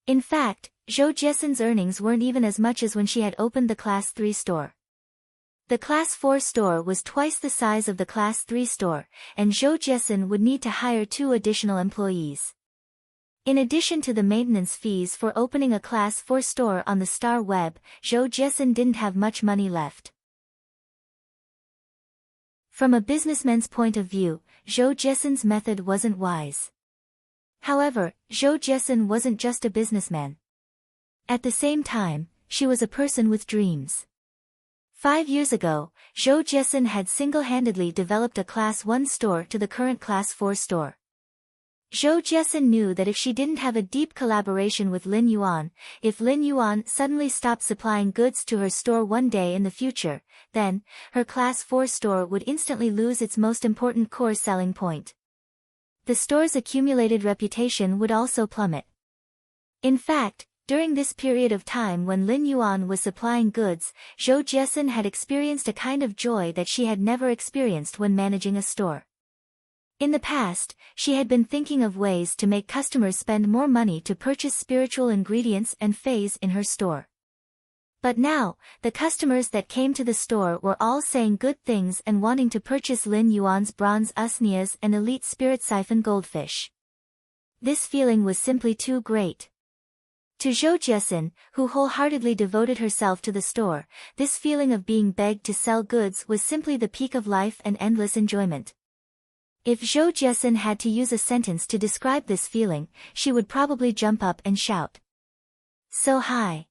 In fact, Zhou Jiesen's earnings weren't even as much as when she had opened the Class 3 store. The Class 4 store was twice the size of the Class 3 store, and Zhou Jiesen would need to hire 2 additional employees. In addition to the maintenance fees for opening a Class 4 store on the Star Web, Zhou Jiesen didn't have much money left. From a businessman's point of view, Zhou Jiesen's method wasn't wise. However, Zhou Jiesen wasn't just a businessman. At the same time, she was a person with dreams. 5 years ago, Zhou Jiesen had single-handedly developed a Class 1 store to the current Class 4 store. Zhou Jiesen knew that if she didn't have a deep collaboration with Lin Yuan, if Lin Yuan suddenly stopped supplying goods to her store one day in the future, then, her Class 4 store would instantly lose its most important core selling point. The store's accumulated reputation would also plummet. In fact, during this period of time when Lin Yuan was supplying goods, Zhou Jiesen had experienced a kind of joy that she had never experienced when managing a store. In the past, she had been thinking of ways to make customers spend more money to purchase spiritual ingredients and Fays in her store. But now, the customers that came to the store were all saying good things and wanting to purchase Lin Yuan's bronze usnias and elite spirit siphon goldfish. This feeling was simply too great. To Zhou Jiesen, who wholeheartedly devoted herself to the store, this feeling of being begged to sell goods was simply the peak of life and endless enjoyment. If Zhou Jiesen had to use a sentence to describe this feeling, she would probably jump up and shout. So high.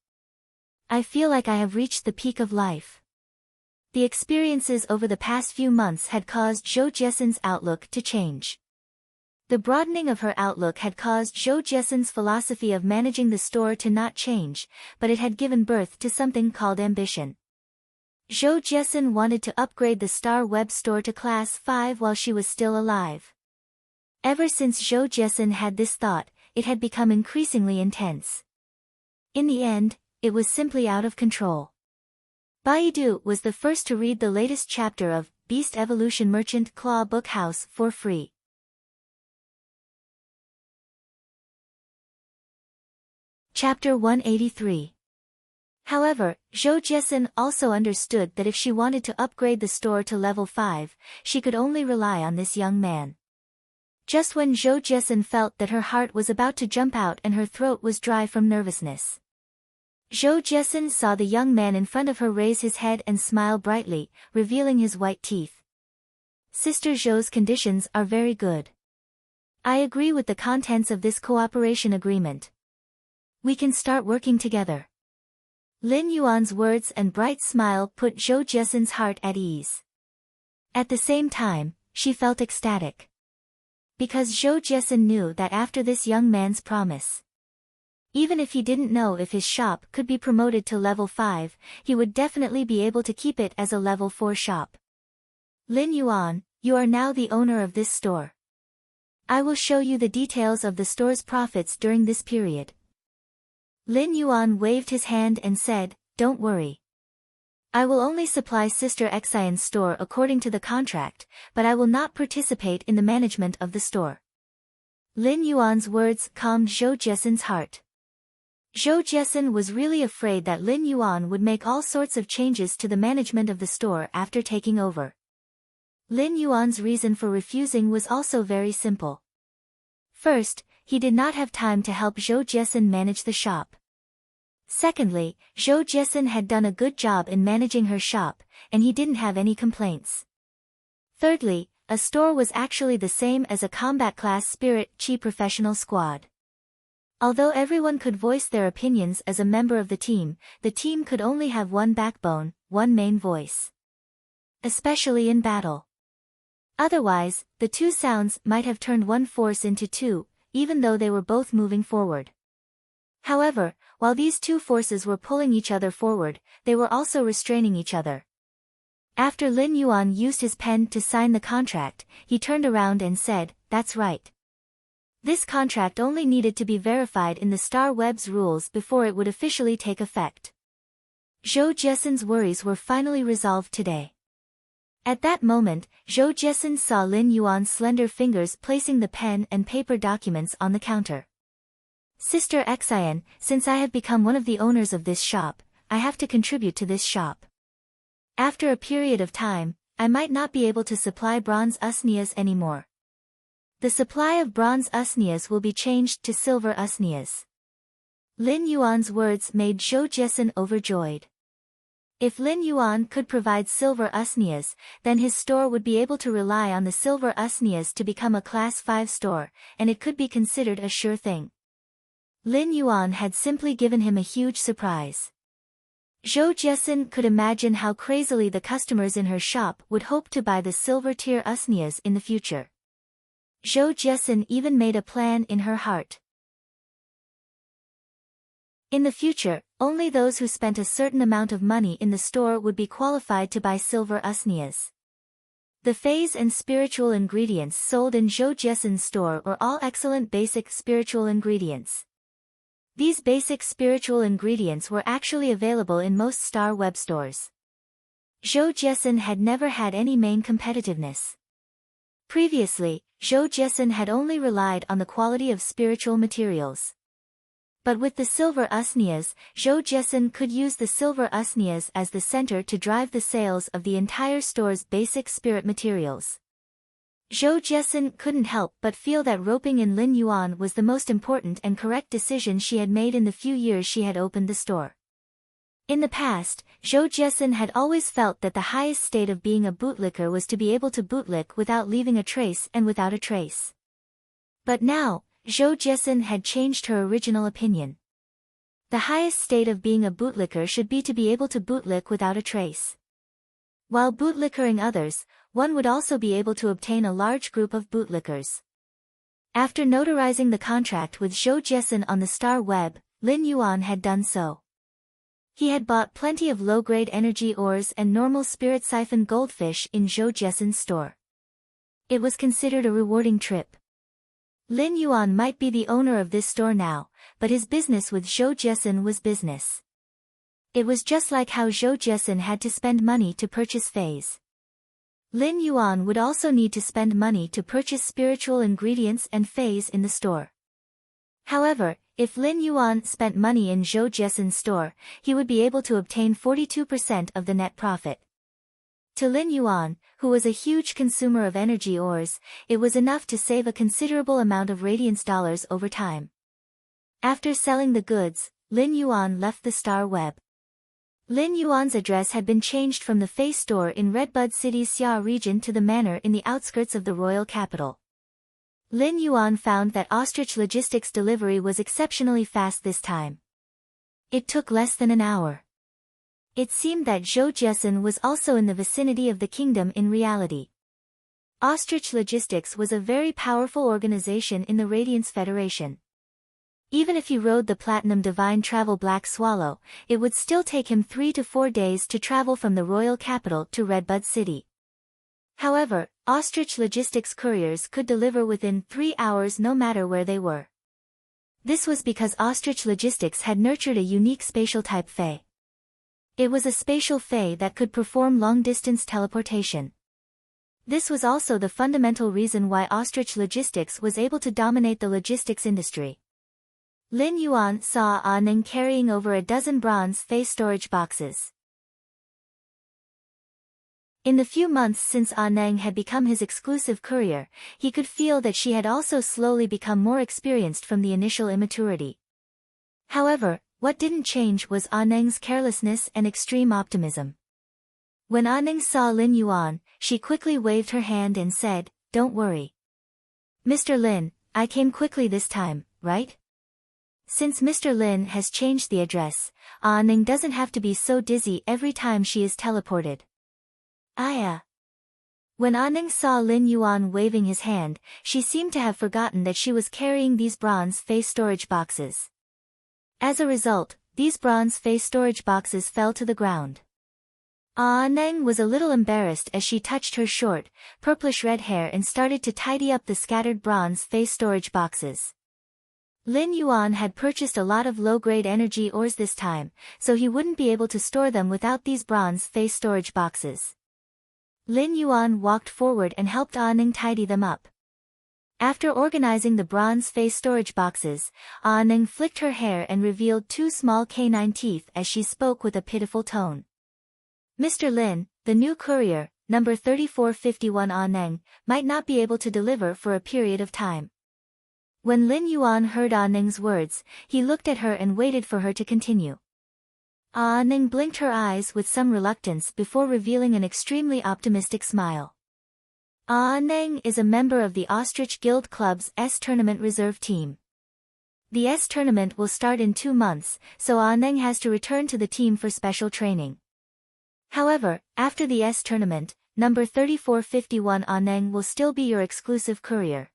I feel like I have reached the peak of life. The experiences over the past few months had caused Zhou Jiesen's outlook to change. The broadening of her outlook had caused Zhou Jiesen's philosophy of managing the store to not change, but it had given birth to something called ambition. Zhou Jiesen wanted to upgrade the Star Web store to Class 5 while she was still alive. Ever since Zhou Jiesen had this thought, it had become increasingly intense. In the end, it was simply out of control. Baidu was the first to read the latest chapter of Beast Evolution Merchant Claw Book House for free. Chapter 183. However, Zhou Jiesin also understood that if she wanted to upgrade the store to level 5, she could only rely on this young man. Just when Zhou Jiesin felt that her heart was about to jump out and her throat was dry from nervousness, Zhou Jiesin saw the young man in front of her raise his head and smile brightly, revealing his white teeth. Sister Zhou's conditions are very good. I agree with the contents of this cooperation agreement. We can start working together. Lin Yuan's words and bright smile put Zhou Jiesin's heart at ease. At the same time, she felt ecstatic. Because Zhou Jiesin knew that after this young man's promise, even if he didn't know if his shop could be promoted to level 5, he would definitely be able to keep it as a level 4 shop. Lin Yuan, you are now the owner of this store. I will show you the details of the store's profits during this period. Lin Yuan waved his hand and said, don't worry. I will only supply Sister Xian's store according to the contract, but I will not participate in the management of the store. Lin Yuan's words calmed Zhou Jiesin's heart. Zhou Jiesin was really afraid that Lin Yuan would make all sorts of changes to the management of the store after taking over. Lin Yuan's reason for refusing was also very simple. First, he did not have time to help Zhou Jiesin manage the shop. Secondly, Zhou Jiesin had done a good job in managing her shop, and he didn't have any complaints. Thirdly, a store was actually the same as a combat class spirit chi professional squad. Although everyone could voice their opinions as a member of the team could only have one backbone, one main voice. Especially in battle. Otherwise, the two sounds might have turned one force into two, even though they were both moving forward. However, while these two forces were pulling each other forward, they were also restraining each other. After Lin Yuan used his pen to sign the contract, he turned around and said, that's right. This contract only needed to be verified in the Star Web's rules before it would officially take effect. Zhou Jiesin's worries were finally resolved today. At that moment, Zhou Jiesin saw Lin Yuan's slender fingers placing the pen and paper documents on the counter. Sister Xian, since I have become one of the owners of this shop, I have to contribute to this shop. After a period of time, I might not be able to supply bronze usnias anymore. The supply of bronze usnias will be changed to silver usnias. Lin Yuan's words made Zhou Jiesin overjoyed. If Lin Yuan could provide silver usnias, then his store would be able to rely on the silver usnias to become a class 5 store, and it could be considered a sure thing. Lin Yuan had simply given him a huge surprise. Zhou Jiesin could imagine how crazily the customers in her shop would hope to buy the silver tier usnias in the future. Zhou Jiesin even made a plan in her heart. In the future, only those who spent a certain amount of money in the store would be qualified to buy silver usnias. The phase and spiritual ingredients sold in Zhou Jiesin's store were all excellent basic spiritual ingredients. These basic spiritual ingredients were actually available in most Star Web stores. Zhou Jiesin had never had any main competitiveness. Previously, Zhou Jiesin had only relied on the quality of spiritual materials. But with the silver usnias, Zhou Jiesin could use the silver usnias as the center to drive the sales of the entire store's basic spirit materials. Zhou Jiesin couldn't help but feel that roping in Lin Yuan was the most important and correct decision she had made in the few years she had opened the store. In the past, Zhou Jiesin had always felt that the highest state of being a bootlicker was to be able to bootlick without leaving a trace and without a trace. But now, Zhou Jiesin had changed her original opinion. The highest state of being a bootlicker should be to be able to bootlick without a trace. While bootlickering others, one would also be able to obtain a large group of bootlickers. After notarizing the contract with Zhou Jiesin on the Star Web, Lin Yuan had done so. He had bought plenty of low-grade energy ores and normal spirit siphon goldfish in Zhou Jiesin's store. It was considered a rewarding trip. Lin Yuan might be the owner of this store now, but his business with Zhou Jiesin was business. It was just like how Zhou Jiesin had to spend money to purchase phase. Lin Yuan would also need to spend money to purchase spiritual ingredients and phase in the store. However, if Lin Yuan spent money in Zhou Jiesen's store, he would be able to obtain 42% of the net profit. To Lin Yuan, who was a huge consumer of energy ores, it was enough to save a considerable amount of radiance dollars over time. After selling the goods, Lin Yuan left the Star Web. Lin Yuan's address had been changed from the Fei store in Redbud City's Xia region to the manor in the outskirts of the royal capital. Lin Yuan found that ostrich logistics delivery was exceptionally fast this time. It took less than an hour. It seemed that Zhou Jiesen was also in the vicinity of the kingdom in reality. Ostrich Logistics was a very powerful organization in the Radiance Federation. Even if he rode the Platinum Divine Travel Black Swallow, it would still take him 3 to 4 days to travel from the royal capital to Redbud City. However, Ostrich Logistics couriers could deliver within 3 hours no matter where they were. This was because Ostrich Logistics had nurtured a unique spatial type Fae. It was a spatial Fae that could perform long-distance teleportation. This was also the fundamental reason why Ostrich Logistics was able to dominate the logistics industry. Lin Yuan saw Ah Ning carrying over a dozen bronze Fae storage boxes. In the few months since Ah Ning had become his exclusive courier, he could feel that she had also slowly become more experienced from the initial immaturity. However, what didn't change was Ah Ning's carelessness and extreme optimism. When Ah Ning saw Lin Yuan, she quickly waved her hand and said, "Don't worry. Mr. Lin, I came quickly this time, right?" Since Mr. Lin has changed the address, Ah Ning doesn't have to be so dizzy every time she is teleported. When Ah Ning saw Lin Yuan waving his hand, she seemed to have forgotten that she was carrying these bronze Fae storage boxes. As a result, these bronze Fae storage boxes fell to the ground. Ah Ning was a little embarrassed as she touched her short, purplish-red hair and started to tidy up the scattered bronze Fae storage boxes. Lin Yuan had purchased a lot of low-grade energy ores this time, so he wouldn't be able to store them without these bronze Fae storage boxes. Lin Yuan walked forward and helped Ah Ning tidy them up. After organizing the bronze Fae storage boxes, Ah Ning flicked her hair and revealed 2 small canine teeth as she spoke with a pitiful tone. "Mr. Lin, the new courier, number 3451 Ah Ning, might not be able to deliver for a period of time." When Lin Yuan heard Ah Ning's words, he looked at her and waited for her to continue. Ah Ning blinked her eyes with some reluctance before revealing an extremely optimistic smile. Ah Ning is a member of the Ostrich Guild Club's S Tournament Reserve Team. The S Tournament will start in 2 months, so Ah Ning has to return to the team for special training. However, after the S Tournament, number 3451 Ah Ning will still be your exclusive courier.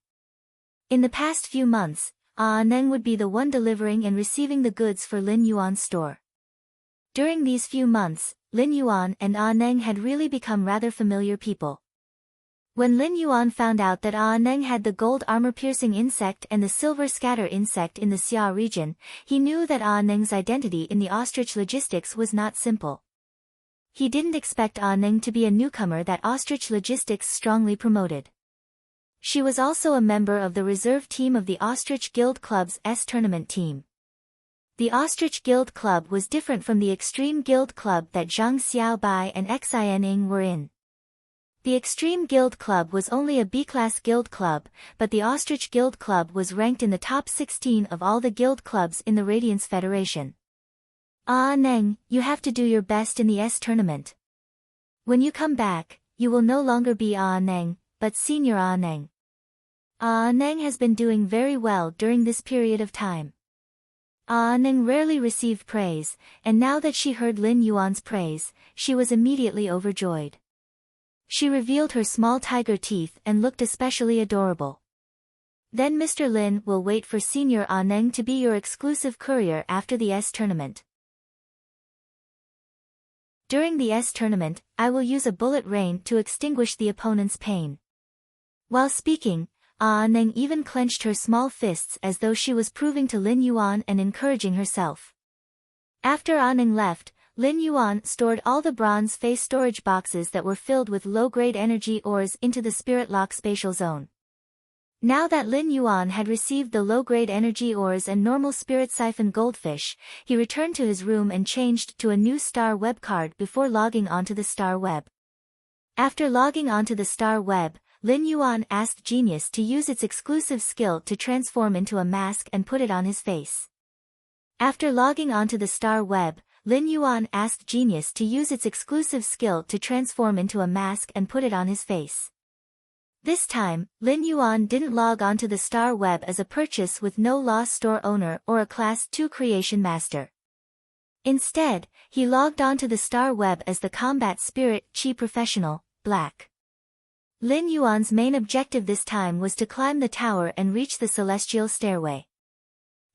In the past few months, Ah Ning would be the one delivering and receiving the goods for Lin Yuan's store. During these few months, Lin Yuan and Ah Ning had really become rather familiar people. When Lin Yuan found out that Ah Ning had the gold armor-piercing insect and the silver scatter insect in the Xia region, he knew that Ah Ning's identity in the Ostrich Logistics was not simple. He didn't expect Ah Ning to be a newcomer that Ostrich Logistics strongly promoted. She was also a member of the reserve team of the Ostrich Guild Club's S Tournament team. The Ostrich Guild Club was different from the Extreme Guild Club that Zhang Xiaobai and Xin Ying were in. The Extreme Guild Club was only a B-class guild club, but the Ostrich Guild Club was ranked in the top 16 of all the guild clubs in the Radiance Federation. Ah Ning, you have to do your best in the S Tournament. When you come back, you will no longer be Ah Ning, but Senior Ah Ning. Ah Ning has been doing very well during this period of time. Ah Ning rarely received praise, and now that she heard Lin Yuan's praise, she was immediately overjoyed. She revealed her small tiger teeth and looked especially adorable. "Then Mr. Lin will wait for Senior Ah Ning to be your exclusive courier after the S Tournament. During the S Tournament, I will use a bullet rain to extinguish the opponent's pain." While speaking, Ah Ning even clenched her small fists as though she was proving to Lin Yuan and encouraging herself. After Ah Ning left, Lin Yuan stored all the bronze Fae storage boxes that were filled with low-grade energy ores into the Spirit Lock spatial zone. Now that Lin Yuan had received the low-grade energy ores and normal spirit siphon goldfish, he returned to his room and changed to a new star web card before logging onto the star web. After logging onto the star web, Lin Yuan asked Genius to use its exclusive skill to transform into a mask and put it on his face. After logging onto the star web, Lin Yuan asked Genius to use its exclusive skill to transform into a mask and put it on his face. This time, Lin Yuan didn't log onto the star web as a purchase with no loss store owner or a Class 2 creation master. Instead, he logged onto the star web as the combat spirit chi professional, Black. Lin Yuan's main objective this time was to climb the tower and reach the celestial stairway.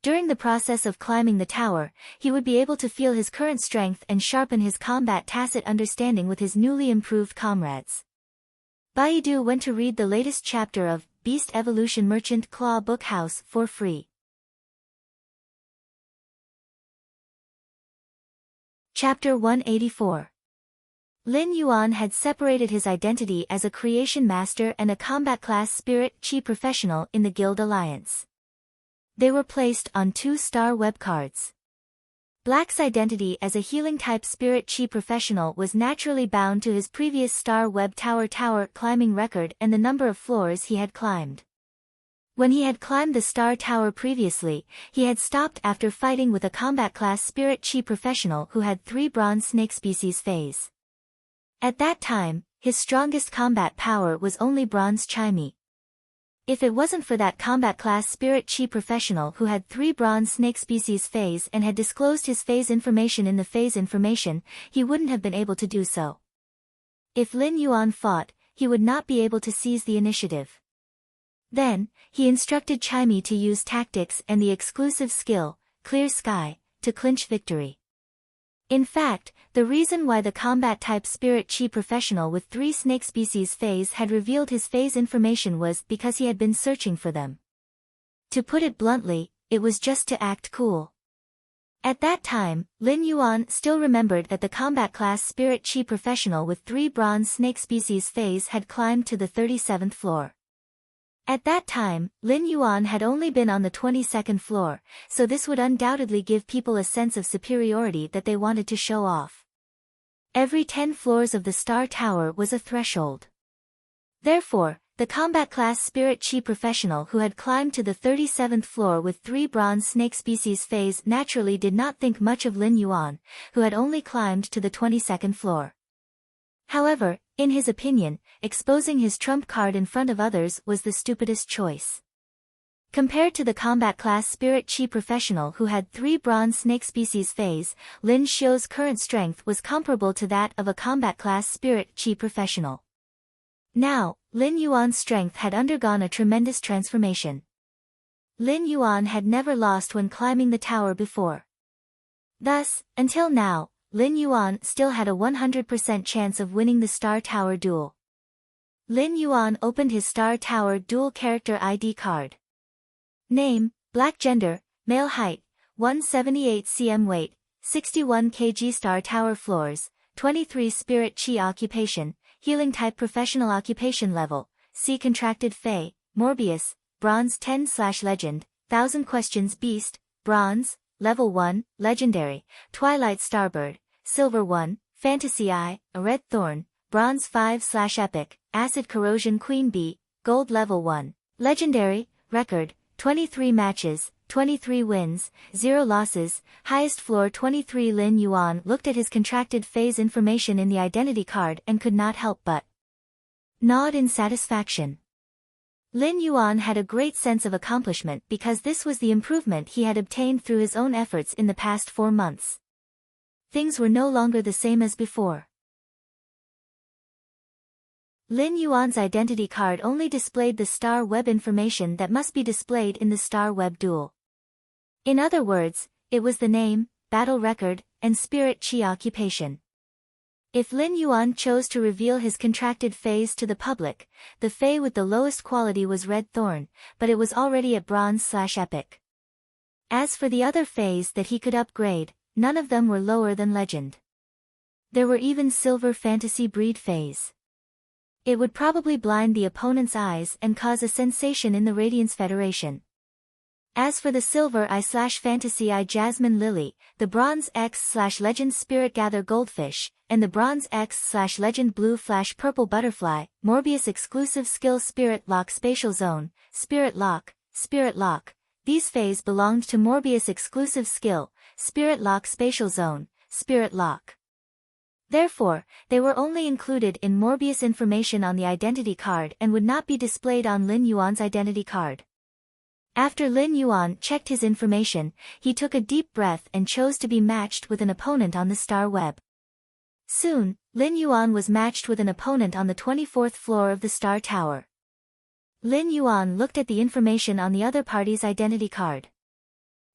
During the process of climbing the tower, he would be able to feel his current strength and sharpen his combat tacit understanding with his newly improved comrades. Baidu went to read the latest chapter of Beast Evolution Merchant Claw Bookhouse for free. Chapter 184. Lin Yuan had separated his identity as a creation master and a combat class spirit chi professional in the Guild Alliance. They were placed on 2-star web cards. Black's identity as a healing-type spirit chi professional was naturally bound to his previous star web tower climbing record and the number of floors he had climbed. When he had climbed the star tower previously, he had stopped after fighting with a combat class spirit chi professional who had 3 bronze snake species phase. At that time, his strongest combat power was only bronze chimey. If it wasn't for that combat class spirit chi professional who had 3 bronze snake species phase and had disclosed his phase information in the phase information, he wouldn't have been able to do so. If Lin Yuan fought, he would not be able to seize the initiative. Then, he instructed Chimey to use tactics and the exclusive skill, Clear Sky, to clinch victory. In fact, the reason why the combat-type spirit chi professional with 3 snake species phase had revealed his phase information was because he had been searching for them. To put it bluntly, it was just to act cool. At that time, Lin Yuan still remembered that the combat class spirit chi professional with 3 bronze snake species phase had climbed to the 37th floor. At that time, Lin Yuan had only been on the 22nd floor, so this would undoubtedly give people a sense of superiority that they wanted to show off. Every 10 floors of the Star Tower was a threshold. Therefore, the combat class spirit chi professional who had climbed to the 37th floor with 3 bronze snake species phase naturally did not think much of Lin Yuan, who had only climbed to the 22nd floor. However, in his opinion, exposing his trump card in front of others was the stupidest choice. Compared to the combat class spirit chi professional who had 3 bronze snake species phase, Lin Xiu's current strength was comparable to that of a combat class spirit chi professional. Now, Lin Yuan's strength had undergone a tremendous transformation. Lin Yuan had never lost when climbing the tower before. Thus, until now, Lin Yuan still had a 100% chance of winning the Star Tower duel. Lin Yuan opened his Star Tower dual character ID card. Name, Black gender, male height, 178 cm weight, 61 kg Star Tower floors, 23 spirit chi occupation, healing type professional occupation level, C contracted Fey, Morbius, bronze 10/legend, 1000 questions beast, bronze, level 1, legendary, Twilight Starbird, silver 1, fantasy eye, a red thorn, bronze 5/epic, acid corrosion queen bee, gold level 1, legendary, record, 23 matches, 23 wins, 0 losses, highest floor 23. Lin Yuan looked at his contracted phase information in the identity card and could not help but nod in satisfaction. Lin Yuan had a great sense of accomplishment because this was the improvement he had obtained through his own efforts in the past 4 months. Things were no longer the same as before. Lin Yuan's identity card only displayed the Star Web information that must be displayed in the Star Web duel. In other words, it was the name, battle record, and spirit chi occupation. If Lin Yuan chose to reveal his contracted phase to the public, the Fey with the lowest quality was Red Thorn, but it was already at bronze/epic. As for the other Feys that he could upgrade, none of them were lower than legend. There were even silver fantasy breed Feys. It would probably blind the opponent's eyes and cause a sensation in the Radiance Federation. As for the Silver Eye/Fantasy Eye Jasmine Lily, the Bronze X/Legend Spirit Gather Goldfish, and the Bronze X/Legend Blue/Purple Butterfly, Morbius exclusive skill Spirit Lock Spatial Zone, Spirit Lock, these phase belonged to Morbius exclusive skill, Spirit Lock Spatial Zone, Spirit Lock. Therefore, they were only included in Morbius information on the identity card and would not be displayed on Lin Yuan's identity card. After Lin Yuan checked his information, he took a deep breath and chose to be matched with an opponent on the star web. Soon, Lin Yuan was matched with an opponent on the 24th floor of the Star Tower. Lin Yuan looked at the information on the other party's identity card.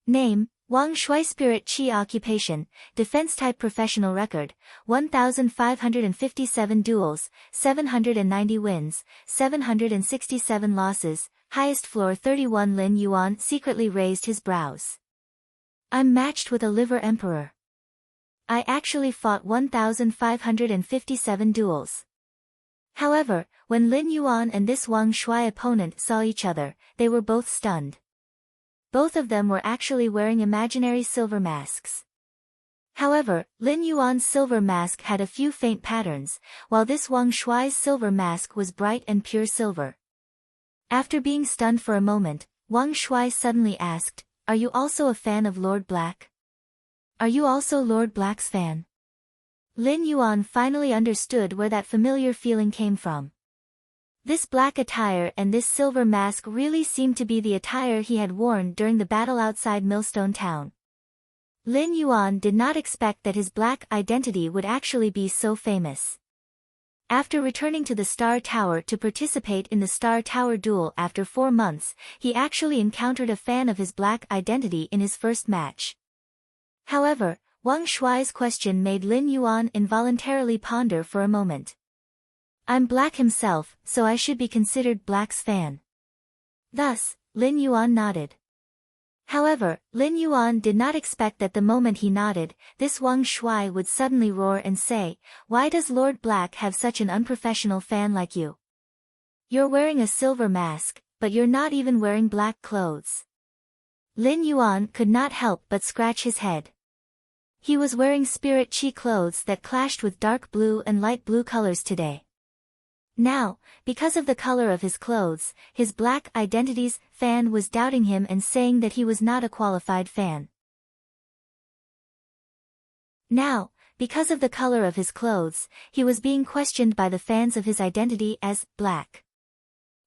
Name, Wang Shui Spirit Qi Occupation, Defense Type Professional Record, 1,557 duels, 790 wins, 767 losses, highest floor 31. Lin Yuan secretly raised his brows. I'm matched with a Liver Emperor. I actually fought 1,557 duels. However, when Lin Yuan and this Wang Shui opponent saw each other, they were both stunned. Both of them were actually wearing imaginary silver masks. However, Lin Yuan's silver mask had a few faint patterns, while this Wang Shui's silver mask was bright and pure silver. After being stunned for a moment, Wang Shui suddenly asked, "Are you also a fan of Lord Black? Are you also Lord Black's fan?" Lin Yuan finally understood where that familiar feeling came from. This black attire and this silver mask really seemed to be the attire he had worn during the battle outside Millstone Town. Lin Yuan did not expect that his black identity would actually be so famous. After returning to the Star Tower to participate in the Star Tower duel after 4 months, he actually encountered a fan of his black identity in his first match. However, Wang Shui's question made Lin Yuan involuntarily ponder for a moment. I'm Black himself, so I should be considered Black's fan. Thus, Lin Yuan nodded. However, Lin Yuan did not expect that the moment he nodded, this Wang Shui would suddenly roar and say, "Why does Lord Black have such an unprofessional fan like you? You're wearing a silver mask, but you're not even wearing black clothes." Lin Yuan could not help but scratch his head. He was wearing Spirit Qi clothes that clashed with dark blue and light blue colors today. Now, because of the color of his clothes, his black identity's fan was doubting him and saying that he was not a qualified fan. Now, because of the color of his clothes, he was being questioned by the fans of his identity as Black.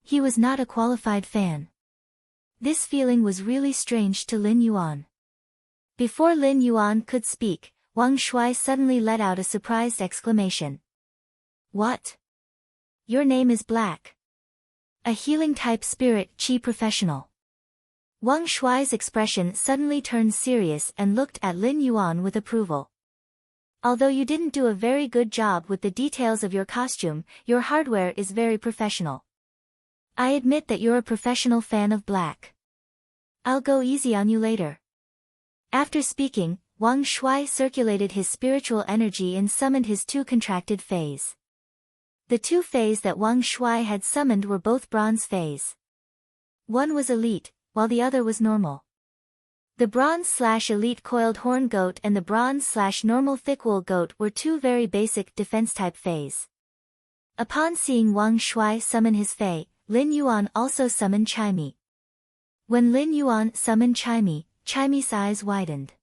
He was not a qualified fan. This feeling was really strange to Lin Yuan. Before Lin Yuan could speak, Wang Shui suddenly let out a surprised exclamation. "What? Your name is Black. A healing-type Spirit Qi professional." Wang Shui's expression suddenly turned serious and looked at Lin Yuan with approval. "Although you didn't do a very good job with the details of your costume, your hardware is very professional. I admit that you're a professional fan of Black. I'll go easy on you later." After speaking, Wang Shui circulated his spiritual energy and summoned his 2 contracted phase. The 2 phase that Wang Shui had summoned were both bronze phase. One was elite, while the other was normal. The bronze/elite coiled horn goat and the bronze/normal thickwool goat were 2 very basic defense-type phase. Upon seeing Wang Shui summon his fae, Lin Yuan also summoned Chimey. When Lin Yuan summoned Chimey, Chimey's eyes widened.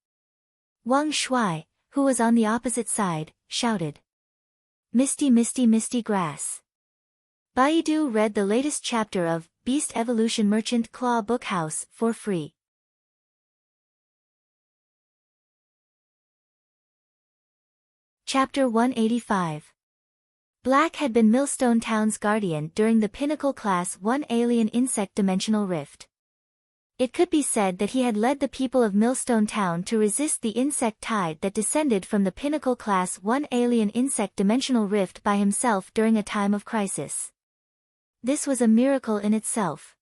Wang Shui, who was on the opposite side, shouted, "Misty, misty, misty grass." Baidu read the latest chapter of Beast Evolution Merchant Claw Bookhouse for free. Chapter 185. Black had been Millstone Town's guardian during the Pinnacle Class 1 Alien Insect Dimensional Rift. It could be said that he had led the people of Millstone Town to resist the insect tide that descended from the Pinnacle Class 1 Alien Insect Dimensional Rift by himself during a time of crisis. This was a miracle in itself.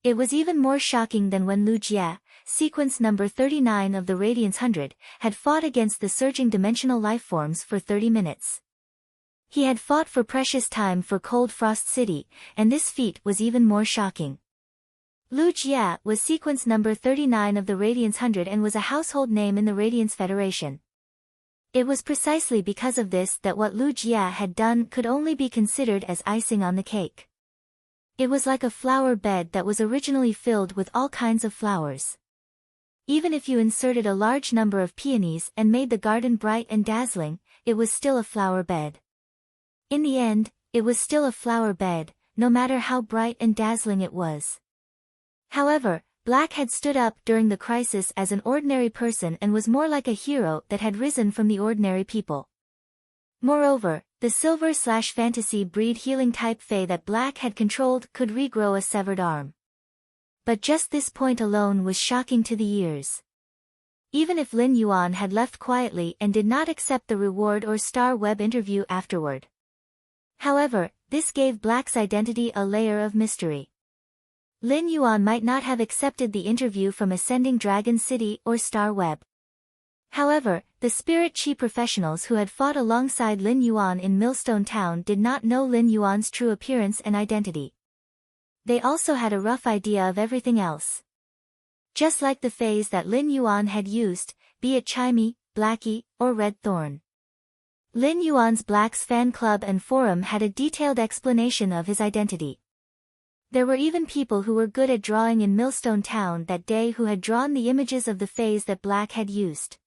It was even more shocking than when Lu Jie, sequence number 39 of the Radiance 100, had fought against the surging dimensional lifeforms for 30 minutes. He had fought for precious time for Cold Frost City, and this feat was even more shocking. Lu Jia was sequence number 39 of the Radiance 100 and was a household name in the Radiance Federation. It was precisely because of this that what Lu Jia had done could only be considered as icing on the cake. It was like a flower bed that was originally filled with all kinds of flowers. Even if you inserted a large number of peonies and made the garden bright and dazzling, it was still a flower bed. In the end, it was still a flower bed, no matter how bright and dazzling it was. However, Black had stood up during the crisis as an ordinary person and was more like a hero that had risen from the ordinary people. Moreover, the silver/fantasy breed healing type Fae that Black had controlled could regrow a severed arm. But just this point alone was shocking to the ears. Even if Lin Yuan had left quietly and did not accept the reward or star web interview afterward. However, this gave Black's identity a layer of mystery. Lin Yuan might not have accepted the interview from Ascending Dragon City or Star Web. However, the Spirit Chi professionals who had fought alongside Lin Yuan in Millstone Town did not know Lin Yuan's true appearance and identity. They also had a rough idea of everything else. Just like the phase that Lin Yuan had used, be it Chimey, Blackie, or Red Thorn. Lin Yuan's Black's fan club and forum had a detailed explanation of his identity. There were even people who were good at drawing in Millstone Town that day who had drawn the images of the phase that Black had used.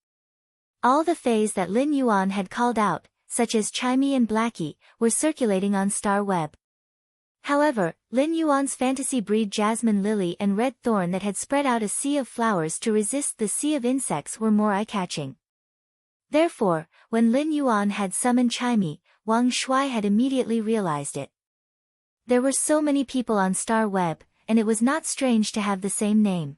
All the phase that Lin Yuan had called out, such as Chimey and Blackie, were circulating on Star Web. However, Lin Yuan's fantasy breed Jasmine Lily and Red Thorn that had spread out a sea of flowers to resist the sea of insects were more eye-catching. Therefore, when Lin Yuan had summoned Chimey, Wang Shuai had immediately realized it. There were so many people on Star Web, and it was not strange to have the same name.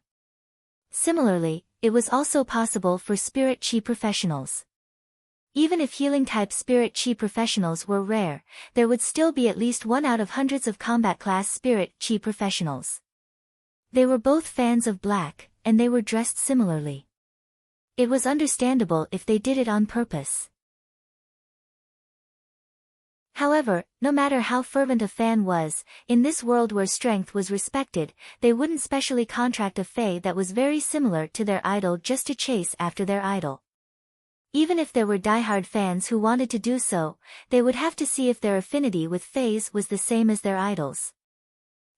Similarly, it was also possible for Spirit Chi professionals. Even if healing-type Spirit Chi professionals were rare, there would still be at least one out of hundreds of combat-class Spirit Chi professionals. They were both fans of Black, and they were dressed similarly. It was understandable if they did it on purpose. However, no matter how fervent a fan was, in this world where strength was respected, they wouldn't specially contract a Fae that was very similar to their idol just to chase after their idol. Even if there were diehard fans who wanted to do so, they would have to see if their affinity with Faes was the same as their idols.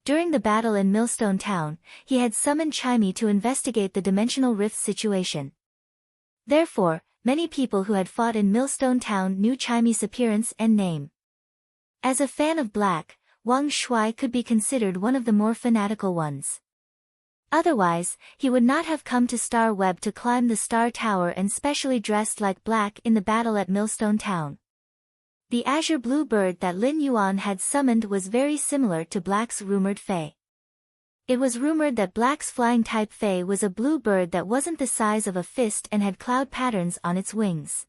During the battle in Millstone Town, he had summoned Chimey to investigate the dimensional rift situation. Therefore, many people who had fought in Millstone Town knew Chimey's appearance and name. As a fan of Black, Wang Shuai could be considered one of the more fanatical ones. Otherwise, he would not have come to Star Web to climb the Star Tower and specially dressed like Black in the battle at Millstone Town. The azure blue bird that Lin Yuan had summoned was very similar to Black's rumored Fae. It was rumored that Black's flying-type Fae was a blue bird that wasn't the size of a fist and had cloud patterns on its wings.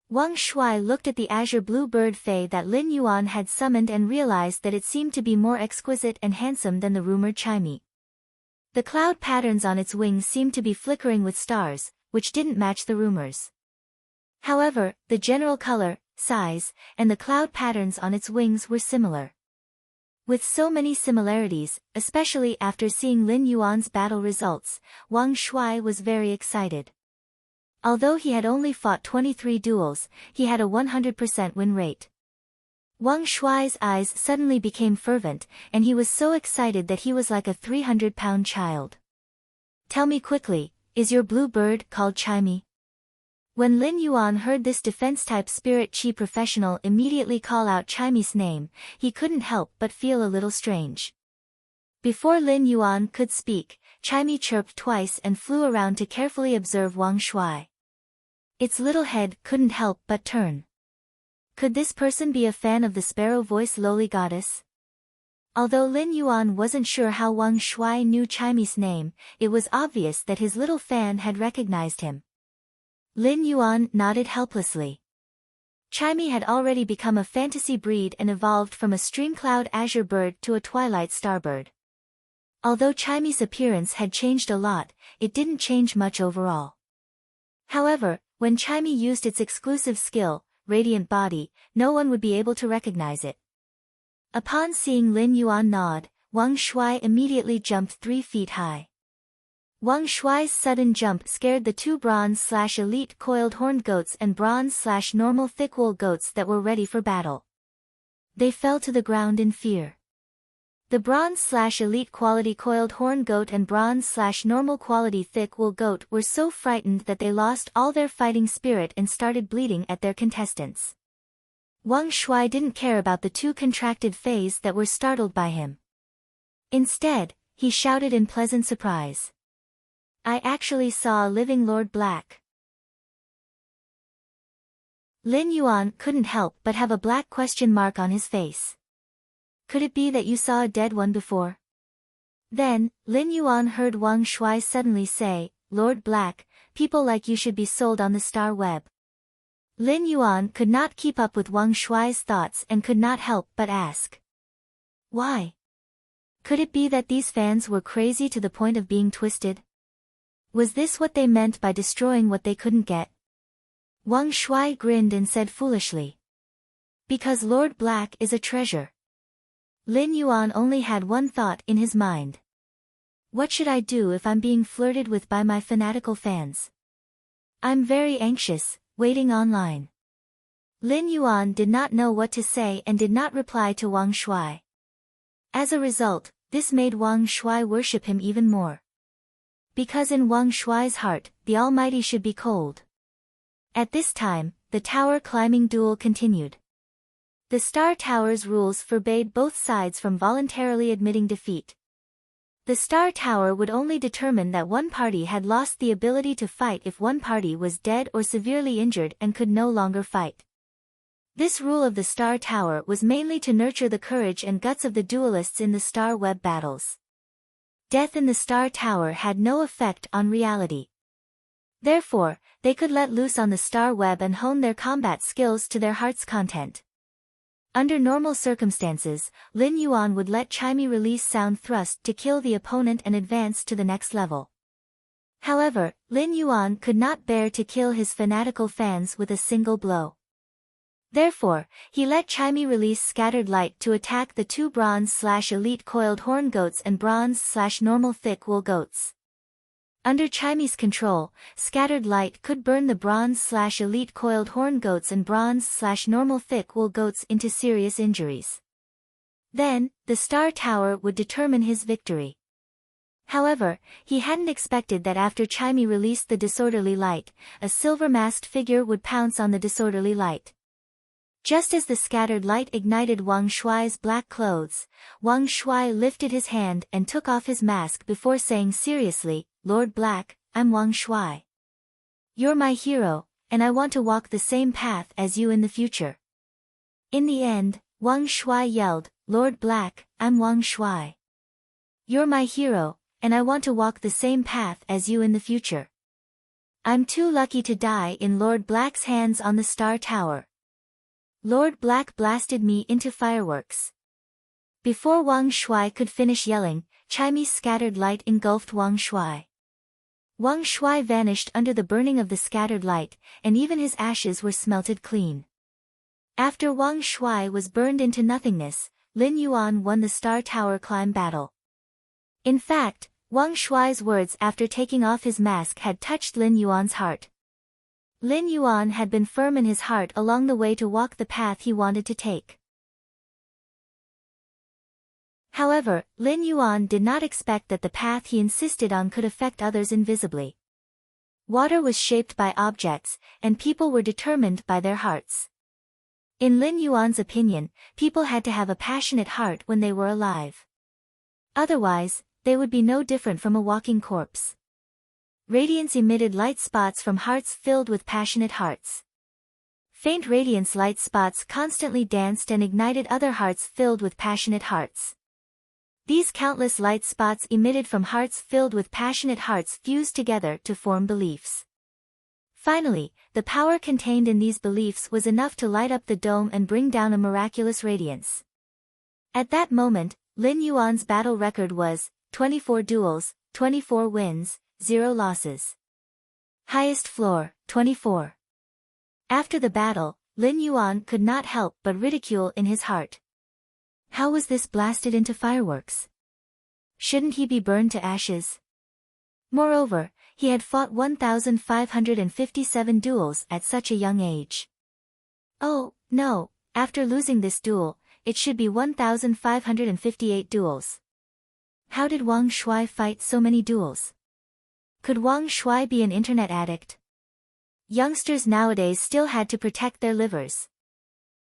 Wang Shuai looked at the azure blue bird Fae that Lin Yuan had summoned and realized that it seemed to be more exquisite and handsome than the rumored Chimey. The cloud patterns on its wings seemed to be flickering with stars, which didn't match the rumors. However, the general color, size, and the cloud patterns on its wings were similar. With so many similarities, especially after seeing Lin Yuan's battle results, Wang Shuai was very excited. Although he had only fought 23 duels, he had a 100% win rate. Wang Shuai's eyes suddenly became fervent, and he was so excited that he was like a 300-pound child. Tell me quickly, is your blue bird called Chimey? When Lin Yuan heard this defense-type Spirit Chi professional immediately call out Chimey's name, he couldn't help but feel a little strange. Before Lin Yuan could speak, Chimey chirped twice and flew around to carefully observe Wang Shuai. Its little head couldn't help but turn. Could this person be a fan of the sparrow-voiced lowly goddess? Although Lin Yuan wasn't sure how Wang Shuai knew Chimey's name, it was obvious that his little fan had recognized him. Lin Yuan nodded helplessly. Chimey had already become a fantasy breed and evolved from a stream-cloud azure bird to a twilight starbird. Although Chimey's appearance had changed a lot, it didn't change much overall. However, when Chimey used its exclusive skill, radiant body, no one would be able to recognize it. Upon seeing Lin Yuan nod, Wang Shuai immediately jumped 3 feet high. Wang Shuai's sudden jump scared the 2 bronze/elite coiled horned goats and bronze/normal thick wool goats that were ready for battle. They fell to the ground in fear. The bronze/elite quality coiled horn goat and bronze/normal quality thick wool goat were so frightened that they lost all their fighting spirit and started bleeding at their contestants. Wang Shuai didn't care about the 2 contracted fays that were startled by him. Instead, he shouted in pleasant surprise. I actually saw a living Lord Black. Lin Yuan couldn't help but have a black question mark on his face. Could it be that you saw a dead one before? Then, Lin Yuan heard Wang Shuai suddenly say, Lord Black, people like you should be sold on the star web. Lin Yuan could not keep up with Wang Shuai's thoughts and could not help but ask. Why? Could it be that these fans were crazy to the point of being twisted? Was this what they meant by destroying what they couldn't get? Wang Shuai grinned and said foolishly. Because Lord Black is a treasure. Lin Yuan only had one thought in his mind. What should I do if I'm being flirted with by my fanatical fans? I'm very anxious, waiting online. Lin Yuan did not know what to say and did not reply to Wang Shuai. As a result, this made Wang Shuai worship him even more. Because in Wang Shuai's heart, the Almighty should be cold. At this time, the tower climbing duel continued. The Star Tower's rules forbade both sides from voluntarily admitting defeat. The Star Tower would only determine that one party had lost the ability to fight if one party was dead or severely injured and could no longer fight. This rule of the Star Tower was mainly to nurture the courage and guts of the duelists in the Star Web battles. Death in the Star Tower had no effect on reality. Therefore, they could let loose on the Star Web and hone their combat skills to their heart's content. Under normal circumstances, Lin Yuan would let Chimey release sound thrust to kill the opponent and advance to the next level. However, Lin Yuan could not bear to kill his fanatical fans with a single blow. Therefore, he let Chimey release Scattered Light to attack the 2 bronze/elite coiled horn goats and bronze/normal thick wool goats. Under Chimey's control, Scattered Light could burn the bronze/elite coiled horn goats and bronze/normal thick wool goats into serious injuries. Then, the Star Tower would determine his victory. However, he hadn't expected that after Chimey released the Disorderly Light, a silver-masked figure would pounce on the Disorderly Light. Just as the Scattered Light ignited Wang Shuai's black clothes, Wang Shuai lifted his hand and took off his mask before saying seriously, Lord Black, I'm Wang Shuai. You're my hero, and I want to walk the same path as you in the future. In the end, Wang Shuai yelled, Lord Black, I'm Wang Shuai. You're my hero, and I want to walk the same path as you in the future. I'm too lucky to die in Lord Black's hands on the Star Tower. Lord Black blasted me into fireworks. Before Wang Shuai could finish yelling, Chimey's Scattered Light engulfed Wang Shuai. Wang Shuai vanished under the burning of the Scattered Light, and even his ashes were smelted clean. After Wang Shuai was burned into nothingness, Lin Yuan won the Star Tower climb battle. In fact, Wang Shuai's words after taking off his mask had touched Lin Yuan's heart. Lin Yuan had been firm in his heart along the way to walk the path he wanted to take. However, Lin Yuan did not expect that the path he insisted on could affect others invisibly. Water was shaped by objects, and people were determined by their hearts. In Lin Yuan's opinion, people had to have a passionate heart when they were alive. Otherwise, they would be no different from a walking corpse. Radiance emitted light spots from hearts filled with passionate hearts. Faint radiance light spots constantly danced and ignited other hearts filled with passionate hearts. These countless light spots emitted from hearts filled with passionate hearts fused together to form beliefs. Finally, the power contained in these beliefs was enough to light up the dome and bring down a miraculous radiance. At that moment, Lin Yuan's battle record was 24 duels, 24 wins, 0 losses. Highest floor, 24. After the battle, Lin Yuan could not help but ridicule in his heart. How was this blasted into fireworks? Shouldn't he be burned to ashes? Moreover, he had fought 1,557 duels at such a young age. Oh, no, after losing this duel, it should be 1,558 duels. How did Wang Shuai fight so many duels? Could Wang Shuai be an internet addict? Youngsters nowadays still had to protect their livers.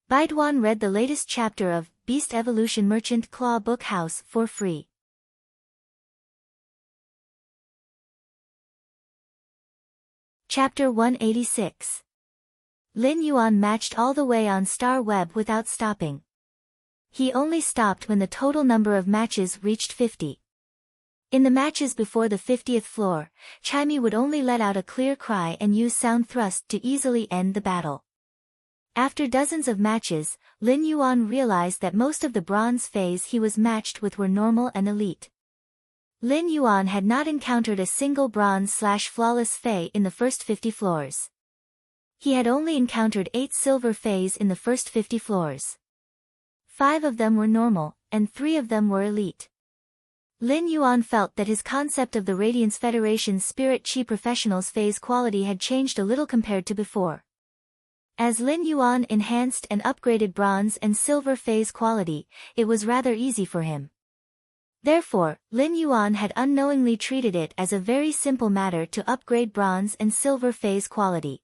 Baiduan read the latest chapter of Beast Evolution Merchant Claw Book House for free. Chapter 186. Lin Yuan matched all the way on Star Web without stopping. He only stopped when the total number of matches reached 50. In the matches before the 50th floor, Chimey would only let out a clear cry and use sound thrust to easily end the battle. After dozens of matches, Lin Yuan realized that most of the bronze phase he was matched with were normal and elite. Lin Yuan had not encountered a single bronze/flawless Fei in the first 50 floors. He had only encountered 8 silver Feis in the first 50 floors. 5 of them were normal, and 3 of them were elite. Lin Yuan felt that his concept of the Radiance Federation's Spirit Chi Professionals phase quality had changed a little compared to before. As Lin Yuan enhanced and upgraded bronze and silver phase quality, it was rather easy for him. Therefore, Lin Yuan had unknowingly treated it as a very simple matter to upgrade bronze and silver phase quality.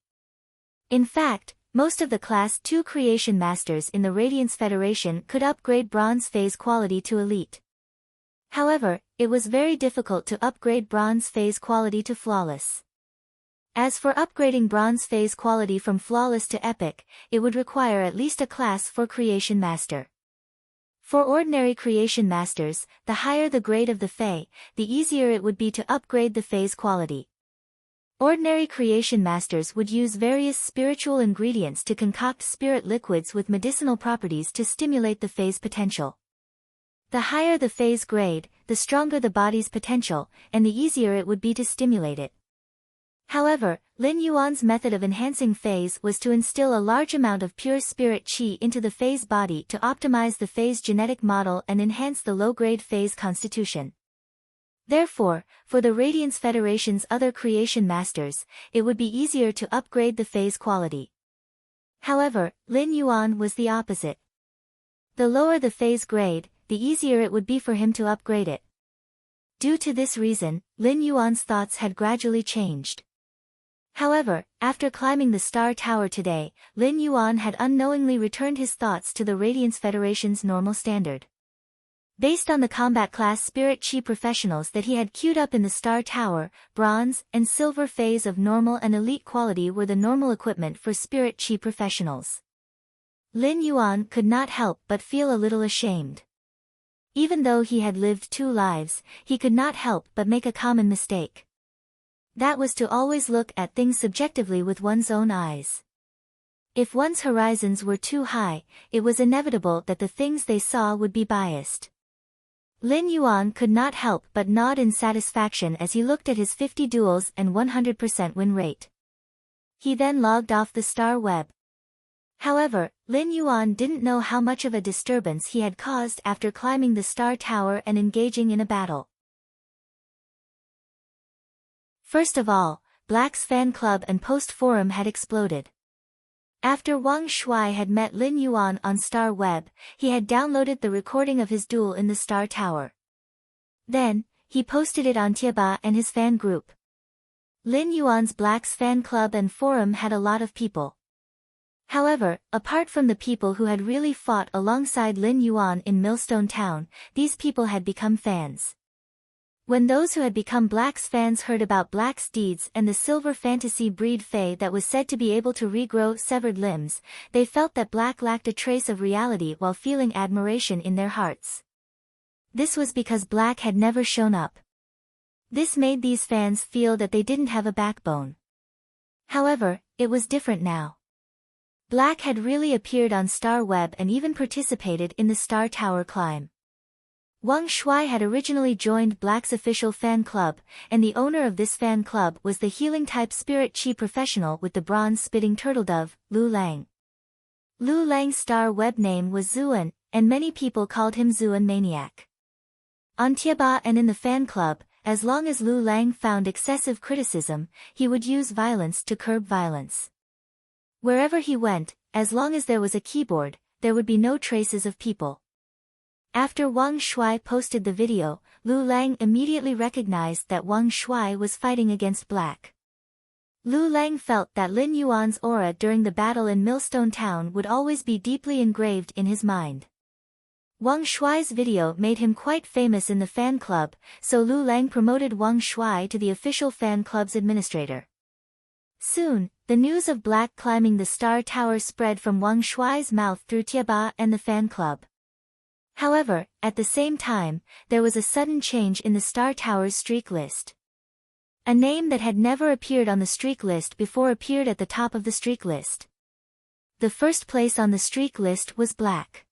In fact, most of the Class 2 Creation Masters in the Radiance Federation could upgrade bronze phase quality to elite. However, it was very difficult to upgrade bronze phase quality to flawless. As for upgrading bronze phase quality from flawless to epic, it would require at least a Class 4 Creation Master. For ordinary Creation Masters, the higher the grade of the Fei, the easier it would be to upgrade the phase quality. Ordinary Creation Masters would use various spiritual ingredients to concoct spirit liquids with medicinal properties to stimulate the phase potential. The higher the phase grade, the stronger the body's potential, and the easier it would be to stimulate it. However, Lin Yuan's method of enhancing phase was to instill a large amount of pure spirit qi into the phase body to optimize the phase genetic model and enhance the low-grade phase constitution. Therefore, for the Radiance Federation's other creation masters, it would be easier to upgrade the phase quality. However, Lin Yuan was the opposite. The lower the phase grade, the easier it would be for him to upgrade it. Due to this reason, Lin Yuan's thoughts had gradually changed. However, after climbing the Star Tower today, Lin Yuan had unknowingly returned his thoughts to the Radiance Federation's normal standard. Based on the combat class Spirit Chi Professionals that he had queued up in the Star Tower, bronze and silver phase of normal and elite quality were the normal equipment for Spirit Chi Professionals. Lin Yuan could not help but feel a little ashamed. Even though he had lived 2 lives, he could not help but make a common mistake. That was to always look at things subjectively with one's own eyes. If one's horizons were too high, it was inevitable that the things they saw would be biased. Lin Yuan could not help but nod in satisfaction as he looked at his 50 duels and 100% win rate. He then logged off the Star Web. However, Lin Yuan didn't know how much of a disturbance he had caused after climbing the Star Tower and engaging in a battle. First of all, Black's fan club and post forum had exploded. After Wang Shuai had met Lin Yuan on Star Web, he had downloaded the recording of his duel in the Star Tower. Then, he posted it on Tieba and his fan group. Lin Yuan's Black's fan club and forum had a lot of people. However, apart from the people who had really fought alongside Lin Yuan in Millstone Town, these people had become fans. When those who had become Black's fans heard about Black's deeds and the silver fantasy breed Fei that was said to be able to regrow severed limbs, they felt that Black lacked a trace of reality while feeling admiration in their hearts. This was because Black had never shown up. This made these fans feel that they didn't have a backbone. However, it was different now. Black had really appeared on Star Web and even participated in the Star Tower climb. Wang Shuai had originally joined Black's official fan club, and the owner of this fan club was the healing-type Spirit Chi professional with the bronze spitting turtledove, Lu Lang. Lu Lang's star web name was Zuan, and many people called him Zuan Maniac. On Tieba and in the fan club, as long as Lu Lang found excessive criticism, he would use violence to curb violence. Wherever he went, as long as there was a keyboard, there would be no traces of people. After Wang Shui posted the video, Lu Lang immediately recognized that Wang Shui was fighting against Black. Lu Lang felt that Lin Yuan's aura during the battle in Millstone Town would always be deeply engraved in his mind. Wang Shui's video made him quite famous in the fan club, so Lu Lang promoted Wang Shui to the official fan club's administrator. Soon, the news of Black climbing the Star Tower spread from Wang Shui's mouth through Tieba and the fan club. However, at the same time, there was a sudden change in the Star Tower's streak list. A name that had never appeared on the streak list before appeared at the top of the streak list. The first place on the streak list was Black.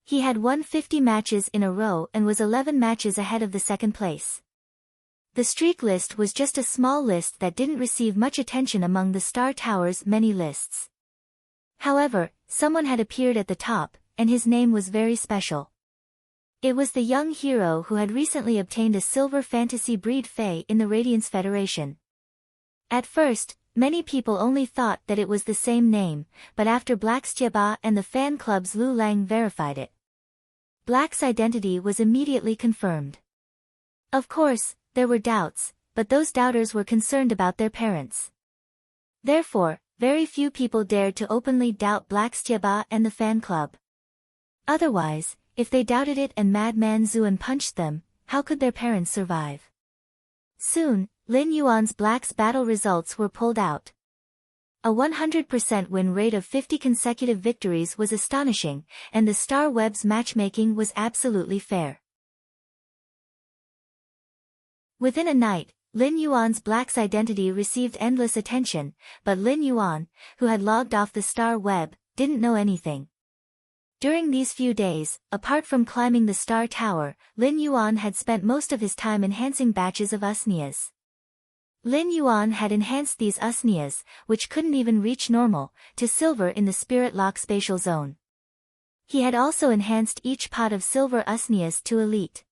He had won 50 matches in a row and was 11 matches ahead of the second place. The streak list was just a small list that didn't receive much attention among the Star Tower's many lists. However, someone had appeared at the top, and his name was very special. It was the young hero who had recently obtained a silver fantasy breed Fey in the Radiance Federation. At first, many people only thought that it was the same name, but after Black's Tieba and the fan club's Lu Lang verified it. Black's identity was immediately confirmed. Of course, there were doubts, but those doubters were concerned about their parents. Therefore, very few people dared to openly doubt Black's Tieba and the fan club. Otherwise, if they doubted it and Madman Zuan punched them, how could their parents survive? Soon, Lin Yuan's Black's battle results were pulled out. A 100% win rate of 50 consecutive victories was astonishing, and the Star Web's matchmaking was absolutely fair. Within a night, Lin Yuan's Black's identity received endless attention, but Lin Yuan, who had logged off the Star Web, didn't know anything. During these few days, apart from climbing the Star Tower, Lin Yuan had spent most of his time enhancing batches of Usnias. Lin Yuan had enhanced these Usnias, which couldn't even reach normal, to silver in the Spirit Lock spatial zone. He had also enhanced each pot of silver Usnias to elite.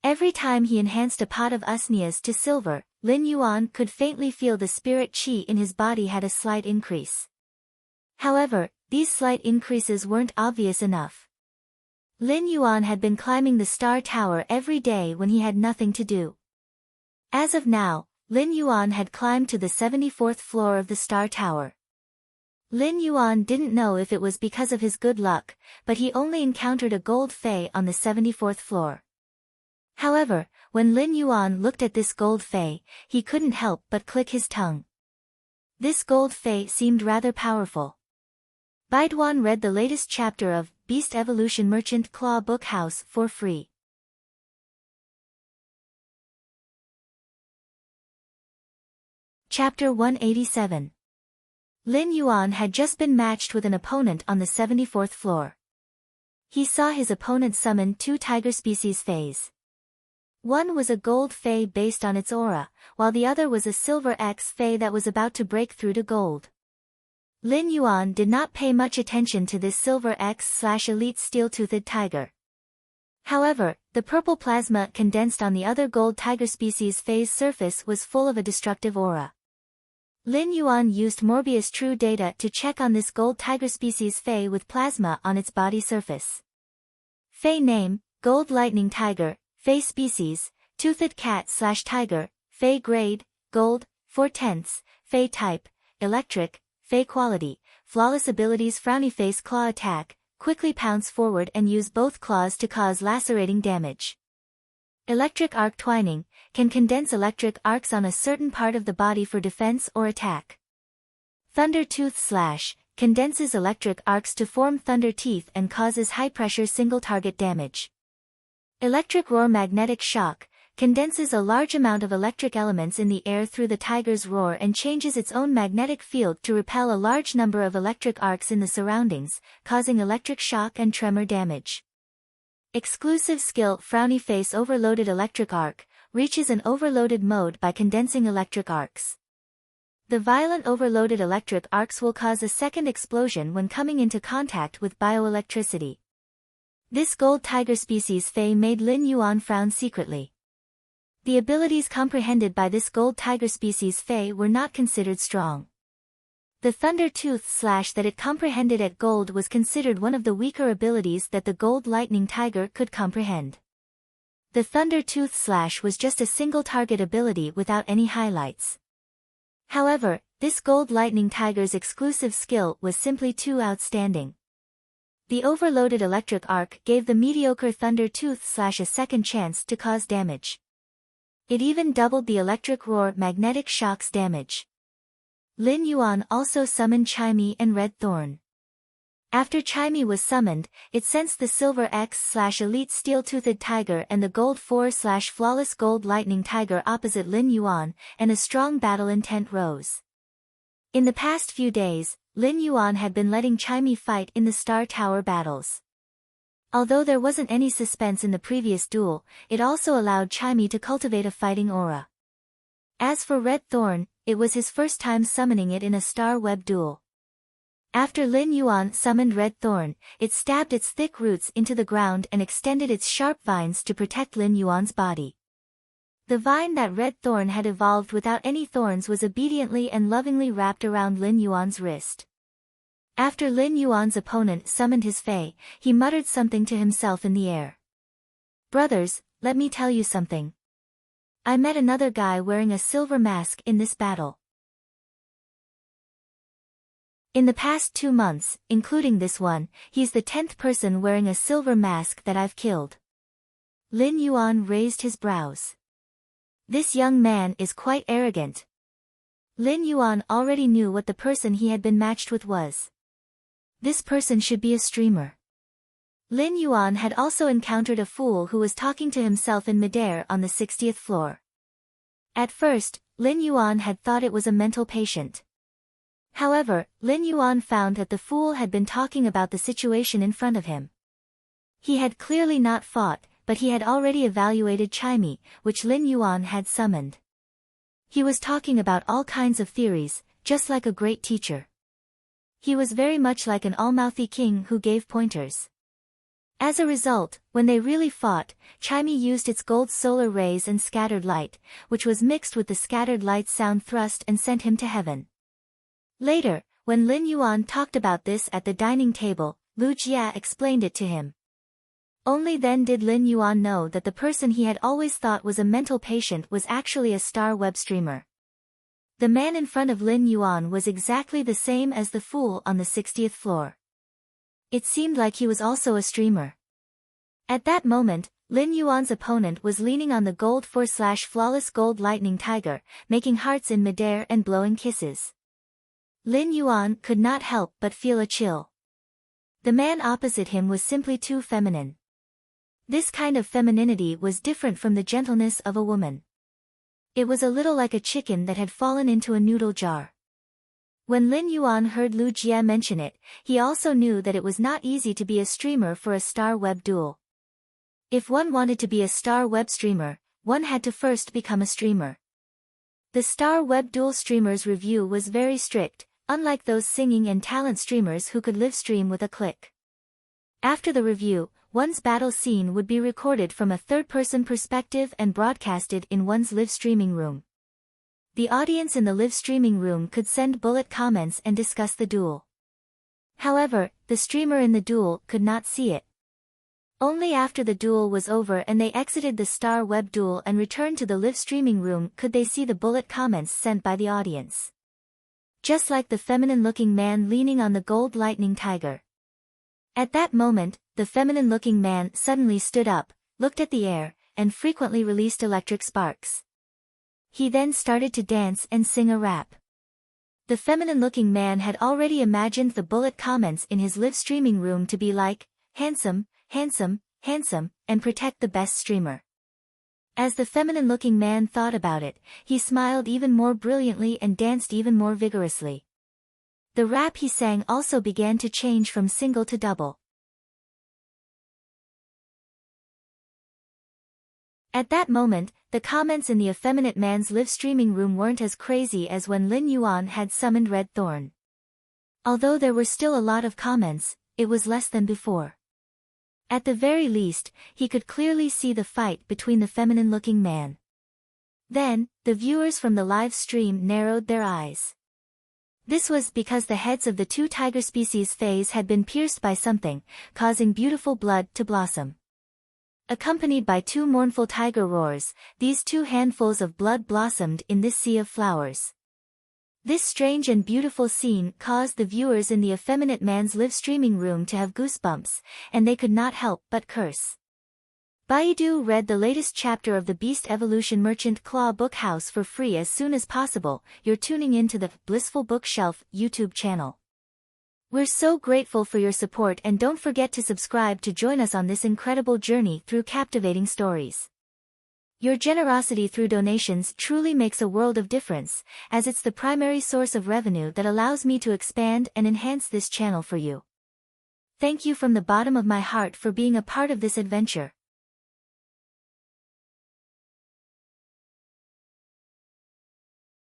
Every time he enhanced a pot of Usnias to silver, Lin Yuan could faintly feel the spirit chi in his body had a slight increase. However, these slight increases weren't obvious enough. Lin Yuan had been climbing the Star Tower every day when he had nothing to do. As of now, Lin Yuan had climbed to the 74th floor of the Star Tower. Lin Yuan didn't know if it was because of his good luck, but he only encountered a gold Fey on the 74th floor. However, when Lin Yuan looked at this gold Fey, he couldn't help but click his tongue. This gold Fey seemed rather powerful. Baiduan read the latest chapter of Beast Evolution Merchant Claw Book House for free. Chapter 187. Lin Yuan had just been matched with an opponent on the 74th floor. He saw his opponent summon 2 tiger species Feys. One was a gold Fey based on its aura, while the other was a silver X Fey that was about to break through to gold. Lin Yuan did not pay much attention to this silver X/elite steel-toothed tiger. However, the purple plasma condensed on the other gold tiger species Fey's surface was full of a destructive aura. Lin Yuan used Morbius True Data to check on this gold tiger species Fey with plasma on its body surface. Fey name, Gold Lightning Tiger, Fey species, Toothed Cat/Tiger, Fey grade, Gold, 4/10, Fey type, Electric, Fey quality, flawless abilities Frowny Face Claw attack, quickly pounce forward and use both claws to cause lacerating damage. Electric arc twining, can condense electric arcs on a certain part of the body for defense or attack. Thunder Tooth Slash, condenses electric arcs to form thunder teeth and causes high-pressure single-target damage. Electric Roar Magnetic Shock, condenses a large amount of electric elements in the air through the tiger's roar and changes its own magnetic field to repel a large number of electric arcs in the surroundings, causing electric shock and tremor damage. Exclusive skill Frowny Face Overloaded Electric Arc, reaches an overloaded mode by condensing electric arcs. The violent overloaded electric arcs will cause a second explosion when coming into contact with bioelectricity. This gold tiger species Fey made Lin Yuan frown secretly. The abilities comprehended by this gold tiger species Fey were not considered strong. The thunder tooth slash that it comprehended at gold was considered one of the weaker abilities that the gold lightning tiger could comprehend. The thunder tooth slash was just a single target ability without any highlights. However, this gold lightning tiger's exclusive skill was simply too outstanding. The overloaded electric arc gave the mediocre thunder tooth slash a second chance to cause damage. It even doubled the electric roar magnetic shock's damage. Lin Yuan also summoned Chimey and Red Thorn. After Chimey was summoned, it sensed the Silver X/Elite Steel-Toothed Tiger and the Gold 4/Flawless Gold Lightning Tiger opposite Lin Yuan, and a strong battle intent rose. In the past few days, Lin Yuan had been letting Chimey fight in the Star Tower battles. Although there wasn't any suspense in the previous duel, it also allowed Chimey to cultivate a fighting aura. As for Red Thorn, it was his first time summoning it in a Star Web duel. After Lin Yuan summoned Red Thorn, it stabbed its thick roots into the ground and extended its sharp vines to protect Lin Yuan's body. The vine that Red Thorn had evolved without any thorns was obediently and lovingly wrapped around Lin Yuan's wrist. After Lin Yuan's opponent summoned his Fey, he muttered something to himself in the air. "Brothers, let me tell you something. I met another guy wearing a silver mask in this battle. In the past 2 months, including this one, he's the 10th person wearing a silver mask that I've killed." Lin Yuan raised his brows. This young man is quite arrogant. Lin Yuan already knew what the person he had been matched with was. This person should be a streamer. Lin Yuan had also encountered a fool who was talking to himself in midair on the 60th floor. At first, Lin Yuan had thought it was a mental patient. However, Lin Yuan found that the fool had been talking about the situation in front of him. He had clearly not fought, but he had already evaluated Chimey, which Lin Yuan had summoned. He was talking about all kinds of theories, just like a great teacher. He was very much like an all-mouthy king who gave pointers. As a result, when they really fought, Chimey used its gold solar rays and scattered light, which was mixed with the scattered light's sound thrust and sent him to heaven. Later, when Lin Yuan talked about this at the dining table, Lu Jia explained it to him. Only then did Lin Yuan know that the person he had always thought was a mental patient was actually a Star Web streamer. The man in front of Lin Yuan was exactly the same as the fool on the 60th floor. It seemed like he was also a streamer. At that moment, Lin Yuan's opponent was leaning on the Gold 4/Flawless Gold Lightning Tiger, making hearts in midair and blowing kisses. Lin Yuan could not help but feel a chill. The man opposite him was simply too feminine. This kind of femininity was different from the gentleness of a woman. It was a little like a chicken that had fallen into a noodle jar. When Lin Yuan heard Lu Jia mention it, he also knew that it was not easy to be a streamer for a Star Web duel. If one wanted to be a Star Web streamer, one had to first become a streamer. The Star Web duel streamer's review was very strict, unlike those singing and talent streamers who could live stream with a click. After the review, one's battle scene would be recorded from a third-person perspective and broadcasted in one's live streaming room. The audience in the live streaming room could send bullet comments and discuss the duel. However, the streamer in the duel could not see it. Only after the duel was over and they exited the Star Web duel and returned to the live streaming room could they see the bullet comments sent by the audience. Just like the feminine-looking man leaning on the gold lightning tiger. At that moment, the feminine-looking man suddenly stood up, looked at the air, and frequently released electric sparks. He then started to dance and sing a rap. The feminine-looking man had already imagined the bullet comments in his live streaming room to be like, handsome, handsome, handsome, and protect the best streamer. As the feminine-looking man thought about it, he smiled even more brilliantly and danced even more vigorously. The rap he sang also began to change from single to double. At that moment, the comments in the effeminate man's live streaming room weren't as crazy as when Lin Yuan had summoned Red Thorn. Although there were still a lot of comments, it was less than before. At the very least, he could clearly see the fight between the feminine-looking man. Then, the viewers from the live stream narrowed their eyes. This was because the heads of the two tiger species Fays had been pierced by something, causing beautiful blood to blossom. Accompanied by two mournful tiger roars, these two handfuls of blood blossomed in this sea of flowers. This strange and beautiful scene caused the viewers in the effeminate man's live streaming room to have goosebumps, and they could not help but curse. Baidu read the latest chapter of the Beast Evolution Merchant Claw Book House for free as soon as possible. You're tuning into the Blissful Bookshelf YouTube channel. We're so grateful for your support, and don't forget to subscribe to join us on this incredible journey through captivating stories. Your generosity through donations truly makes a world of difference, as it's the primary source of revenue that allows me to expand and enhance this channel for you. Thank you from the bottom of my heart for being a part of this adventure.